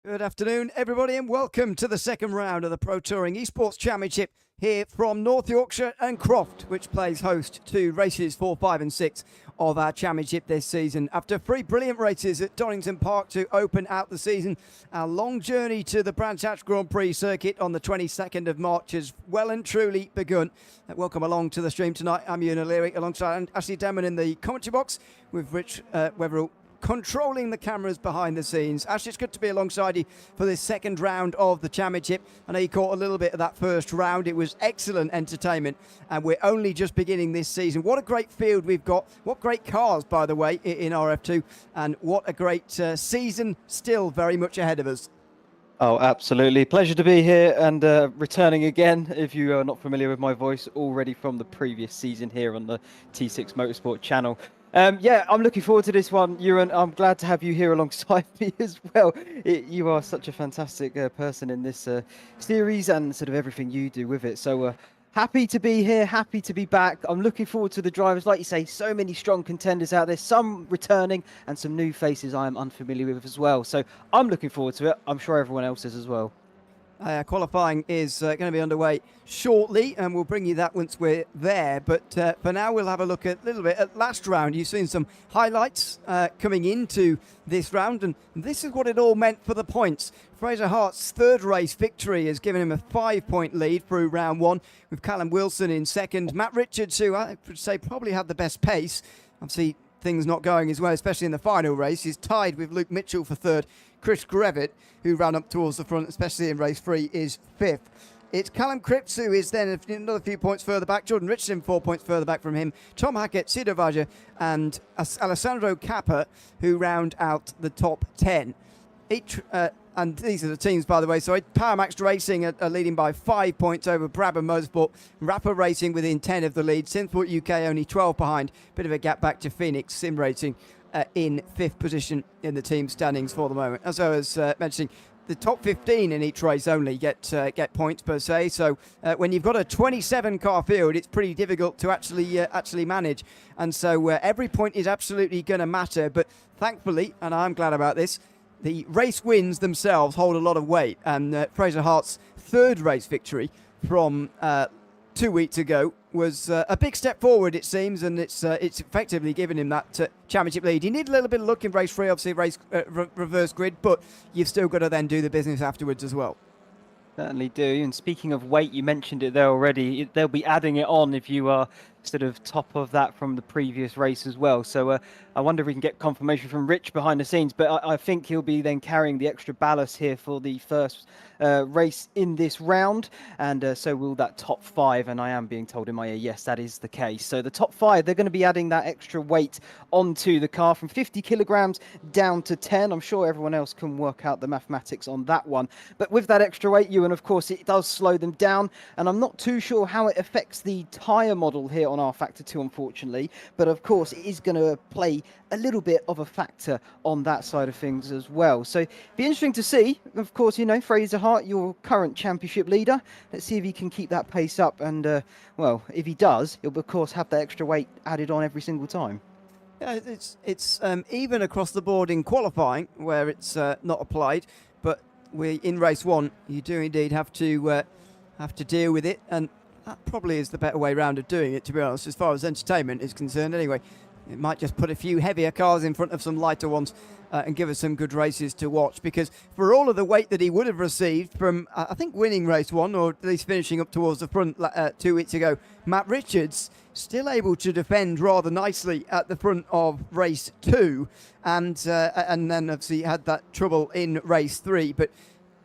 Good afternoon, everybody, and welcome to the second round of the Pro Touring Esports Championship here from North Yorkshire and Croft, which plays host to races 4, 5 and 6 of our championship this season. After 3 brilliant races at Donington Park to open out the season, our long journey to the Brands Hatch Grand Prix circuit on the 22nd of March has well and truly begun. Welcome along to the stream tonight. I'm Ewan O'Leary alongside Ashley Denman in the commentary box with Rich Wetherill controlling the cameras behind the scenes. Ash, it's good to be alongside you for this second round of the championship. I know you caught a little bit of that first round. It was excellent entertainment, and we're only just beginning this season. What a great field we've got. What great cars, by the way, in RF2, and what a great season still very much ahead of us. Oh, absolutely. Pleasure to be here and returning again. If you are not familiar with my voice, already from the previous season here on the T6 Motorsport channel. Yeah, I'm looking forward to this one, Ewan. I'm glad to have you here alongside me as well. You are such a fantastic person in this series and sort of everything you do with it. So happy to be here, happy to be back. I'm looking forward to the drivers. Like you say, so many strong contenders out there, some returning and some new faces I am unfamiliar with as well. So I'm looking forward to it. I'm sure everyone else is as well. Qualifying is going to be underway shortly, and we'll bring you that once we're there. But for now, we'll have a look at a little bit at last round. You've seen some highlights coming into this round, and this is what it all meant for the points. Fraser Hart's third race victory has given him a 5-point lead through round one, with Callum Wilson in second. Matt Richards, who I would say probably had the best pace, obviously things not going as well, especially in the final race, is tied with Luke Mitchell for third. Chris Grevitt, who ran up towards the front, especially in race 3, is fifth. It's Callum Cripps, who is then another few points further back. Jordan Richardson, 4 points further back from him. Tom Hackett, Cedar Vaja, and Alessandro Cappa, who round out the top 10. And these are the teams, by the way. So Power Max Racing are leading by 5 points over Brabham Motorsport. Rapper Racing within 10 of the lead. Synthport UK only 12 behind. Bit of a gap back to Phoenix Simracing in 5th position in the team standings for the moment. As I was mentioning, the top 15 in each race only get points per se. So when you've got a 27-car field, it's pretty difficult to actually manage. And so every point is absolutely going to matter. But thankfully, and I'm glad about this, the race wins themselves hold a lot of weight. And Fraser Hart's third race victory from 2 weeks ago was a big step forward, it seems, and it's effectively given him that championship lead. You need a little bit of luck in race 3, obviously reverse grid, but you've still got to then do the business afterwards as well. Certainly do. And speaking of weight, you mentioned it there already. They'll be adding it on if you are sort of top of that from the previous race as well. So I wonder if we can get confirmation from Rich behind the scenes, but I think he'll be then carrying the extra ballast here for the first race in this round, and so will that top 5, and I am being told in my ear, yes, that is the case. So the top 5, they're going to be adding that extra weight onto the car from 50 kilograms down to 10. I'm sure everyone else can work out the mathematics on that one, but with that extra weight, and of course it does slow them down, and I'm not too sure how it affects the tyre model here on our Factor 2, unfortunately, but of course it is going to play a little bit of a factor on that side of things as well. So be interesting to see. Of course, Fraser Hart, your current championship leader. Let's see if he can keep that pace up, and well, if he does, he'll of course have that extra weight added on every single time. Yeah, it's even across the board in qualifying where it's not applied, but in race 1 you do indeed have to deal with it, and that probably is the better way round of doing it, to be honest, as far as entertainment is concerned anyway. It might just put a few heavier cars in front of some lighter ones and give us some good races to watch, because for all of the weight that he would have received from, I think, winning race 1, or at least finishing up towards the front 2 weeks ago, Matt Richards still able to defend rather nicely at the front of race 2, and then obviously had that trouble in race 3. But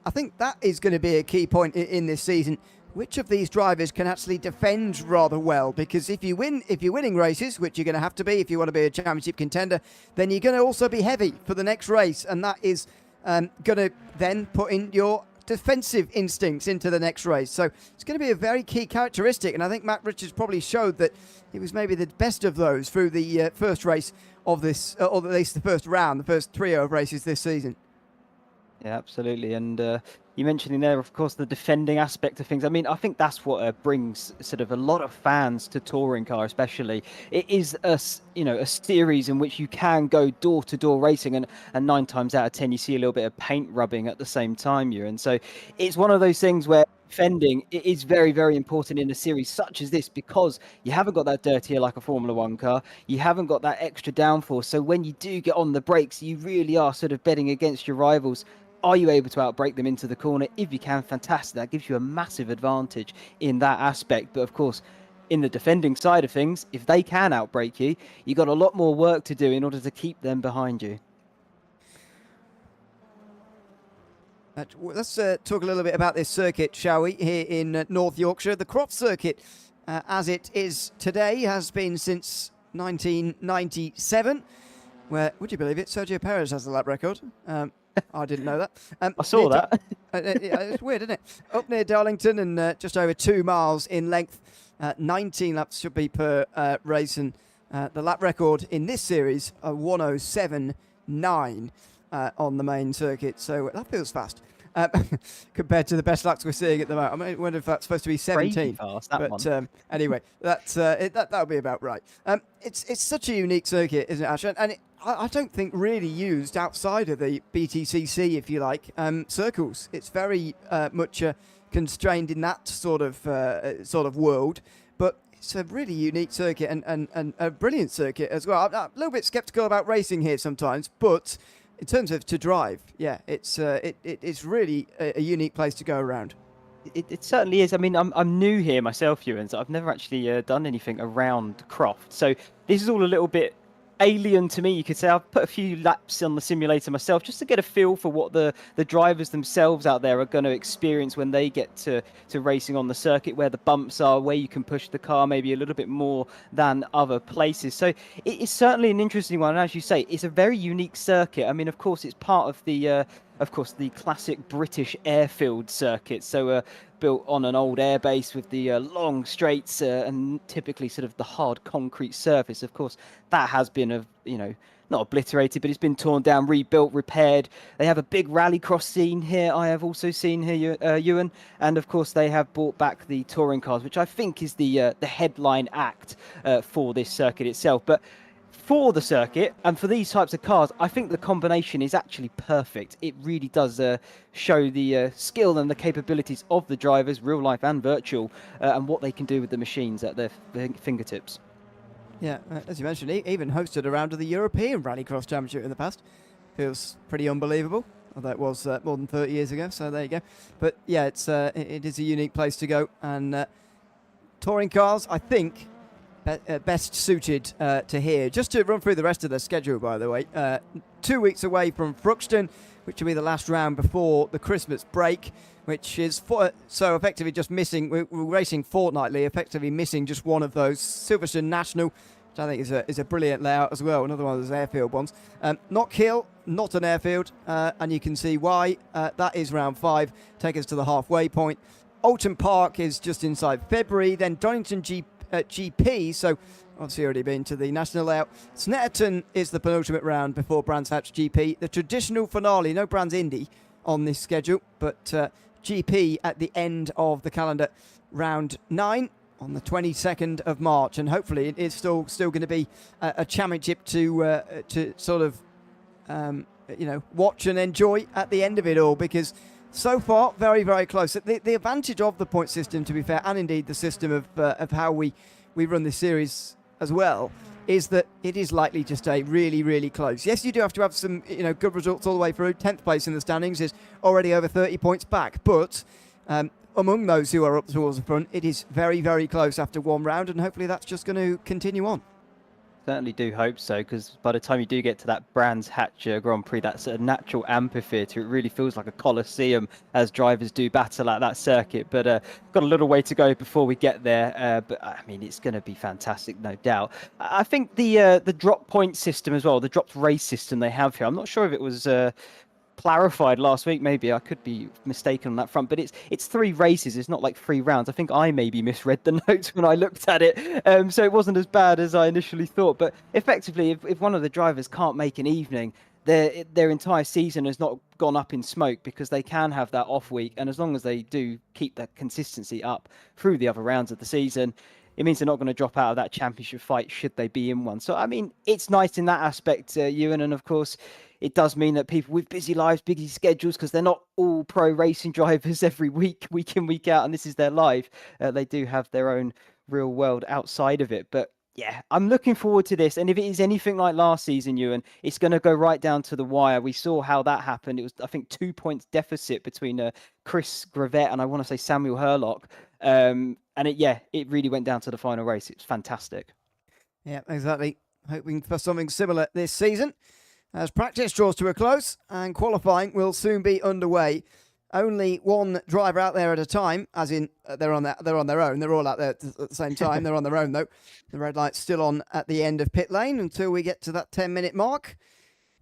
I think that is going to be a key point in this season. Which of these drivers can actually defend rather well? Because if you're winning races, which you're going to have to be if you want to be a championship contender, then you're going to also be heavy for the next race, and that is going to then put in your defensive instincts into the next race. So it's going to be a very key characteristic, and I think Matt Richards probably showed that he was maybe the best of those through the first race of this, or at least the first round, the first trio of races this season. Yeah, absolutely. And you mentioned in there, of course, the defending aspect of things. I mean, I think that's what brings sort of a lot of fans to touring car, especially. It is a series in which you can go door to door racing, and 9 times out of 10 you see a little bit of paint rubbing at the same time, and so it's one of those things where defending it is very, very important in a series such as this, because you haven't got that dirtier like a Formula One car, you haven't got that extra downforce. So when you do get on the brakes, you really are sort of betting against your rivals. Are you able to outbrake them into the corner? If you can, fantastic. That gives you a massive advantage in that aspect. But of course, in the defending side of things, if they can outbrake you, you've got a lot more work to do in order to keep them behind you. Let's talk a little bit about this circuit, shall we, here in North Yorkshire. The Croft circuit, as it is today, has been since 1997, where, would you believe it, Sergio Perez has the lap record. I didn't know that. I saw that. It's weird, isn't it? Up near Darlington and just over 2 miles in length. 19 laps should be per race, and the lap record in this series, 107.9 on the main circuit. So that feels fast compared to the best laps we're seeing at the moment. I wonder if that's supposed to be 17. Fast, that but one. Anyway, that'll be about right. It's such a unique circuit, isn't it, Ash? And I don't think really used outside of the BTCC, if you like, circles. It's very much constrained in that sort of world, but it's a really unique circuit and a brilliant circuit as well. I'm a little bit sceptical about racing here sometimes, but in terms of to drive, yeah, it's really a unique place to go around. It certainly is. I mean, I'm new here myself, Ewan, so I've never actually done anything around Croft. So this is all a little bit alien to me, you could say. I've put a few laps on the simulator myself just to get a feel for what the drivers themselves out there are going to experience when they get to racing on the circuit, where the bumps are, where you can push the car maybe a little bit more than other places. So it is certainly an interesting one, and as you say, it's a very unique circuit. I mean, of course, it's part of the classic British airfield circuit, so built on an old airbase with the long straights and typically sort of the hard concrete surface. Of course, that has been not obliterated, but it's been torn down, rebuilt, repaired. They have a big rallycross scene here. I have also seen here, Ewan, and of course they have brought back the touring cars, which I think is the headline act for this circuit itself. But for the circuit and for these types of cars, I think the combination is actually perfect. It really does show the skill and the capabilities of the drivers, real life and virtual, and what they can do with the machines at their fingertips. Yeah, as you mentioned, he even hosted a round of the European Rallycross Championship in the past. Feels pretty unbelievable, although it was more than 30 years ago, so there you go. But yeah, it is a unique place to go, and touring cars, I think, best suited to here. Just to run through the rest of the schedule, by the way, 2 weeks away from Thruxton, which will be the last round before the Christmas break, which is so effectively just missing. We're racing fortnightly, effectively missing just one of those. Silverstone National, which I think is a brilliant layout as well. Another one of those airfield ones. Knockhill, not an airfield, and you can see why. That is round 5. Take us to the halfway point. Alton Park is just inside February. Then Donington GP, so obviously already been to the national layout. Snetterton is the penultimate round before Brands Hatch GP. The traditional finale, no Brands Indy on this schedule, but GP at the end of the calendar, round 9 on the 22nd of March, and hopefully it is still going to be a championship to sort of watch and enjoy at the end of it all, because so far, very, very close. The advantage of the point system, to be fair, and indeed the system of how we run this series as well, is that it is likely to stay really, really close. Yes, you do have to have some good results all the way through. 10th place in the standings is already over 30 points back. But among those who are up towards the front, it is very, very close after one round, and hopefully that's just going to continue on. Certainly do hope so, because by the time you do get to that Brands Hatch Grand Prix, that sort of natural amphitheatre, it really feels like a coliseum as drivers do battle at that circuit. But got a little way to go before we get there. But I mean, it's going to be fantastic, no doubt. I think the drop point system as well, the dropped race system they have here, I'm not sure if it was clarified last week. Maybe I could be mistaken on that front, but it's 3 races. It's not like 3 rounds. I think I maybe misread the notes when I looked at it, so it wasn't as bad as I initially thought. But effectively, if one of the drivers can't make an evening, their entire season is not gone up in smoke because they can have that off week. And as long as they do keep that consistency up through the other rounds of the season, it means they're not going to drop out of that championship fight should they be in one. So, I mean, it's nice in that aspect, Ewan. And of course, it does mean that people with busy lives, busy schedules, because they're not all pro racing drivers every week, week in, week out, and this is their life. They do have their own real world outside of it. But yeah, I'm looking forward to this. And if it is anything like last season, Ewan, it's going to go right down to the wire. We saw how that happened. It was, I think, 2 points deficit between Chris Gravett and I want to say Samuel Herlock. And it really went down to the final race. It was fantastic. Yeah, exactly. Hoping for something similar this season. As practice draws to a close and qualifying will soon be underway. Only one driver out there at a time, as in they're on their own. They're all out there at the same time. They're on their own, though. The red light's still on at the end of pit lane until we get to that 10-minute mark.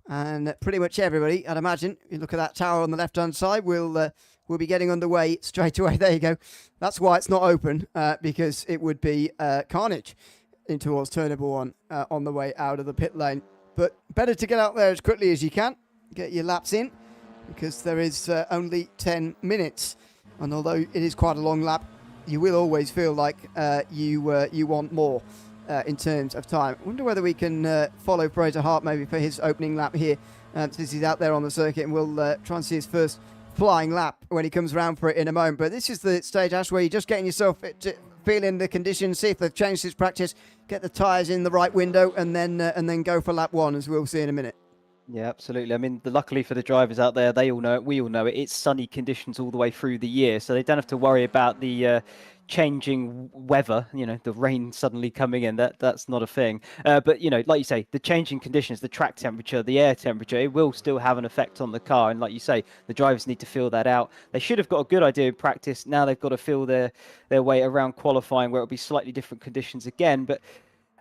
And pretty much everybody, I'd imagine, if you look at that tower on the left-hand side, we'll be getting underway straight away. There you go. That's why it's not open, because it would be carnage in towards turn number 1 on the way out of the pit lane. But better to get out there as quickly as you can, get your laps in, because there is only 10 minutes. And although it is quite a long lap, you will always feel like you want more in terms of time. I wonder whether we can follow Fraser Hart maybe for his opening lap here, since he's out there on the circuit, and we'll try and see his first flying lap when he comes around for it in a moment. But this is the stage, Ash, where you're just getting yourself feeling the conditions, see if they've changed his practice, get the tyres in the right window, and then go for lap 1, as we'll see in a minute. Yeah, absolutely. I mean, luckily for the drivers out there, they all know it. We all know it. It's sunny conditions all the way through the year, so they don't have to worry about the changing weather. You know, the rain suddenly coming in. That's not a thing. But you know, like you say, the changing conditions, the track temperature, the air temperature, it will still have an effect on the car. And like you say, the drivers need to feel that out. They should have got a good idea in practice. Now they've got to feel their way around qualifying, where it'll be slightly different conditions again. But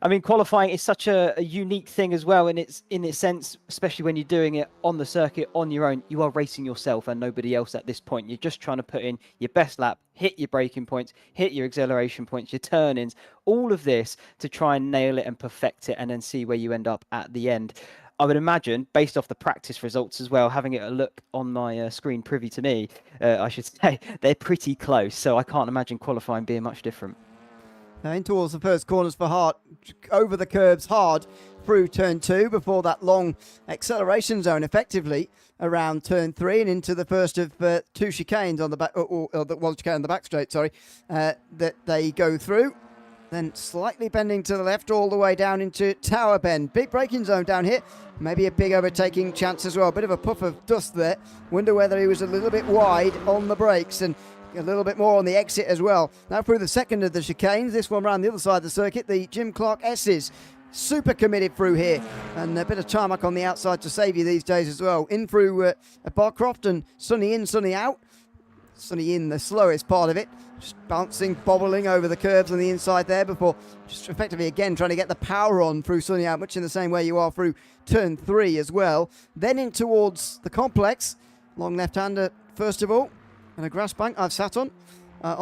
I mean, qualifying is such a unique thing as well, and it's in its sense, especially when you're doing it on the circuit on your own, you are racing yourself and nobody else at this point. You're just trying to put in your best lap, hit your braking points, hit your acceleration points, your turn-ins, all of this to try and nail it and perfect it and then see where you end up at the end. I would imagine, based off the practice results as well, having it a look on my screen privy to me, I should say, they're pretty close, so I can't imagine qualifying being much different. Now in towards the first corners for Hart, over the curbs hard through turn 2 before that long acceleration zone effectively around turn 3 and into the first of 2 chicanes on the back, or the one chicane on the back straight, that they go through. Then slightly bending to the left all the way down into Tower Bend. Big braking zone down here. Maybe a big overtaking chance as well. A bit of a puff of dust there. Wonder whether he was a little bit wide on the brakes and a little bit more on the exit as well. Now through the second of the chicanes, this one around the other side of the circuit, the Jim Clark S's. Super committed through here, and a bit of tarmac on the outside to save you these days as well. In through Croft and sunny in, sunny out. Sunny in, the slowest part of it. Just bouncing, bobbling over the curves on the inside there before just effectively again trying to get the power on through sunny out, much in the same way you are through turn 3 as well. Then in towards the complex, long left-hander first of all, and a grass bank I've sat on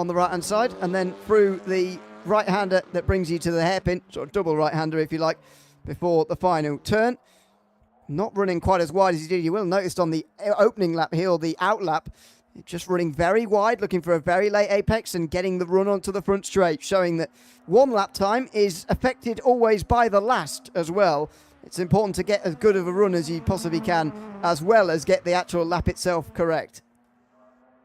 the right-hand side, and then through the right-hander that brings you to the hairpin, sort of double right-hander if you like, before the final turn. Not running quite as wide as he did. You will have noticed on the opening lap here, or the out lap, just running very wide, looking for a very late apex and getting the run onto the front straight, showing that one lap time is affected always by the last as well. It's important to get as good of a run as you possibly can, as well as get the actual lap itself correct.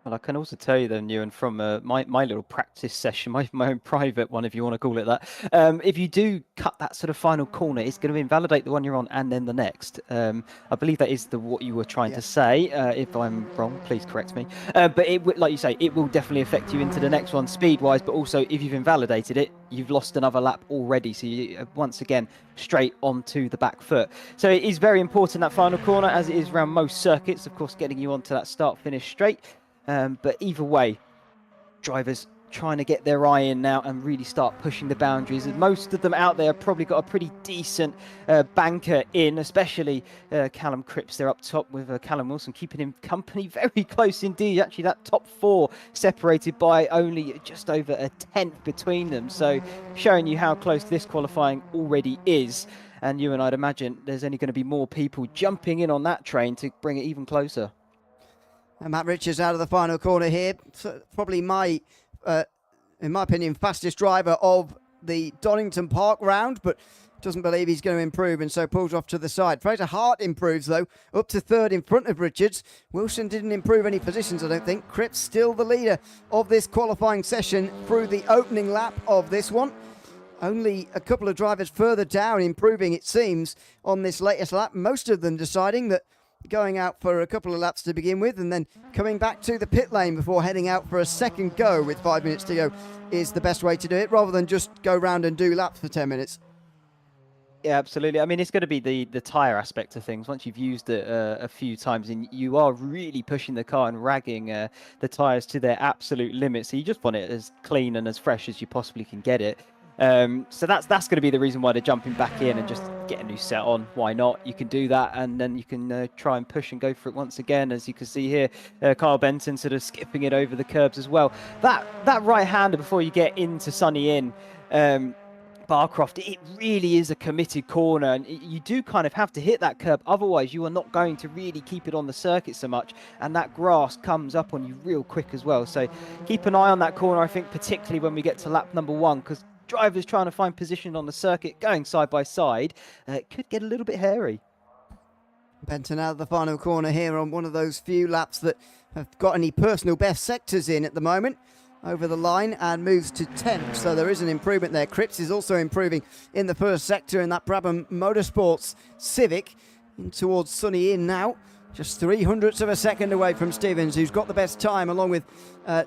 Well, I can also tell you then, Ewan, from my little practice session, my own private one, if you want to call it that, if you do cut that sort of final corner, it's going to invalidate the one you're on and then the next. I believe that is what you were trying to say. If I'm wrong, please correct me. But like you say, it will definitely affect you into the next one speed-wise, but also if you've invalidated it, you've lost another lap already. So you, once again, straight onto the back foot. So it is very important, that final corner, as it is around most circuits, of course, getting you onto that start-finish straight. But either way, drivers trying to get their eye in now and really start pushing the boundaries. And most of them out there have probably got a pretty decent banker in, especially Callum Cripps. They're up top with Callum Wilson, keeping him company very close indeed. Actually, that top 4 separated by only just over a tenth between them. So showing you how close this qualifying already is. And you and I'd imagine there's only going to be more people jumping in on that train to bring it even closer. And Matt Richards out of the final corner here. So probably in my opinion, fastest driver of the Donington Park round, but doesn't believe he's going to improve and so pulls off to the side. Fraser Hart improves though, up to third in front of Richards. Wilson didn't improve any positions, I don't think. Cripps still the leader of this qualifying session through the opening lap of this one. Only a couple of drivers further down improving, it seems, on this latest lap. Most of them deciding that going out for a couple of laps to begin with and then coming back to the pit lane before heading out for a second go with 5 minutes to go is the best way to do it, rather than just go round and do laps for 10 minutes. Yeah, absolutely. I mean, it's going to be the tyre aspect of things. Once you've used it a few times, and you are really pushing the car and ragging the tyres to their absolute limit. So you just want it as clean and as fresh as you possibly can get it. So that's going to be the reason why they're jumping back in and just get a new set on. Why not? You can do that, and then you can try and push and go for it once again. As you can see here, Kyle Benson sort of skipping it over the curbs as well. That right-hander before you get into Sunny Inn, Croft, it really is a committed corner, and you do kind of have to hit that curb, otherwise you are not going to really keep it on the circuit so much, and that grass comes up on you real quick as well. So keep an eye on that corner, I think, particularly when we get to lap number 1, because drivers trying to find position on the circuit, going side by side, it could get a little bit hairy. Benton out of the final corner here on one of those few laps that have got any personal best sectors in at the moment. Over the line and moves to 10th, so there is an improvement there. Cripps is also improving in the first sector in that Brabham Motorsports Civic in towards Sunny Inn now. Just 300ths of a second away from Stevens, who's got the best time, along with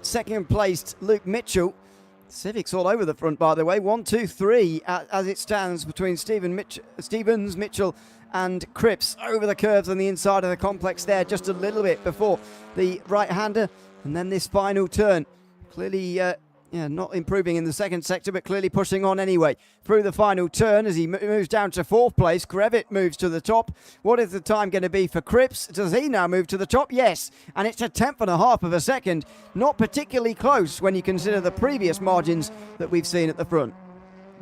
second placed Luke Mitchell. Civic's all over the front, by the way. 1, 2, 3 as it stands between Stevens, Mitchell and Cripps over the curves on the inside of the complex there, just a little bit before the right-hander, and then this final turn. Clearly, not improving in the second sector, but clearly pushing on anyway. Through the final turn as he moves down to 4th place. Grevitt moves to the top. What is the time going to be for Cripps? Does he now move to the top? Yes. And it's a 10th of a second. Not particularly close when you consider the previous margins that we've seen at the front.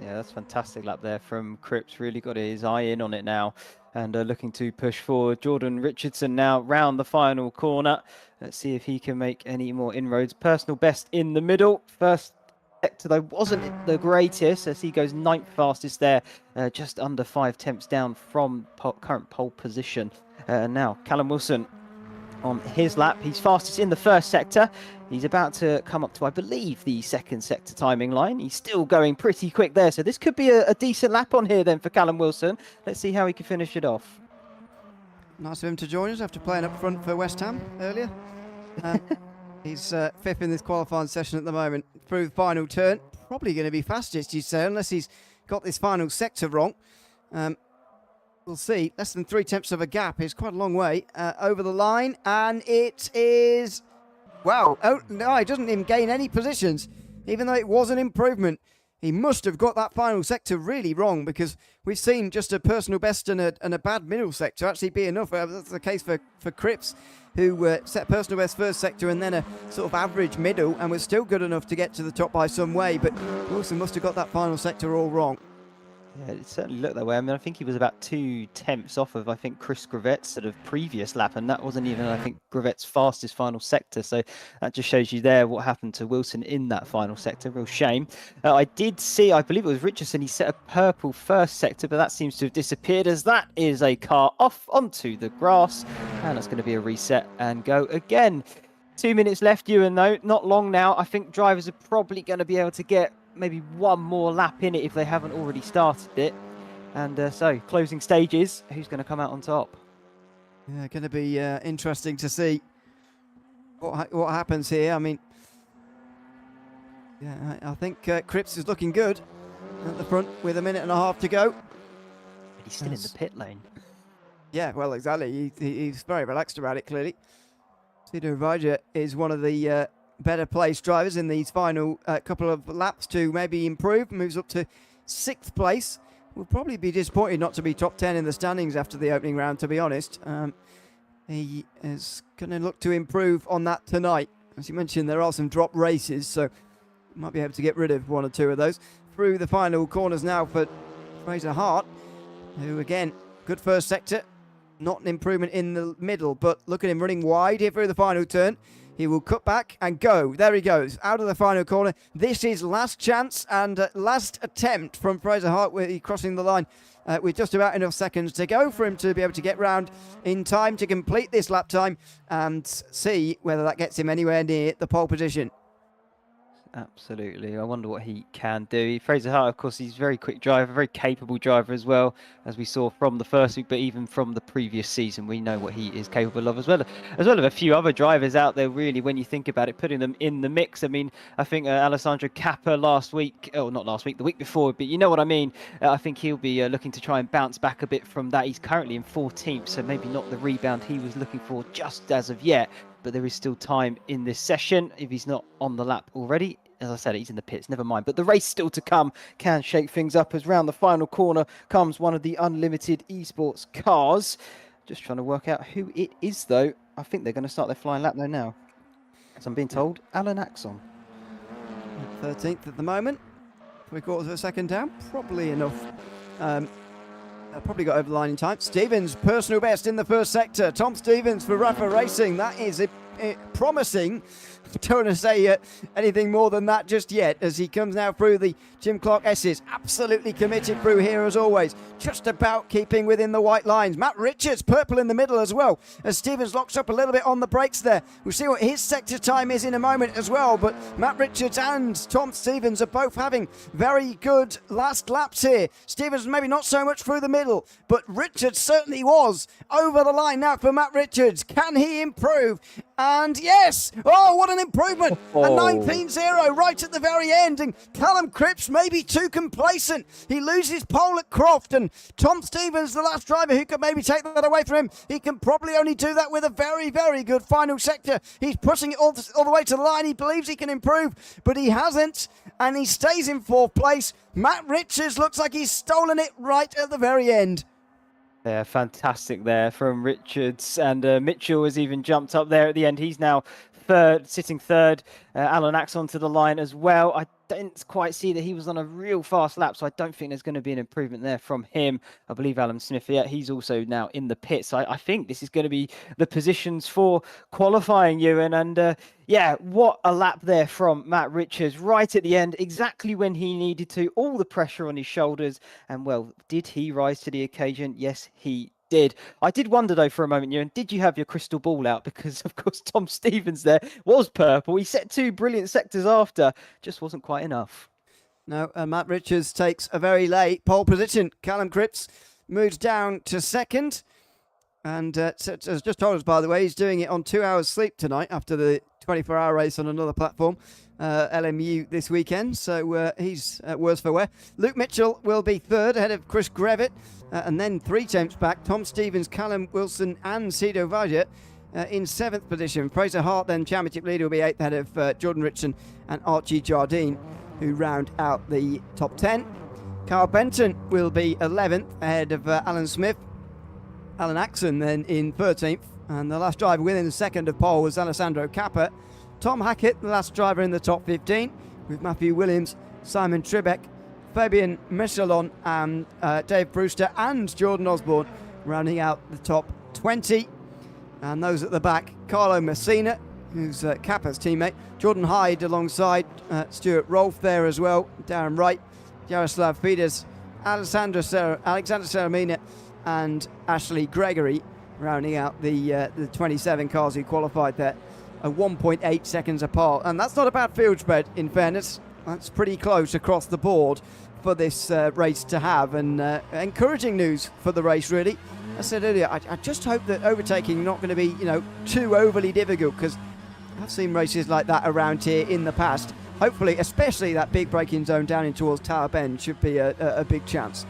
Yeah, that's fantastic lap there from Cripps. Really got his eye in on it now, and looking to push forward. Jordan Richardson now round the final corner. Let's see if he can make any more inroads. Personal best in the middle. First sector, though, wasn't the greatest, as he goes 9th fastest there, just under 5 tenths down from current pole position. Now, Callum Wilson on his lap. He's fastest in the first sector. He's about to come up to, I believe, the second sector timing line. He's still going pretty quick there, so this could be a decent lap on here then for Callum Wilson. Let's see how he can finish it off. Nice of him to join us after playing up front for West Ham earlier. He's 5th in this qualifying session at the moment. Through the final turn, probably going to be fastest, you'd say, unless he's got this final sector wrong. We'll see. Less than 3 tenths of a gap is quite a long way over the line, and it is... Wow. Oh, no, he doesn't even gain any positions, even though it was an improvement. He must have got that final sector really wrong, because we've seen just a personal best and a bad middle sector actually be enough. That's the case for Cripps, who set personal best first sector and then a sort of average middle, and was still good enough to get to the top by some way. But Wilson must have got that final sector all wrong. Yeah, it certainly looked that way. I mean, I think he was about 2 tenths off of, I think, Chris Grevett's sort of previous lap, and that wasn't even, I think, Grevett's fastest final sector. So that just shows you there what happened to Wilson in that final sector. Real shame. I did see, I believe it was Richardson, he set a purple first sector, but that seems to have disappeared, as that is a car off onto the grass, and that's going to be a reset and go again. 2 minutes left, Ewan, though. Not long now. I think drivers are probably going to be able to get maybe one more lap in it if they haven't already started it. And so, closing stages, who's going to come out on top? Yeah, going to be interesting to see what happens here. I mean, yeah, I think Cripps is looking good at the front with 1.5 minutes to go. But he's still in the pit lane. Yeah, well, exactly. He's very relaxed about it, clearly. Sido Vaja is one of the better placed drivers in these final couple of laps to maybe improve. Moves up to 6th place. Will probably be disappointed not to be top 10 in the standings after the opening round, to be honest. He is going to look to improve on that tonight. As you mentioned, there are some drop races, so might be able to get rid of 1 or 2 of those. Through the final corners now for Fraser Hart, who again, good first sector. Not an improvement in the middle, but look at him running wide here through the final turn. He will cut back and go. There he goes, out of the final corner. This is last chance and last attempt from Fraser Hart, where he crossing the line with just about enough seconds to go for him to be able to get round in time to complete this lap time and see whether that gets him anywhere near the pole position. Absolutely. I wonder what he can do. Fraser Hart, of course, he's a very quick driver, very capable driver as well, as we saw from the first week, but even from the previous season, we know what he is capable of, as well as a few other drivers out there, really, when you think about it, putting them in the mix. I mean, I think Alessandro Cappa last week, oh, not last week, the week before, but you know what I mean. I think he'll be looking to try and bounce back a bit from that. He's currently in 14th, so maybe not the rebound he was looking for just as of yet. But there is still time in this session if he's not on the lap already. As I said, he's in the pits, never mind. But the race still to come can shake things up as round the final corner comes one of the Unlimited Esports cars. Just trying to work out who it is, though. I think they're going to start their flying lap, though, now. As I'm being told, Alan Axon. 13th at the moment. 3/4 of a second down. Probably enough. Probably got over the line in time. Stevens, personal best in the first sector. Tom Stevens for Rafa Racing. That is promising. Don't want to say anything more than that just yet, as he comes now through the Jim Clark S's. Absolutely committed through here as always. Just about keeping within the white lines. Matt Richards, purple in the middle as well, as Stevens locks up a little bit on the brakes there. We'll see what his sector time is in a moment as well, but Matt Richards and Tom Stevens are both having very good last laps here. Stevens maybe not so much through the middle, but Richards certainly was over the line now for Matt Richards. Can he improve? And yes! Oh, what an improvement! A 19.0 right at the very end, and Callum Cripps maybe too complacent. He loses pole at Croft, and Tom Stevens, the last driver who could maybe take that away from him, he can probably only do that with a very, very good final sector. He's pushing it all the way to the line. He believes he can improve, but he hasn't, and he stays in 4th place. Matt Richards looks like he's stolen it right at the very end. Yeah, fantastic there from Richards, and Mitchell has even jumped up there at the end. He's now sitting third. Alan Axon to the line as well. I didn't quite see that he was on a real fast lap, so I don't think there's going to be an improvement there from him. I believe Alan Smith, yeah, he's also now in the pits. So I think this is going to be the positions for qualifying, Ewan. And yeah, what a lap there from Matt Richards right at the end, exactly when he needed to, all the pressure on his shoulders. And well, did he rise to the occasion? Yes, he did. I did wonder though for a moment, Ewan, did you have your crystal ball out? Because of course Tom Stevens there was purple. He set 2 brilliant sectors after, just wasn't quite enough. No, Matt Richards takes a very late pole position. Callum Cripps moves down to 2nd. And as just told us, by the way, he's doing it on 2 hours sleep tonight after the 24-hour race on another platform, LMU this weekend. So he's worse for wear. Luke Mitchell will be 3rd ahead of Chris Grevitt. And then 3 temps back. Tom Stevens, Callum Wilson and Cito Vaja in 7th position. Fraser Hart, then championship leader, will be 8th ahead of Jordan Richardson and Archie Jardine, who round out the top 10. Carl Benton will be 11th ahead of Alan Smith. Alan Axon then in 13th. And the last driver within the second of pole was Alessandro Cappa. Tom Hackett, the last driver in the top 15, with Matthew Williams, Simon Tribeck, Fabian Michelon, and Dave Brewster and Jordan Osborne rounding out the top 20. And those at the back, Carlo Messina, who's Kappa's teammate, Jordan Hyde alongside Stuart Rolfe there as well, Darren Wright, Jaroslav Fides, Alexander Saramina and Ashley Gregory rounding out the 27 cars who qualified there, 1.8 seconds apart. And that's not a bad field spread, in fairness. That's pretty close across the board for this race to have, and encouraging news for the race, really. I said earlier, I just hope that overtaking not going to be, too overly difficult, because I've seen races like that around here in the past. Hopefully, especially that big braking zone down in towards Tower Bend should be a big chance.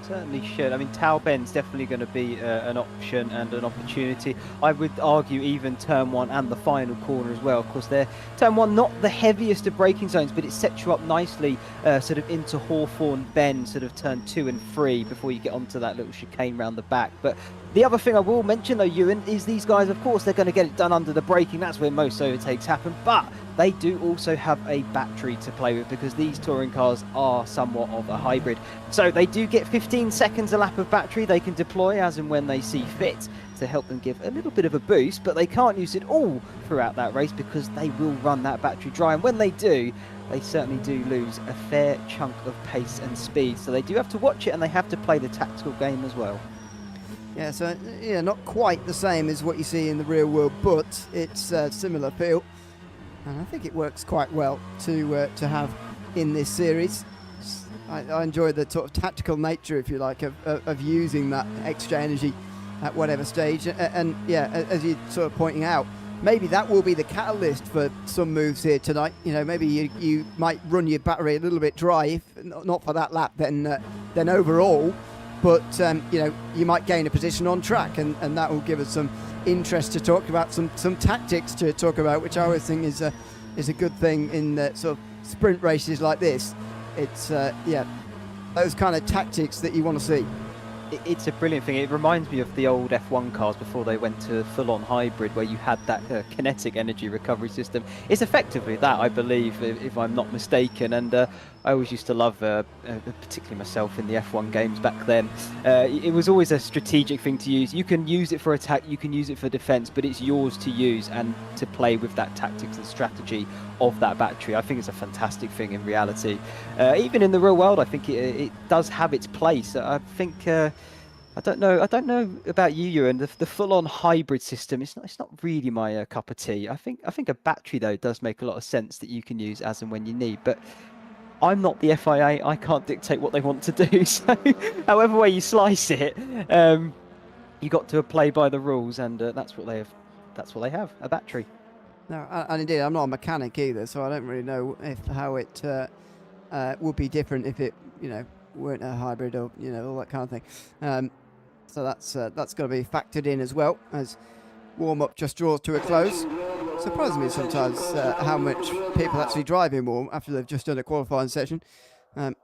Certainly should. I mean, Tower Bend's definitely going to be an option and an opportunity. I would argue even turn 1 and the final corner as well. Of course, they're turn 1 not the heaviest of braking zones, but it sets you up nicely sort of into Hawthorne Bend, sort of turn 2 and 3 before you get onto that little chicane round the back. But The other thing I will mention, though, Ewan, is these guys, of course, they're going to get it done under the braking. That's where most overtakes happen. But they do also have a battery to play with, because these touring cars are somewhat of a hybrid. So they do get 15 seconds a lap of battery they can deploy as and when they see fit to help them give a little bit of a boost. But they can't use it all throughout that race, because they will run that battery dry. And when they do, they certainly do lose a fair chunk of pace and speed. So they do have to watch it, and they have to play the tactical game as well. Yeah, so yeah, not quite the same as what you see in the real world, but it's a similar feel, and I think it works quite well to have in this series. I enjoy the sort of tactical nature, if you like, of using that extra energy at whatever stage, and yeah, as you're sort of pointing out, maybe that will be the catalyst for some moves here tonight. You know, maybe you might run your battery a little bit dry, if not for that lap, then overall. But, you know, you might gain a position on track, and that will give us some interest to talk about, some tactics to talk about, which I always think is a good thing in sort of sprint races like this. It's, yeah, those kind of tactics that you want to see. It's a brilliant thing. It reminds me of the old F1 cars before they went to full-on hybrid, where you had that kinetic energy recovery system. It's effectively that, I believe, if I'm not mistaken. And I always used to love, particularly myself in the F1 games back then, it was always a strategic thing to use. You can use it for attack, you can use it for defense, but it's yours to use and to play with that tactics and strategy of that battery. I think it's a fantastic thing in reality. Even in the real world, I think it does have its place. I think I don't know about you, Ewan. The full-on hybrid system, it's not really my cup of tea. I think a battery, though, does make a lot of sense that you can use as and when you need. But I'm not the FIA. I can't dictate what they want to do. So, however way you slice it, you got to play by the rules, and that's what they have. That's what they have, a battery. No, and indeed, I'm not a mechanic either, so I don't really know how it would be different if it, you know, weren't a hybrid, or, you know, all that kind of thing. So that's got to be factored in as well, as warm-up just draws to a close. Surprises me sometimes how much people actually drive in warm after they've just done a qualifying session. I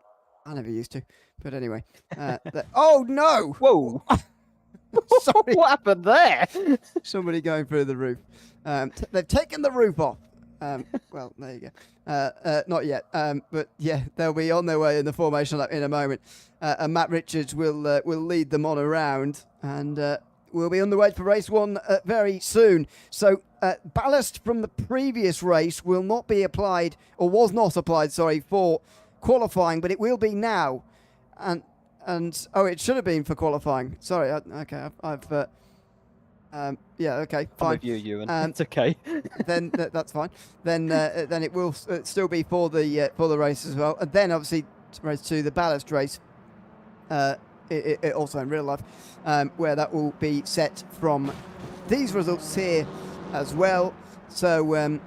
never used to, but anyway. Oh no! Whoa! Sorry. What happened there? Somebody going through the roof. They've taken the roof off. Well, there you go. Not yet, but yeah, they'll be on their way in the formation lap in a moment. And Matt Richards will lead them on around, and we'll be on the way for race one very soon. So ballast from the previous race will not be applied, or was not applied, sorry, for qualifying, but it will be now. And oh, it should have been for qualifying. Sorry, okay, I've yeah, okay, fine. I'm with you, Ewan. It's okay. Then that's fine. Then it will still be for the race as well. And then obviously race 2, the ballast race. It also in real life, where that will be set from these results here as well. So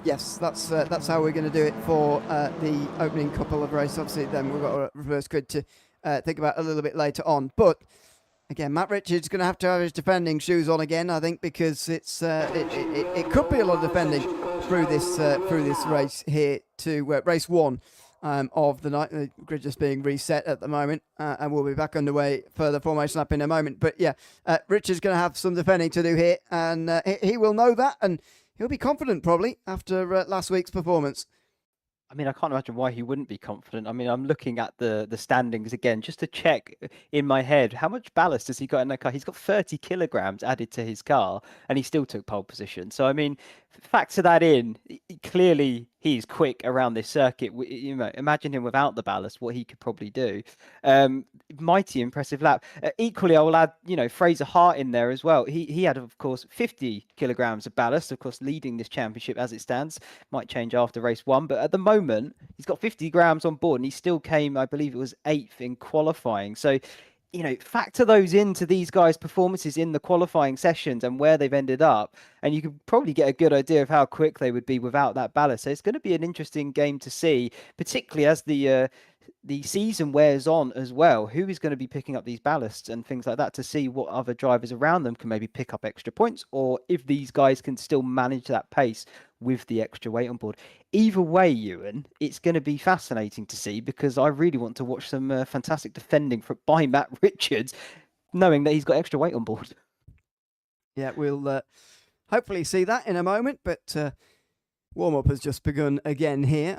yes, that's how we're going to do it for the opening couple of races. Obviously, then we've got a reverse grid to think about a little bit later on. But again, Matt Richards going to have his defending shoes on again, I think, because it's it could be a lot of defending through this race here to race 1 of the night. The grid just being reset at the moment, and we'll be back underway for the formation lap in a moment. But yeah, Richards going to have some defending to do here, and he will know that, and he'll be confident probably after last week's performance. I mean, I can't imagine why he wouldn't be confident. I mean, I'm looking at the standings again, just to check in my head, how much ballast has he got in that car? He's got 30 kilograms added to his car, and he still took pole position. So, I mean, factor that in. Clearly, he's quick around this circuit. You know, imagine him without the ballast, what he could probably do. Mighty impressive lap. Equally, I will add, you know, Fraser Hart in there as well. He had, of course, 50 kilograms of ballast, of course, leading this championship as it stands. Might change after race 1, but at the moment, he's got 50 grams on board, and he still came, I believe it was 8th in qualifying. So, you know, factor those into these guys' performances in the qualifying sessions and where they've ended up, and you can probably get a good idea of how quick they would be without that ballast. So it's going to be an interesting game to see, particularly as the season wears on as well. Who is going to be picking up these ballasts and things like that, to see what other drivers around them can maybe pick up extra points, or if these guys can still manage that pace with the extra weight on board. Either way, Ewan, it's going to be fascinating to see, because I really want to watch some fantastic defending by Matt Richards. knowing that he's got extra weight on board. Yeah, we'll hopefully see that in a moment, but warm-up has just begun again here.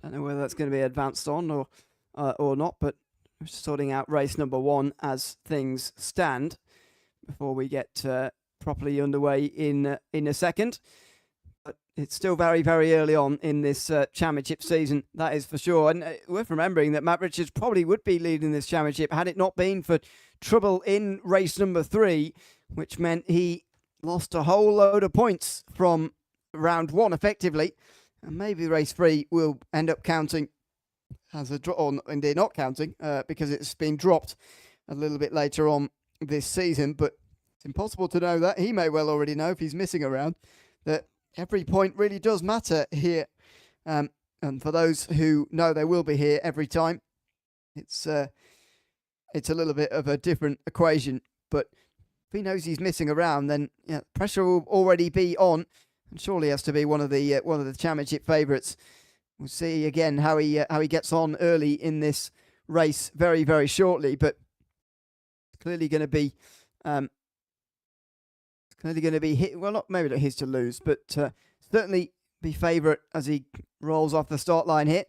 Don't know whether that's going to be advanced on or not, but we're sorting out race number 1 as things stand before we get properly underway in a second. But it's still very, very early on in this championship season, that is for sure. And worth remembering that Matt Richards probably would be leading this championship had it not been for trouble in race number 3, which meant he lost a whole load of points from round 1 effectively. And maybe race 3 will end up counting as a draw, or indeed not counting, because it's been dropped a little bit later on this season. But it's impossible to know that. He may well already know if he's missing around that every point really does matter here. And for those who know they will be here every time, it's a little bit of a different equation. But if he knows he's missing around, then pressure will already be on, and surely has to be one of the championship favourites. We'll see again how he gets on early in this race very, very shortly. But clearly going to be hit. Well, not maybe not his to lose, but certainly be favourite as he rolls off the start line here.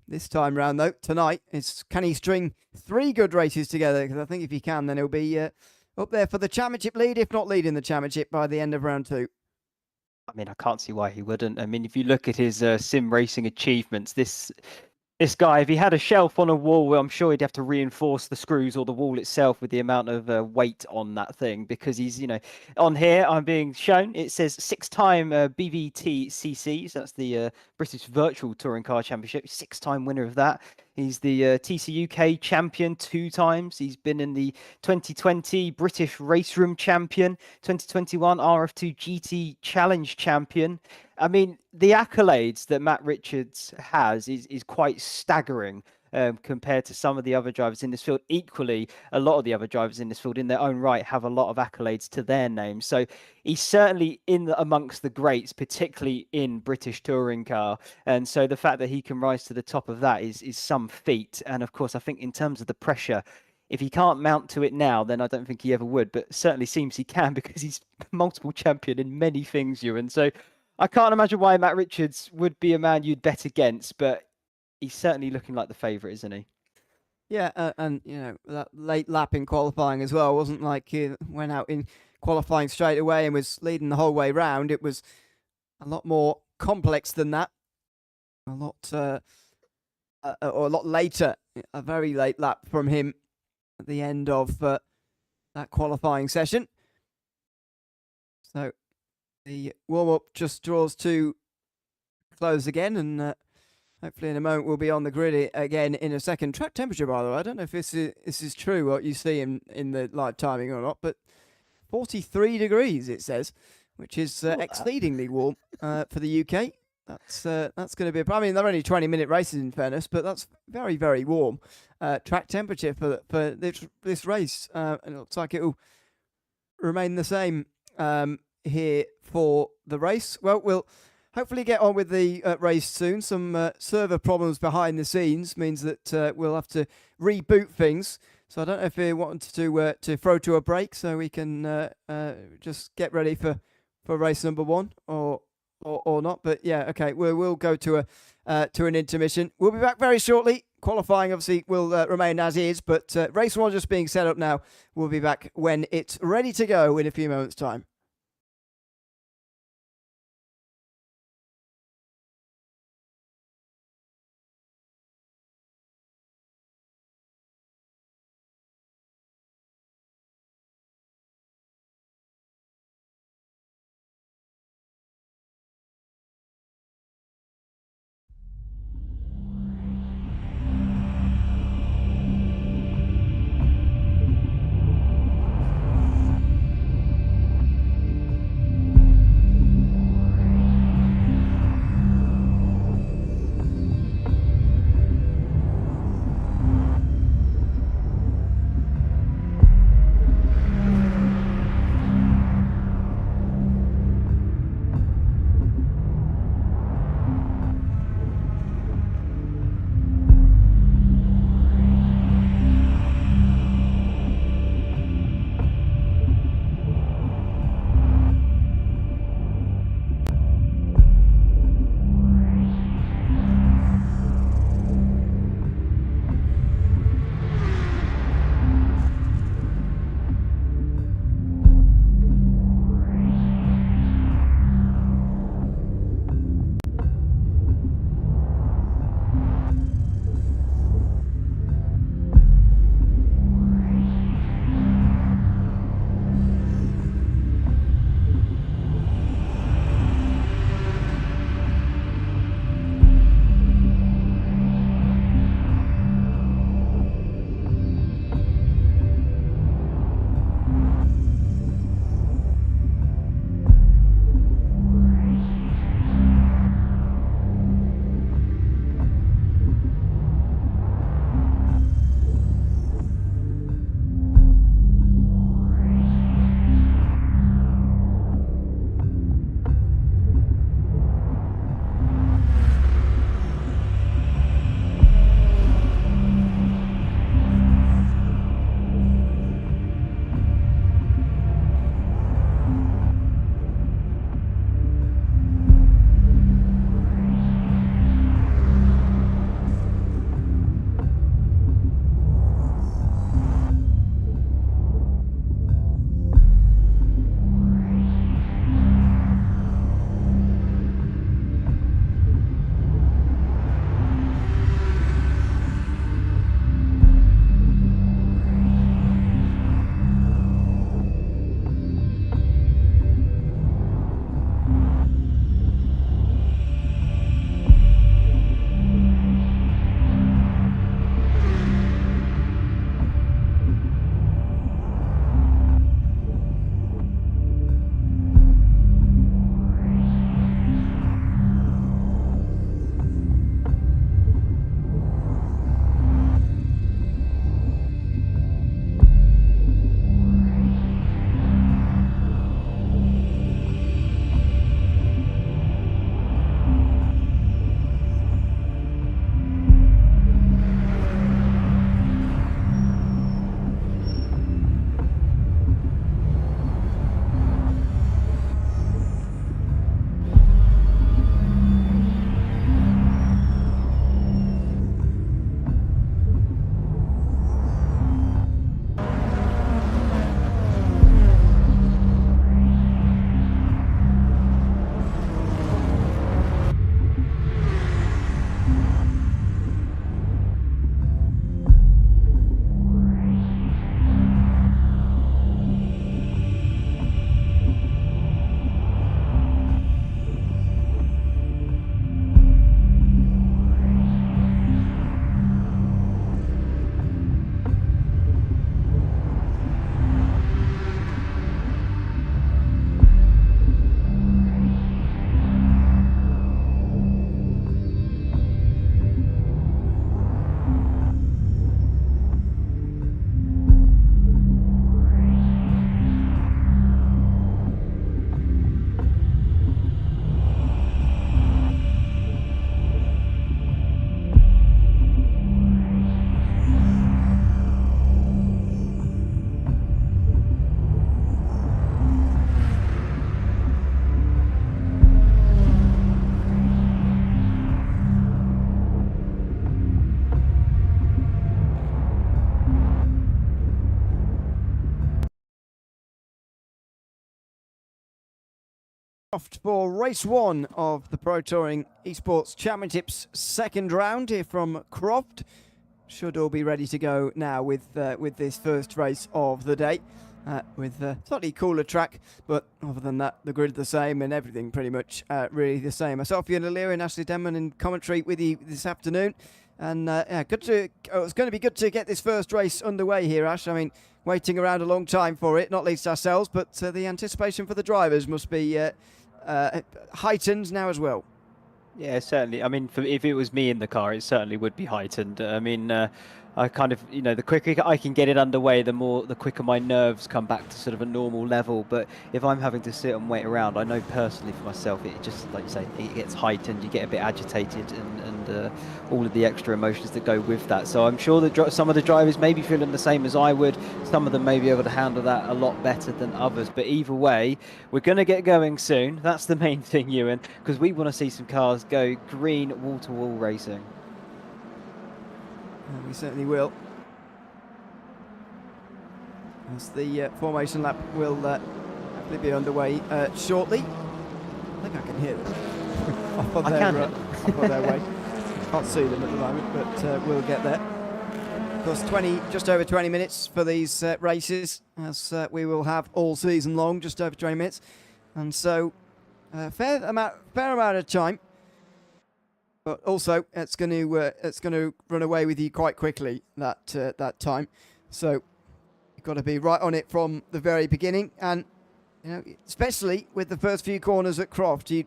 This time round, though, tonight, can he string 3 good races together? Because I think if he can, then he'll be up there for the championship lead, if not leading the championship by the end of round 2. I mean, I can't see why he wouldn't. I mean, if you look at his sim racing achievements, this guy, if he had a shelf on a wall, well, I'm sure he'd have to reinforce the screws or the wall itself with the amount of weight on that thing, because he's, on here, I'm being shown, it says 6-time BVTCC, so that's the British Virtual Touring Car Championship, 6-time winner of that. He's the TC UK champion 2 times. He's been in the 2020 British Race Room champion, 2021 RF2 GT Challenge champion. I mean, the accolades that Matt Richards has is quite staggering compared to some of the other drivers in this field. Equally, a lot of the other drivers in this field in their own right have a lot of accolades to their name. So he's certainly amongst the greats, particularly in British touring car. And so the fact that he can rise to the top of that is some feat. And of course, I think in terms of the pressure, if he can't mount to it now, then I don't think he ever would. But certainly seems he can, because he's multiple champion in many things, Ewan. So I can't imagine why Matt Richards would be a man you'd bet against, but he's certainly looking like the favourite, isn't he? Yeah, and that late lap in qualifying as well wasn't like he went out in qualifying straight away and was leading the whole way round. It was a lot more complex than that. A lot later, a very late lap from him at the end of that qualifying session. So the warm-up just draws to close again, and hopefully in a moment we'll be on the grid again in a second. Track temperature, by the way, I don't know if this is true, what you see in the live timing or not, but 43 degrees it says, which is exceedingly warm for the UK. That's going to be I mean, they're only 20-minute races in fairness, but that's very, very warm track temperature for this race. And it looks like it will remain the same here for the race. Well, we'll hopefully get on with the race soon. Some server problems behind the scenes means that we'll have to reboot things. So I don't know if you want to throw to a break so we can just get ready for race number 1 or not. But yeah, okay, we'll go to an intermission. We'll be back very shortly. Qualifying obviously will remain as is, but race 1 just being set up now. We'll be back when it's ready to go in a few moments' time. Croft for race 1 of the Pro Touring Esports Championships second round here from Croft. Should all be ready to go now with this first race of the day. With a slightly cooler track, but other than that, the grid the same and everything pretty much really the same. Myself, Ian O'Leary and Ashley Denman in commentary with you this afternoon. And it's going to be good to get this first race underway here, Ash. I mean, waiting around a long time for it, not least ourselves, but the anticipation for the drivers must be heightened now as well. Yeah, certainly. I mean, if it was me in the car, it certainly would be heightened. I mean, I kind of, the quicker I can get it underway, the quicker my nerves come back to sort of a normal level. But if I'm having to sit and wait around, I know personally for myself, it just, like you say, it gets heightened. You get a bit agitated and all of the extra emotions that go with that. So I'm sure that some of the drivers may be feeling the same as I would. Some of them may be able to handle that a lot better than others. But either way, we're going to get going soon. That's the main thing, Ewan, because we want to see some cars go green wall-to-wall racing. We certainly will. As the formation lap will hopefully be underway shortly. I think I can hear them off on their way. Can't see them at the moment, but we'll get there. Of course, just over 20 minutes for these races, as we will have all season long, just over 20 minutes, and so fair amount of time. But also, it's going to run away with you quite quickly that time. So you've got to be right on it from the very beginning, and especially with the first few corners at Croft, in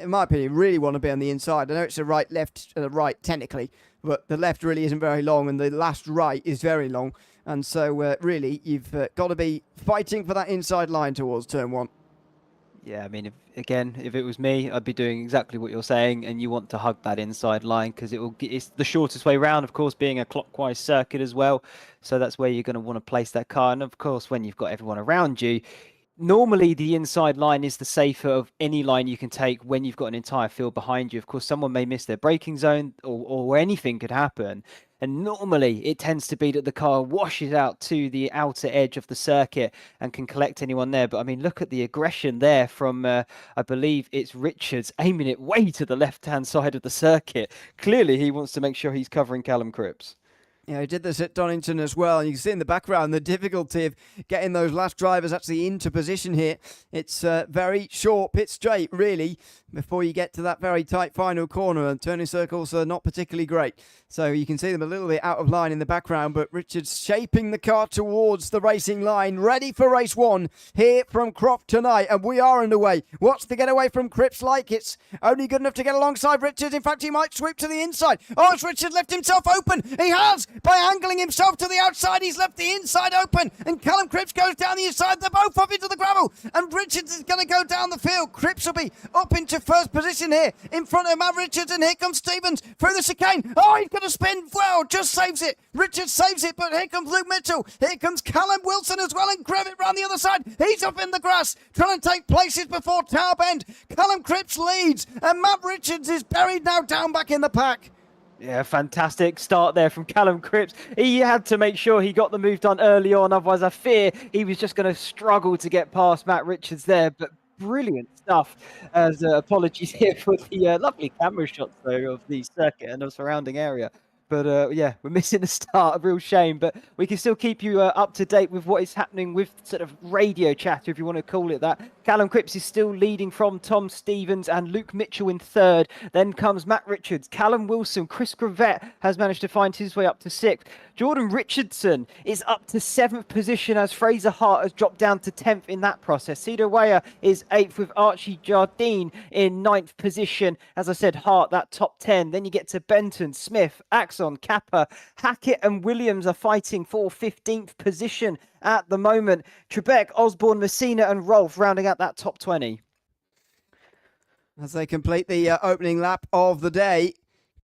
my opinion, really want to be on the inside. I know it's a right, left, right technically, but the left really isn't very long, and the last right is very long, and so really you've got to be fighting for that inside line towards turn 1. Yeah, I mean, if it was me, I'd be doing exactly what you're saying, and you want to hug that inside line because it's the shortest way round, of course, being a clockwise circuit as well. So that's where you're going to want to place that car. And of course, when you've got everyone around you, normally the inside line is the safer of any line you can take when you've got an entire field behind you. Of course, someone may miss their braking zone or anything could happen. And normally it tends to be that the car washes out to the outer edge of the circuit and can collect anyone there. But I mean, look at the aggression there from, I believe it's Richards, aiming it way to the left-hand side of the circuit. Clearly he wants to make sure he's covering Callum Cripps. Yeah, he did this at Donington as well. And you can see in the background the difficulty of getting those last drivers actually into position here. It's very short pit straight, really, before you get to that very tight final corner. And turning circles are not particularly great. So you can see them a little bit out of line in the background. But Richards shaping the car towards the racing line, ready for race 1 here from Croft tonight. And we are underway. What's the getaway from Cripps like? It's only good enough to get alongside Richards. In fact, he might sweep to the inside. Oh, it's Richards left himself open. He has! By angling himself to the outside, he's left the inside open, and Callum Cripps goes down the inside. They're both up into the gravel, and Richards is going to go down the field. Cripps will be up into first position here in front of Matt Richards, and here comes Stevens through the chicane. Oh, he's going to spin. Well, just saves it. Richards saves it, but here comes Luke Mitchell. Here comes Callum Wilson as well, and Grevitt round the other side. He's up in the grass, trying to take places before Tower Bend. Callum Cripps leads, and Matt Richards is buried now down back in the pack. Yeah, fantastic start there from Callum Cripps. He had to make sure he got the move done early on, otherwise I fear he was just going to struggle to get past Matt Richards there. But brilliant stuff. As apologies here for the lovely camera shots though of the circuit and the surrounding area. But yeah, we're missing the start, a real shame. But we can still keep you up to date with what is happening with sort of radio chatter, if you want to call it that. Callum Cripps is still leading from Tom Stevens and Luke Mitchell in third. Then comes Matt Richards, Callum Wilson, Chris Grevitt has managed to find his way up to 6th. Jordan Richardson is up to 7th position as Fraser Hart has dropped down to 10th in that process. Cedar Weyer is 8th with Archie Jardine in 9th position. As I said, Hart, that top 10. Then you get to Benton, Smith, Axon, Kappa, Hackett and Williams are fighting for 15th position at the moment. Trebek, Osborne, Messina and Rolfe rounding out that top 20. As they complete the opening lap of the day,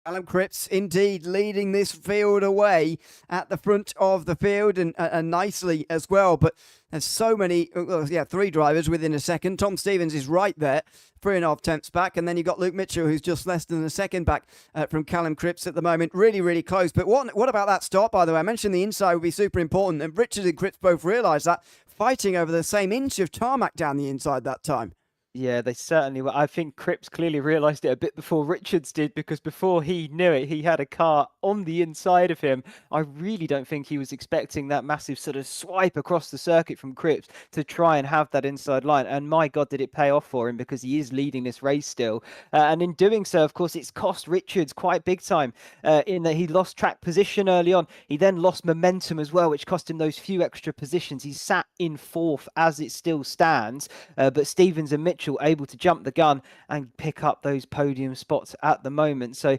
Callum Cripps indeed leading this field away at the front of the field and nicely as well. But there's so many, 3 drivers within a second. Tom Stevens is right there, 3.5 tenths back. And then you've got Luke Mitchell, who's just less than a second back from Callum Cripps at the moment. Really, really close. But what about that start, by the way? I mentioned the inside would be super important. And Richards and Cripps both realise that, fighting over the same inch of tarmac down the inside that time. Yeah, they certainly were. I think Cripps clearly realised it a bit before Richards did, because before he knew it, he had a car on the inside of him. I really don't think he was expecting that massive sort of swipe across the circuit from Cripps to try and have that inside line. And my God, did it pay off for him, because he is leading this race still. And in doing so, of course, it's cost Richards quite big time in that he lost track position early on. He then lost momentum as well, which cost him those few extra positions. He's sat in fourth as it still stands, but Stevens and Mitchell able to jump the gun and pick up those podium spots at the moment. So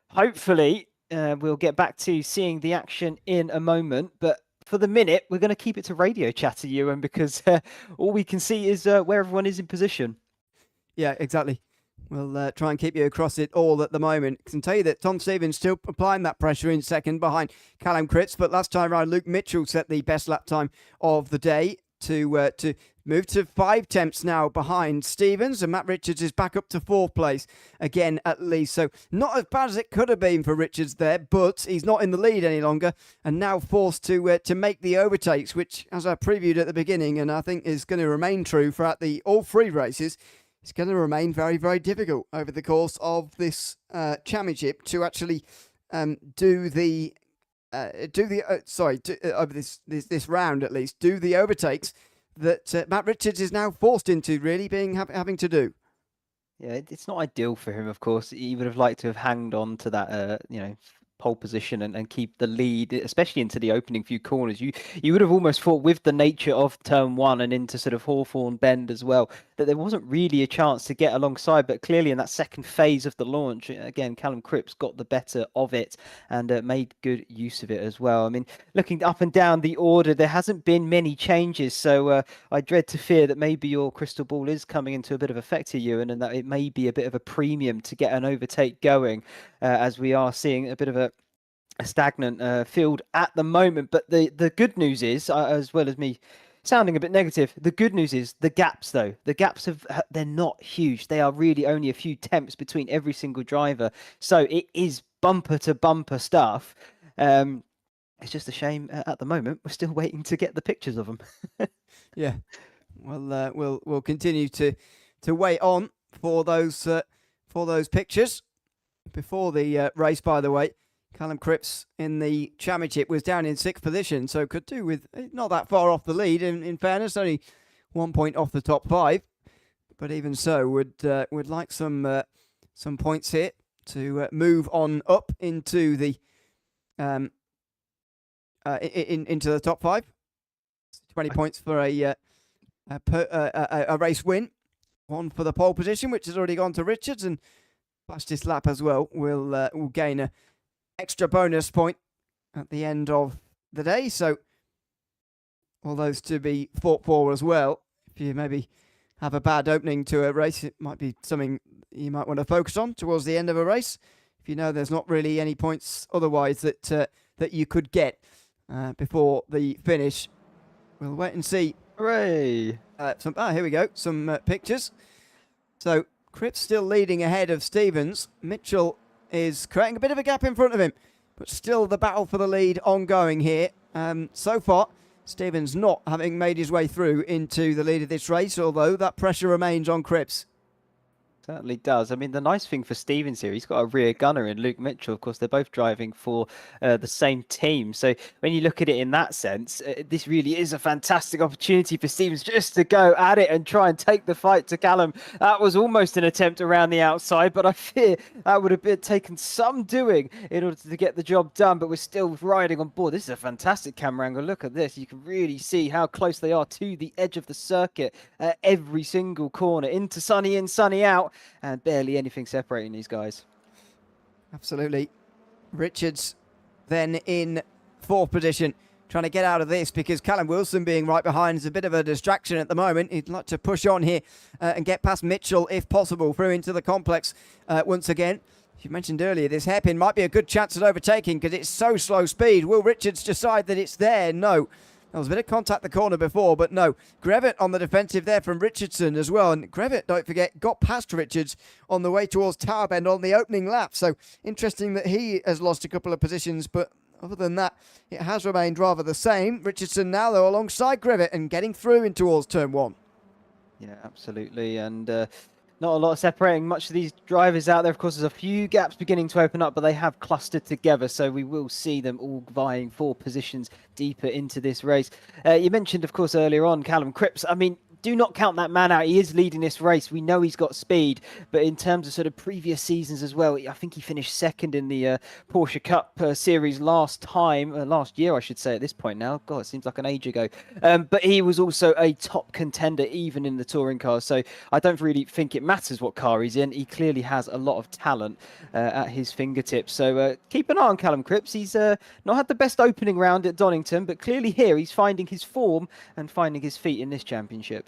hopefully we'll get back to seeing the action in a moment. But for the minute, we're going to keep it to radio chatter, Ewan, because all we can see is where everyone is in position. Yeah, exactly. We'll try and keep you across it all at the moment. I can tell you that Tom Stevens still applying that pressure in second behind Callum Cripps, but last time around, Luke Mitchell set the best lap time of the day to move to 5 tenths now behind Stevens, and Matt Richards is back up to 4th place again at least. So not as bad as it could have been for Richards there, but he's not in the lead any longer and now forced to make the overtakes, which, as I previewed at the beginning, and I think is going to remain true throughout all 3 races, it's going to remain very, very difficult over the course of this championship to actually over this round at least, do the overtakes that Matt Richards is now forced into really having to do. Yeah, it's not ideal for him, of course. He would have liked to have hanged on to that, pole position and keep the lead, especially into the opening few corners. You would have almost thought, with the nature of turn 1 and into sort of Hawthorne Bend as well, that there wasn't really a chance to get alongside. But clearly in that second phase of the launch, again, Callum Cripps got the better of it and made good use of it as well. I mean, looking up and down the order, there hasn't been many changes, so I dread to fear that maybe your crystal ball is coming into a bit of effect here, Ewan, and that it may be a bit of a premium to get an overtake going, as we are seeing a bit of a stagnant field at the moment. But the good news is, as well as me sounding a bit negative, the good news is the gaps, though. The gaps they're not huge. They are really only a few tenths between every single driver. So it is bumper to bumper stuff. It's just a shame at the moment we're still waiting to get the pictures of them. Yeah, well, we'll continue to wait on for those pictures before the race. By the way, Callum Cripps in the championship was down in 6th position, so could do with not that far off the lead. In fairness, only 1 point off the top 5, but even so, would like some points here to move on up into the into the top 5. 20 points for a race win, 1 for the pole position, which has already gone to Richards, and fastest lap as well will gain a extra bonus point at the end of the day. So all those to be fought for as well. If you maybe have a bad opening to a race, it might be something you might want to focus on towards the end of a race. If you know there's not really any points otherwise that you could get before the finish. We'll wait and see. Hooray! Here we go. Some pictures. So Cripps still leading ahead of Stevens. Mitchell is creating a bit of a gap in front of him, but still the battle for the lead ongoing here. So far, Stevens not having made his way through into the lead of this race, although that pressure remains on Cripps. Certainly does. I mean, the nice thing for Stevens here, he's got a rear gunner in Luke Mitchell. Of course, they're both driving for the same team. So when you look at it in that sense, this really is a fantastic opportunity for Stevens just to go at it and try and take the fight to Callum. That was almost an attempt around the outside, but I fear that would have taken some doing in order to get the job done. But we're still riding on board. This is a fantastic camera angle. Look at this. You can really see how close they are to the edge of the circuit. Every single corner, into sunny in, sunny out. And barely anything separating these guys. Absolutely. Richards then in 4th position, trying to get out of this because Callum Wilson being right behind is a bit of a distraction at the moment. He'd like to push on here and get past Mitchell if possible through into the complex once again. As you mentioned earlier, this hairpin might be a good chance at overtaking because it's so slow speed. Will Richards decide that it's there? No. There was a bit of contact the corner before, but no. Grevitt on the defensive there from Richardson as well. And Grevitt, don't forget, got past Richards on the way towards Tower Bend on the opening lap. So interesting that he has lost a couple of positions, but other than that, it has remained rather the same. Richardson now, though, alongside Grevitt and getting through in towards turn 1. Yeah, absolutely. And not a lot separating much of these drivers out there. Of course, there's a few gaps beginning to open up, but they have clustered together. So we will see them all vying for positions deeper into this race. You mentioned, of course, earlier on, Callum Cripps. I mean, do not count that man out. He is leading this race. We know he's got speed, but in terms of sort of previous seasons as well, I think he finished second in the Porsche Cup series last year, I should say at this point now. God, it seems like an age ago. But he was also a top contender, even in the touring cars. So I don't really think it matters what car he's in. He clearly has a lot of talent at his fingertips. So keep an eye on Callum Cripps. He's not had the best opening round at Donington, but clearly here he's finding his form and finding his feet in this championship.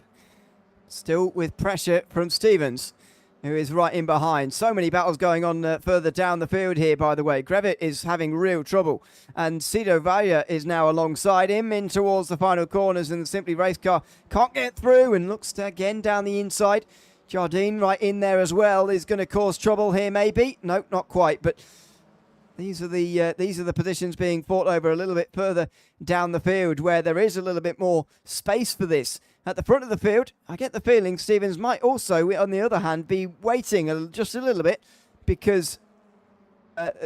Still with pressure from Stevens, who is right in behind. So many battles going on further down the field here, by the way. Grevitt is having real trouble, and Cito Valla is now alongside him in towards the final corners, and the Simply race car can't get through and looks to again down the inside. Jardine right in there as well is going to cause trouble here, maybe. No, not quite, but these are the positions being fought over a little bit further down the field, where there is a little bit more space for this. At the front of the field, I get the feeling Stevens might also, on the other hand, be waiting just a little bit, because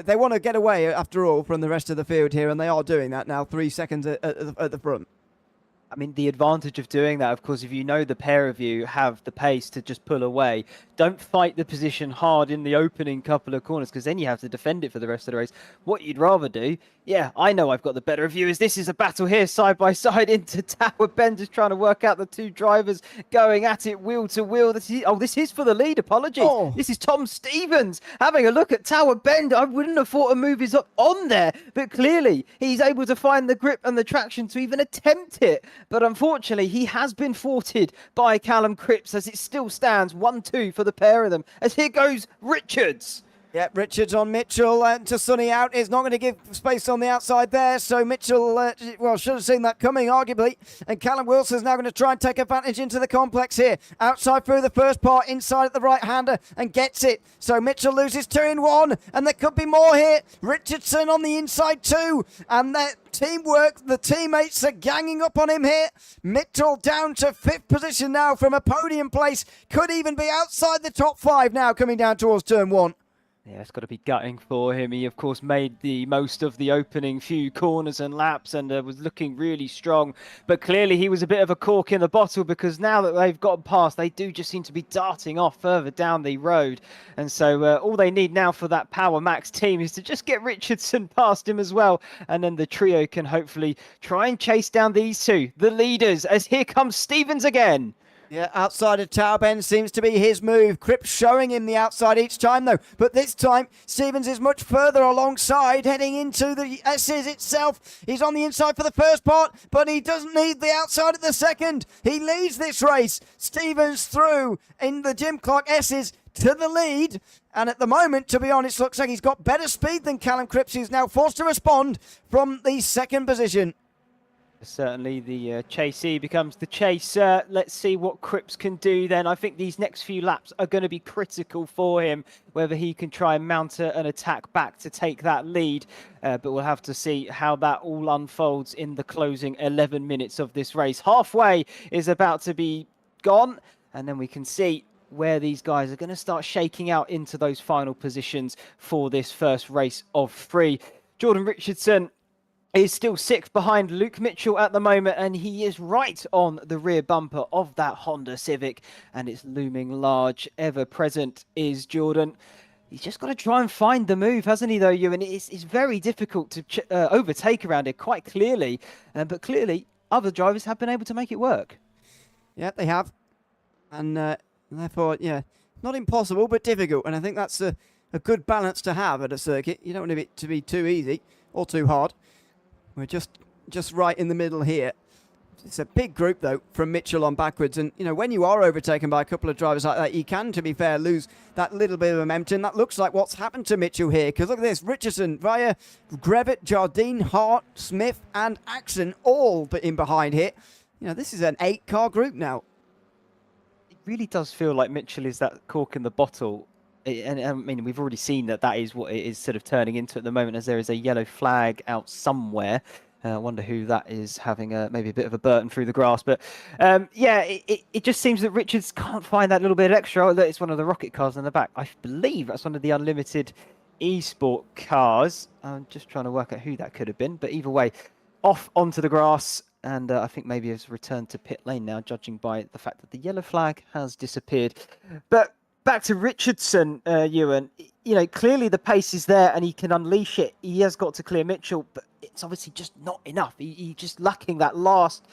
they want to get away, after all, from the rest of the field here, and they are doing that now, 3 seconds at the front. I mean, the advantage of doing that, of course, if you know the pair of you have the pace to just pull away, don't fight the position hard in the opening couple of corners, because then you have to defend it for the rest of the race. What you'd rather do, yeah, I know I've got the better of you, is this is a battle here side by side into Tower Bend, just trying to work out the two drivers going at it wheel to wheel. This is for the lead, apologies. Oh. This is Tom Stevens having a look at Tower Bend. I wouldn't have thought a move is up on there, but clearly he's able to find the grip and the traction to even attempt it. But unfortunately, he has been thwarted by Callum Cripps, as it still stands 1-2 for the pair of them. As here goes Richards. Yeah, Richards on Mitchell, to Sonny out is not going to give space on the outside there, so Mitchell, should have seen that coming, arguably, and Callum Wilson's now going to try and take advantage into the complex here, outside through the first part, inside at the right-hander, and gets it, so Mitchell loses 2 in 1, and there could be more here, Richardson on the inside too, and that teamwork, the teammates are ganging up on him here. Mitchell down to 5th position now from a podium place, could even be outside the top 5 now, coming down towards turn 1. Yeah, it's got to be gutting for him. He, of course, made the most of the opening few corners and laps and was looking really strong. But clearly he was a bit of a cork in the bottle, because now that they've gotten past, they do just seem to be darting off further down the road. And so all they need now for that Power Max team is to just get Richardson past him as well. And then the trio can hopefully try and chase down these two, the leaders, as here comes Stevens again. Yeah, outside of Tower Bend seems to be his move. Cripps showing him the outside each time, though. But this time, Stevens is much further alongside, heading into the S's itself. He's on the inside for the first part, but he doesn't need the outside at the second. He leads this race. Stevens through in the Jim Clark S's to the lead. And at the moment, to be honest, looks like he's got better speed than Callum Cripps, who's now forced to respond from the second position. Certainly the chasee becomes the chaser. Let's see what Cripps can do then. I think these next few laps are going to be critical for him, whether he can try and mount an attack back to take that lead. But we'll have to see how that all unfolds in the closing 11 minutes of this race. Halfway is about to be gone, and then we can see where these guys are going to start shaking out into those final positions for this first race of 3. Jordan Richardson is still 6th behind Luke Mitchell at the moment, and he is right on the rear bumper of that Honda Civic, and it's looming large. Ever present is Jordan. He's just got to try and find the move, hasn't he, though, Ewan? It's very difficult to overtake around it, quite clearly, but clearly other drivers have been able to make it work. Yeah, they have, and therefore, yeah, not impossible, but difficult, and I think that's a good balance to have at a circuit. You don't want it to be too easy or too hard. We're just right in the middle here. It's a big group, though, from Mitchell on backwards. And, you know, when you are overtaken by a couple of drivers like that, you can, to be fair, lose that little bit of momentum. That looks like what's happened to Mitchell here. Because look at this. Richardson, Valla, Grevitt, Jardine, Hart, Smith and Axon all but in behind here. You know, this is an 8-car group now. It really does feel like Mitchell is that cork in the bottle. And I mean, we've already seen that is what it is sort of turning into at the moment, as there is a yellow flag out somewhere. I wonder who that is having maybe a bit of a burden through the grass. But yeah, it just seems that Richards can't find that little bit of extra. Oh, look, it's one of the rocket cars in the back. I believe that's one of the unlimited Esport cars. I'm just trying to work out who that could have been. But either way, off onto the grass. And I think maybe has returned to pit lane now, judging by the fact that the yellow flag has disappeared. But back to Richardson, Ewan. You know, clearly the pace is there and he can unleash it. He has got to clear Mitchell, but it's obviously just not enough. He's just lacking that last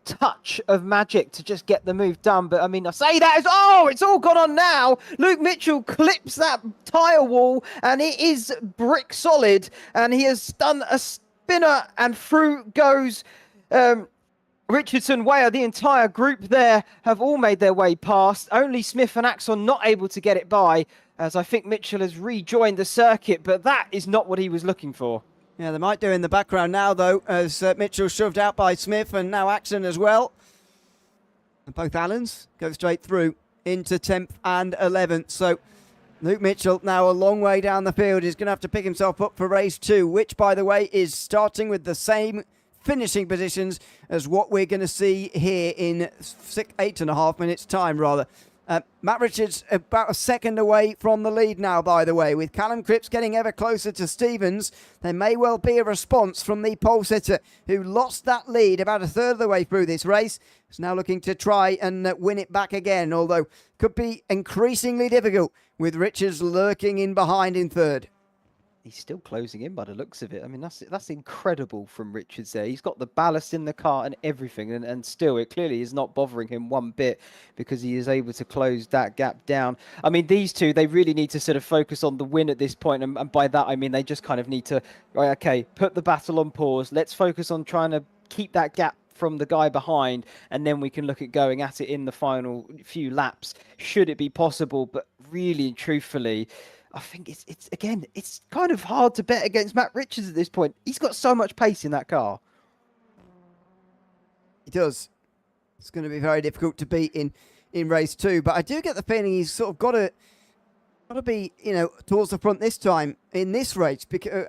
touch of magic to just get the move done. But I mean, I say that as, oh, it's all gone on now. Luke Mitchell clips that tyre wall and it is brick solid. And he has done a spinner and through goes Richardson, Weyer, the entire group there have all made their way past. Only Smith and Axon not able to get it by, as I think Mitchell has rejoined the circuit, but that is not what he was looking for. Yeah, they might do in the background now, though, as Mitchell shoved out by Smith and now Axon as well. And both Allens go straight through into 10th and 11th. So Luke Mitchell now a long way down the field. He's going to have to pick himself up for race 2, which, by the way, is starting with the same finishing positions as what we're going to see here in 8.5 minutes time, rather. Matt Richards about a second away from the lead now, by the way, with Callum Cripps getting ever closer to Stevens. There may well be a response from the pole sitter who lost that lead about a third of the way through this race. Is now looking to try and win it back again, although could be increasingly difficult with Richards lurking in behind in third. He's still closing in by the looks of it. I mean, that's incredible from Richards there. He's got the ballast in the car and everything, and still it clearly is not bothering him one bit because he is able to close that gap down. I mean, these two, they really need to sort of focus on the win at this point, and by that I mean they just kind of need to, right, okay, put the battle on pause. Let's focus on trying to keep that gap from the guy behind, and then we can look at going at it in the final few laps, should it be possible. But really and truthfully, I think it's again, it's kind of hard to bet against Matt Richards at this point. He's got so much pace in that car. He does. It's going to be very difficult to beat in race 2, but I do get the feeling he's sort of got to be, you know, towards the front this time in this race, because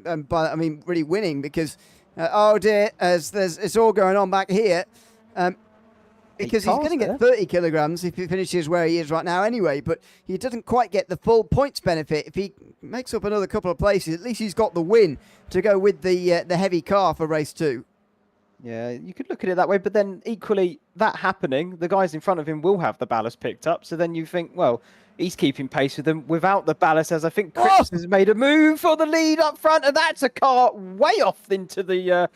and by I mean really winning, because oh dear, as it's all going on back here. Because he's going to get 30 kilograms if he finishes where he is right now anyway, but he doesn't quite get the full points benefit. If he makes up another couple of places, at least he's got the win to go with the heavy car for race 2. Yeah, you could look at it that way, but then equally, that happening, the guys in front of him will have the ballast picked up, so then you think, well, he's keeping pace with them without the ballast, as I think Cripps has made a move for the lead up front, and that's a car way off into the,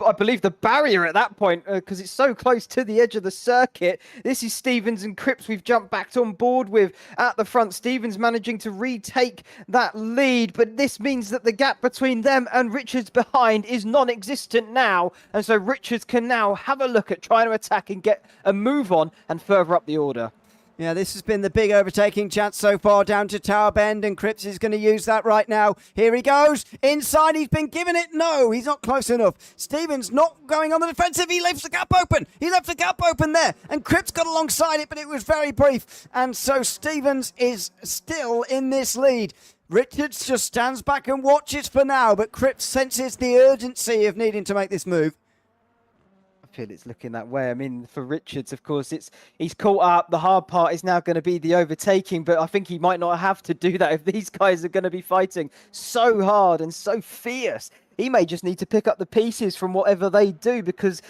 I believe, the barrier at that point, because it's so close to the edge of the circuit. This is Stevens and Cripps we've jumped back on board with at the front. Stevens managing to retake that lead, but this means that the gap between them and Richards behind is non-existent now, and so Richards can now have a look at trying to attack and get a move on and further up the order. Yeah, this has been the big overtaking chance so far down to Tower Bend, and Cripps is going to use that right now. Here he goes. Inside, he's been given it. No, he's not close enough. Stevens not going on the defensive. He leaves the gap open. He left the gap open there, and Cripps got alongside it, but it was very brief. And so Stevens is still in this lead. Richards just stands back and watches for now, but Cripps senses the urgency of needing to make this move. Feel it's looking that way. I mean, for Richards, of course, he's caught up. The hard part is now going to be the overtaking, but I think he might not have to do that if these guys are going to be fighting so hard and so fierce. He may just need to pick up the pieces from whatever they do, because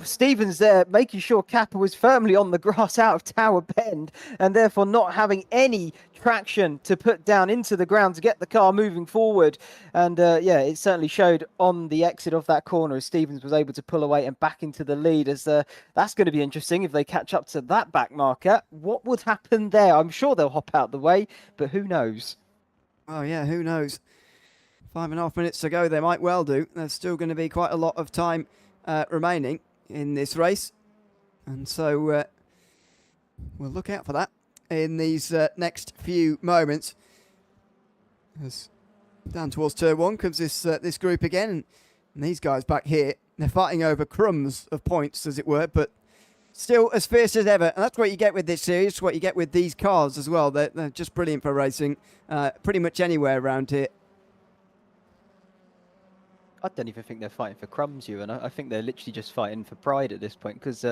Stevens there making sure Kappa was firmly on the grass out of Tower Bend, and therefore not having any traction to put down into the ground to get the car moving forward. And yeah, it certainly showed on the exit of that corner as Stevens was able to pull away and back into the lead. As that's going to be interesting if they catch up to that back marker. What would happen there? I'm sure they'll hop out the way, but who knows? Oh yeah, who knows? 5.5 minutes to go. They might well do. There's still going to be quite a lot of time remaining in this race, and so we'll look out for that in these next few moments. As down towards turn 1 comes this group again, and these guys back here, they're fighting over crumbs of points, as it were, but still as fierce as ever. And that's what you get with this series, what you get with these cars as well. They're just brilliant for racing pretty much anywhere around here. I don't even think they're fighting for crumbs, you, and I think they're literally just fighting for pride at this point because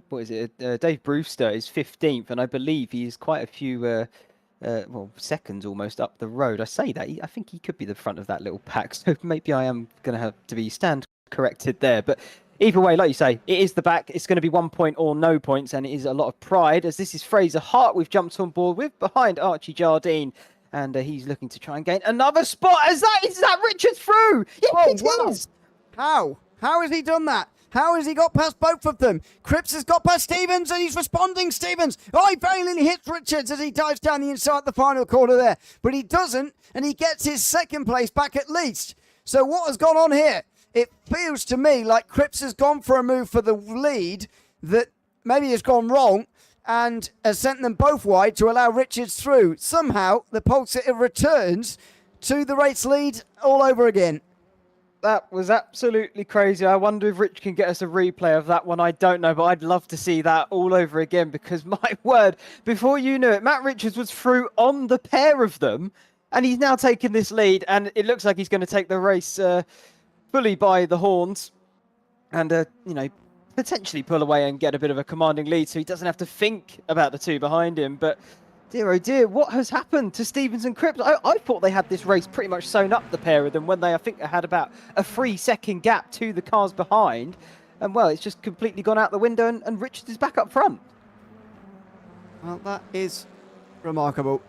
what is it? Dave Brewster is 15th, and I believe he is quite a few seconds almost up the road. I say that I think he could be the front of that little pack, so maybe I am going to have to be stand corrected there. But either way, like you say, it is the back. It's going to be 1 point or no points, and it is a lot of pride as this is Fraser Hart we've jumped on board with behind Archie Jardine. And he's looking to try and gain another spot. Is that Richard through? Yeah, it is. How has he done that? How has he got past both of them? Cripps has got past Stevens and he's responding, Stevens. Oh, he very nearly hits Richards as he dives down the inside the final corner there. But he doesn't, and he gets his second place back at least. So what has gone on here? It feels to me like Cripps has gone for a move for the lead that maybe has gone wrong and has sent them both wide to allow Richards through. Somehow, the pole sitter returns to the race lead all over again. That was absolutely crazy. I wonder if Rich can get us a replay of that one. I don't know, but I'd love to see that all over again because, my word, before you knew it, Matt Richards was through on the pair of them, and he's now taken this lead, and it looks like he's going to take the race fully by the horns and, potentially pull away and get a bit of a commanding lead so he doesn't have to think about the two behind him. But dear oh dear, what has happened to Stevens and Cripps? I thought they had this race pretty much sewn up, the pair of them, when I think they had about a 3-second gap to the cars behind. And well, it's just completely gone out the window and Richards is back up front. Well, that is remarkable.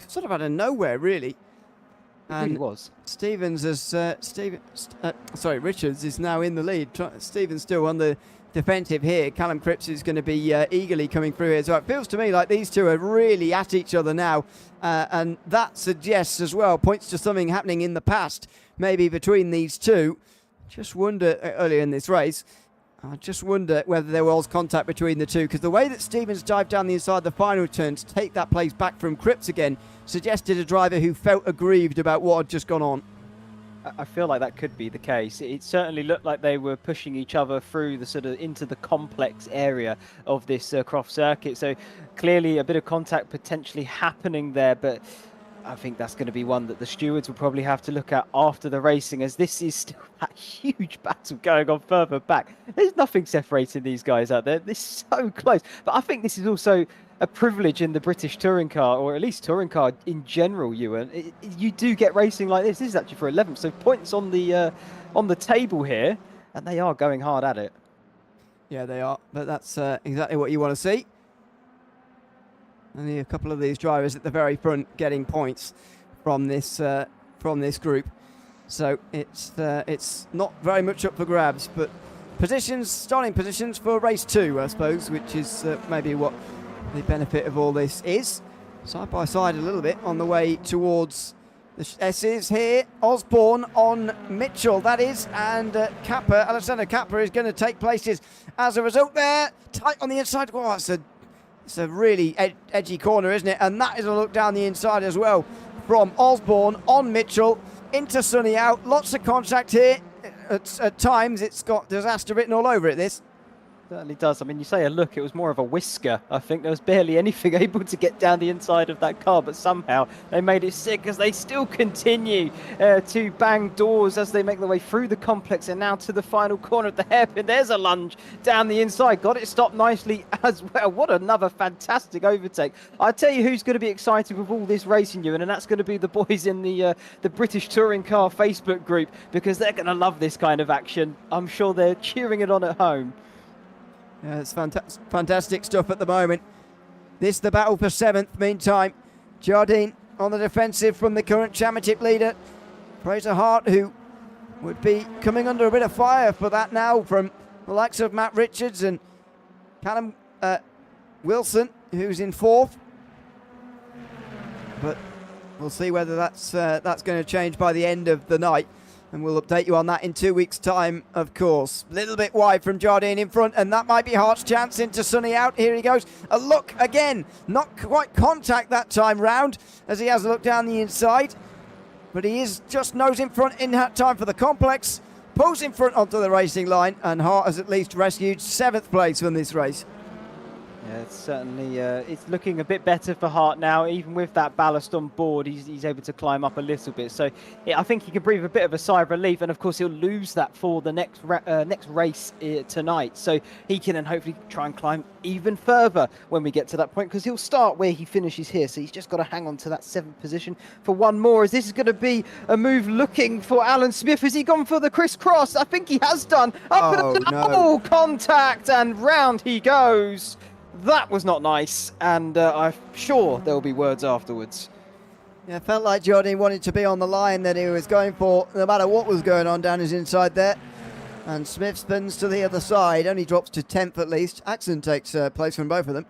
Sort of out of nowhere, really. And it really was. Stevens has Richards is now in the lead. Stevens still on the defensive here. Callum Cripps is going to be eagerly coming through here. So it feels to me like these two are really at each other now. And that suggests as well, points to something happening in the past, maybe between these two. Just wonder, earlier in this race, I just wonder whether there was contact between the two, because the way that Stevens dived down the inside the final turn to take that place back from Cripps again suggested a driver who felt aggrieved about what had just gone on. I feel like that could be the case. It certainly looked like they were pushing each other through the sort of into the complex area of this Croft circuit. So clearly a bit of contact potentially happening there, but I think that's going to be one that the stewards will probably have to look at after the racing, as this is still that huge battle going on further back. There's nothing separating these guys out there. This is so close. But I think this is also a privilege in the British touring car, or at least touring car in general, Ewan. You do get racing like this. This is actually for 11th. So points on the table here, and they are going hard at it. Yeah, they are. But that's exactly what you want to see. Only a couple of these drivers at the very front getting points from this group, so it's not very much up for grabs. But starting positions for race 2, I suppose, which is maybe what the benefit of all this is. Side by side a little bit on the way towards the S's here. Osborne on Mitchell, that is, and Alexander Kappa is going to take places as a result there. Tight on the inside. Oh, it's a really edgy corner, isn't it? And that is a look down the inside as well from Osborne on Mitchell into Sunny out. Lots of contact here. At times, it's got disaster written all over it, this. Certainly does. I mean, you say a look, it was more of a whisker. I think there was barely anything able to get down the inside of that car, but somehow they made it sick as they still continue to bang doors as they make their way through the complex and now to the final corner of the hairpin. There's a lunge down the inside. Got it stopped nicely as well. What another fantastic overtake. I tell you who's going to be excited with all this racing, Ewan, and that's going to be the boys in the British Touring Car Facebook group, because they're going to love this kind of action. I'm sure they're cheering it on at home. Yeah, it's fantastic stuff at the moment. This the battle for 7th. Meantime, Jardine on the defensive from the current championship leader, Fraser Hart, who would be coming under a bit of fire for that now from the likes of Matt Richards and Callum Wilson, who's in 4th. But we'll see whether that's going to change by the end of the night. And we'll update you on that in 2 weeks' time, of course. A little bit wide from Jardine in front, and that might be Hart's chance into Sunny out. Here he goes. A look again. Not quite contact that time round, as he has a look down the inside. But he is just nose in front in that time for the complex. Pulls in front onto the racing line, and Hart has at least rescued 7th place from this race. Yeah, it's certainly it's looking a bit better for Hart now. Even with that ballast on board, he's able to climb up a little bit. So I think he can breathe a bit of a sigh of relief. And of course, he'll lose that for the next race tonight. So he can then hopefully try and climb even further when we get to that point, because he'll start where he finishes here. So he's just got to hang on to that 7th position for one more. As this is going to be a move looking for Alan Smith. Has he gone for the crisscross? I think he has done. Up and no. contact, and round he goes. That was not nice, and I'm sure there'll be words afterwards. Yeah, felt like Jardine wanted to be on the line that he was going for, no matter what was going on down his inside there. And Smith spins to the other side, only drops to 10th at least. Axon takes place from both of them,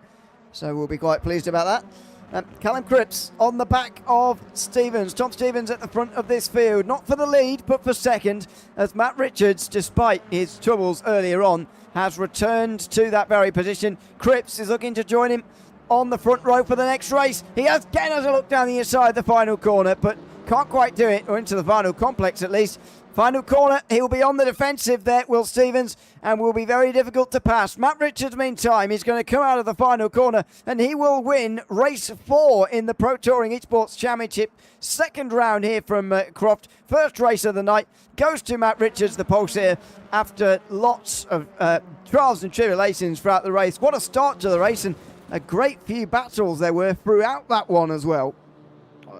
so we'll be quite pleased about that. Callum Cripps on the back of Stevens. Tom Stevens at the front of this field, not for the lead, but for second, as Matt Richards, despite his troubles earlier on, has returned to that very position. Cripps is looking to join him on the front row for the next race. He again has a look down the inside the final corner, but can't quite do it, or into the final complex at least. Final corner, he'll be on the defensive there, Will Stevens, and will be very difficult to pass. Matt Richards, meantime, is going to come out of the final corner, and he will win race 4 in the Pro Touring Esports Championship. Second round here from Croft. First race of the night goes to Matt Richards, the pulse here, after lots of trials and tribulations throughout the race. What a start to the race, and a great few battles there were throughout that one as well.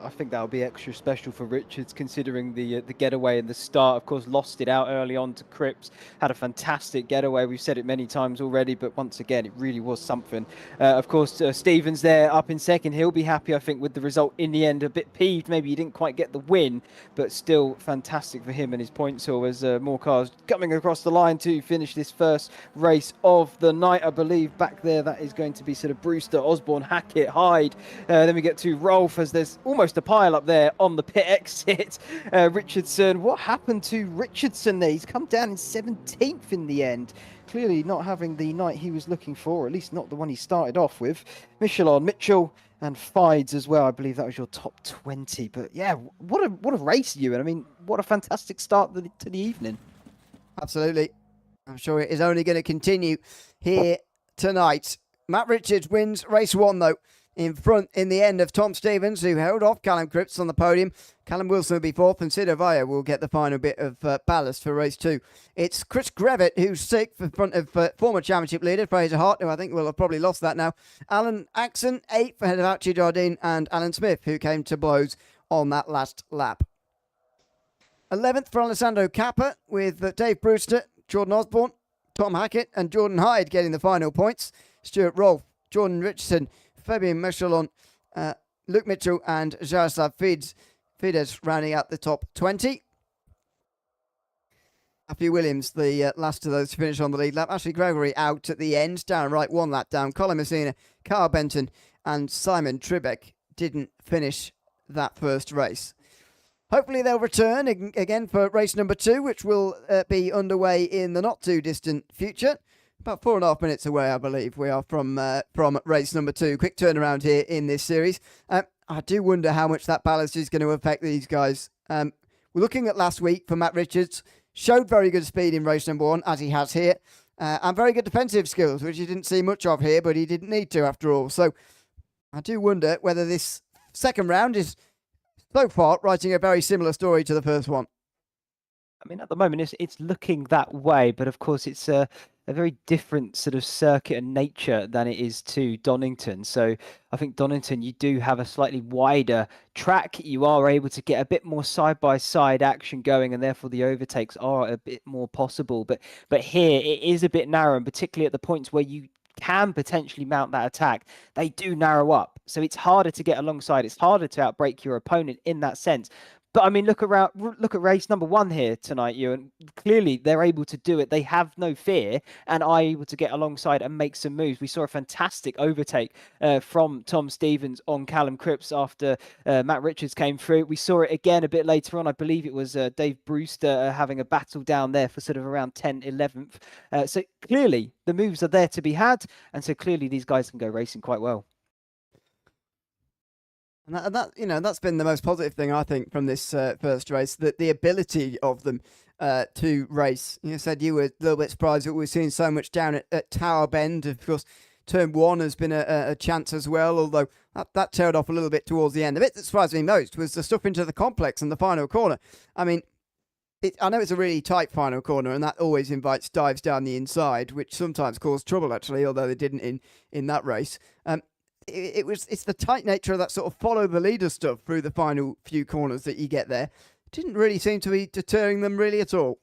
I think that'll be extra special for Richards, considering the getaway and the start. Of course, lost it out early on to Cripps. Had a fantastic getaway. We've said it many times already, but once again, it really was something. Of course, Stevens there up in second. He'll be happy, I think, with the result in the end. A bit peeved, maybe he didn't quite get the win, but still fantastic for him and his points haul as more cars coming across the line to finish this first race of the night. I believe back there, that is going to be sort of Brewster, Osborne, Hackett, Hyde. Then we get to Rolf, as there's almost a pile up there on the pit exit. Richardson, what happened to Richardson there? He's come down in 17th in the end. Clearly not having the night he was looking for, or at least not the one he started off with. Michelon, Mitchell, and Fides as well. I believe that was your top 20. But yeah, what a race, Ewan. I mean, what a fantastic start to the evening. Absolutely. I'm sure it is only going to continue here tonight. Matt Richards wins race 1 though, in front in the end of Tom Stevens, who held off Callum Cripps on the podium. Callum Wilson will be 4th, and Sid Ovaya will get the final bit of ballast for race 2. It's Chris Grevitt who's 6th in front of former championship leader Fraser Hart, who I think will have probably lost that now. Alan Axon 8th ahead of Archie Jardine, and Alan Smith, who came to blows on that last lap. 11th for Alessandro Cappa, with Dave Brewster, Jordan Osborne, Tom Hackett and Jordan Hyde getting the final points. Stuart Rolfe, Jordan Richardson, Fabian Michelon, Luke Mitchell and Jaroslav Fides rounding out the top 20. Matthew Williams, the last of those to finish on the lead lap. Ashley Gregory out at the end, down right, 1 lap down. Colin Messina, Carl Benton and Simon Tribeck didn't finish that first race. Hopefully they'll return again for race number 2, which will be underway in the not too distant future. About 4.5 minutes away, I believe, we are from race number 2. Quick turnaround here in this series. I do wonder how much that ballast is going to affect these guys. We're looking at last week for Matt Richards. Showed very good speed in race number 1, as he has here. And very good defensive skills, which he didn't see much of here, but he didn't need to after all. So I do wonder whether this second round is, so far, writing a very similar story to the first one. I mean, at the moment, it's looking that way, but of course, it's a very different sort of circuit and nature than it is to Donington. So I think Donington, you do have a slightly wider track. You are able to get a bit more side-by-side action going, and therefore the overtakes are a bit more possible. But here, it is a bit narrow, and particularly at the points where you can potentially mount that attack, they do narrow up. So it's harder to get alongside. It's harder to outbrake your opponent in that sense. But I mean, look at race number 1 here tonight, Ewan. Clearly, they're able to do it. They have no fear and are able to get alongside and make some moves. We saw a fantastic overtake from Tom Stevens on Callum Cripps after Matt Richards came through. We saw it again a bit later on. I believe it was Dave Brewster having a battle down there for sort of around 10th, 11th. So clearly, the moves are there to be had. And so clearly, these guys can go racing quite well. And that's been the most positive thing, I think, from this first race, that the ability of them to race. You said you were a little bit surprised that we're seeing so much down at Tower Bend. Of course, Turn 1 has been a chance as well, although that tailed off a little bit towards the end. The bit that surprised me most was the stuff into the complex and the final corner. I mean, I know it's a really tight final corner, and that always invites dives down the inside, which sometimes cause trouble, actually, although they didn't in that race. It's the tight nature of that sort of follow the leader stuff through the final few corners that you get there. Didn't really seem to be deterring them really at all.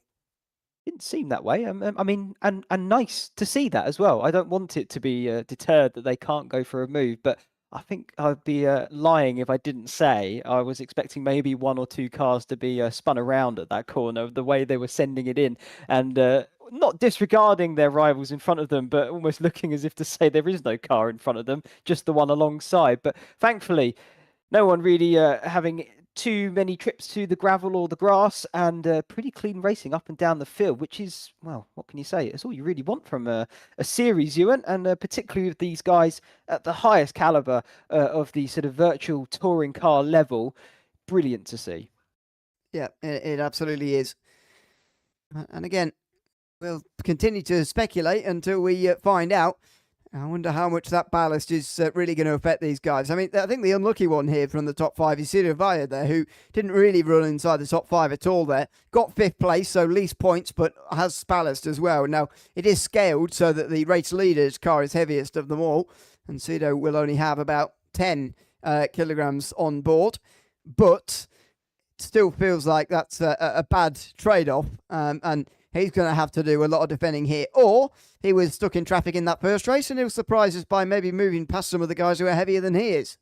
Didn't seem that way. I mean, and nice to see that as well. I don't want it to be deterred that they can't go for a move, but I think I'd be lying if I didn't say I was expecting maybe 1 or 2 cars to be spun around at that corner, the way they were sending it in, and not disregarding their rivals in front of them, but almost looking as if to say there is no car in front of them, just the one alongside. But thankfully, no one really having too many trips to the gravel or the grass, and pretty clean racing up and down the field, which is, well, what can you say? It's all you really want from a series, Ewan, and particularly with these guys at the highest caliber of the sort of virtual touring car level. Brilliant to see. Yeah, it absolutely is. And again, we'll continue to speculate until we find out. I wonder how much that ballast is really going to affect these guys. I mean, I think the unlucky one here from the top 5 is Fraser Hart there, who didn't really run inside the top 5 at all there. Got 5th place, so least points, but has ballast as well. Now, it is scaled so that the race leader's car is heaviest of them all, and Sido will only have about 10 kilograms on board, but it still feels like that's a bad trade-off, and he's going to have to do a lot of defending here. Or he was stuck in traffic in that first race and he'll surprise us by maybe moving past some of the guys who are heavier than he is.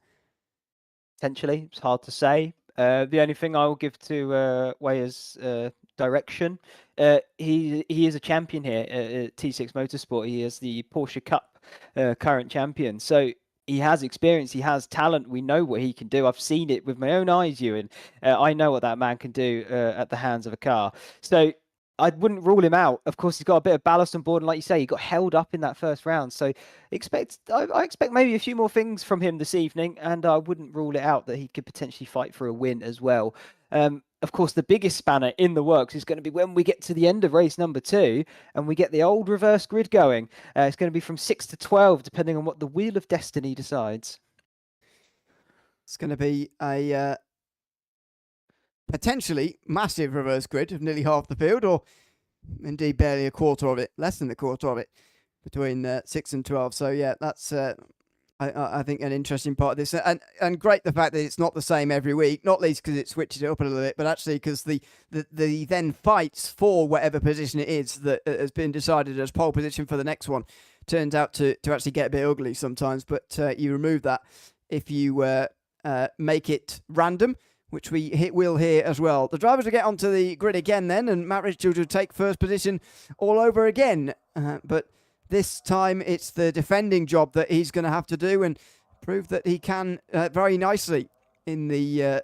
Potentially, it's hard to say. The only thing I will give to Weir's direction, he is a champion here at T6 Motorsport. He is the Porsche Cup current champion. So he has experience, he has talent. We know what he can do. I've seen it with my own eyes, Ewan. I know what that man can do at the hands of a car. So I wouldn't rule him out. Of course, he's got a bit of ballast on board, and like you say, he got held up in that first round. So I expect maybe a few more things from him this evening, and I wouldn't rule it out that he could potentially fight for a win as well. Of course, the biggest spanner in the works is going to be when we get to the end of race number 2 and we get the old reverse grid going. It's going to be from 6 to 12, depending on what the Wheel of Destiny decides. It's going to be a potentially massive reverse grid of nearly half the field, or indeed barely a quarter of it, less than a quarter of it, between 6 and 12. So yeah, that's I think an interesting part of this, and great the fact that it's not the same every week, not least because it switches it up a little bit, but actually because the then fights for whatever position it is that has been decided as pole position for the next one turns out to actually get a bit ugly sometimes. But you remove that if you make it random, which we will here as well. The drivers will get onto the grid again then, and Matt Richards will take first position all over again. But this time it's the defending job that he's going to have to do and prove that he can very nicely in the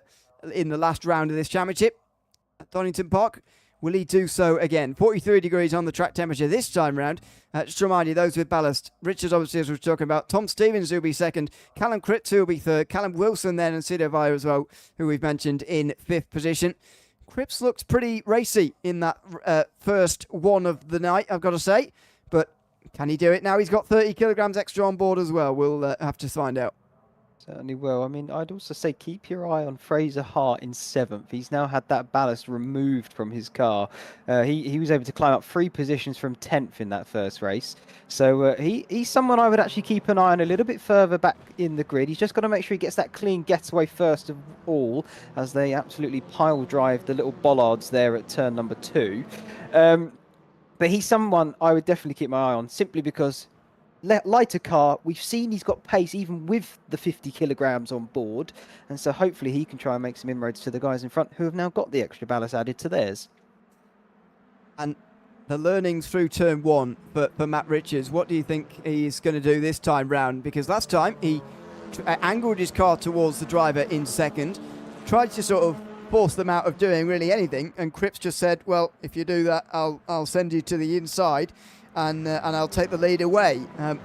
last round of this championship at Donington Park. Will he do so again? 43 degrees on the track temperature this time round. Just to remind you, those with ballast, Richards obviously, as we were talking about, Tom Stevens who will be second, Callum Critz who will be third, Callum Wilson then, and Sido Vire as well, who we've mentioned in 5th position. Cripps looked pretty racy in that first one of the night, I've got to say, but can he do it now? He's got 30 kilograms extra on board as well. We'll have to find out. Certainly will. I mean, I'd also say keep your eye on Fraser Hart in 7th. He's now had that ballast removed from his car. He was able to climb up 3 positions from 10th in that first race. So he's someone I would actually keep an eye on a little bit further back in the grid. He's just got to make sure he gets that clean getaway first of all, as they absolutely pile drive the little bollards there at turn number 2. But he's someone I would definitely keep my eye on, simply because lighter car, we've seen he's got pace even with the 50 kilograms on board, and so hopefully he can try and make some inroads to the guys in front who have now got the extra ballast added to theirs. And the learnings through turn 1 for Matt Richards, what do you think he's going to do this time round? Because last time he angled his car towards the driver in second, tried to sort of force them out of doing really anything, and Cripps just said, well, if you do that, I'll send you to the inside and I'll take the lead away. I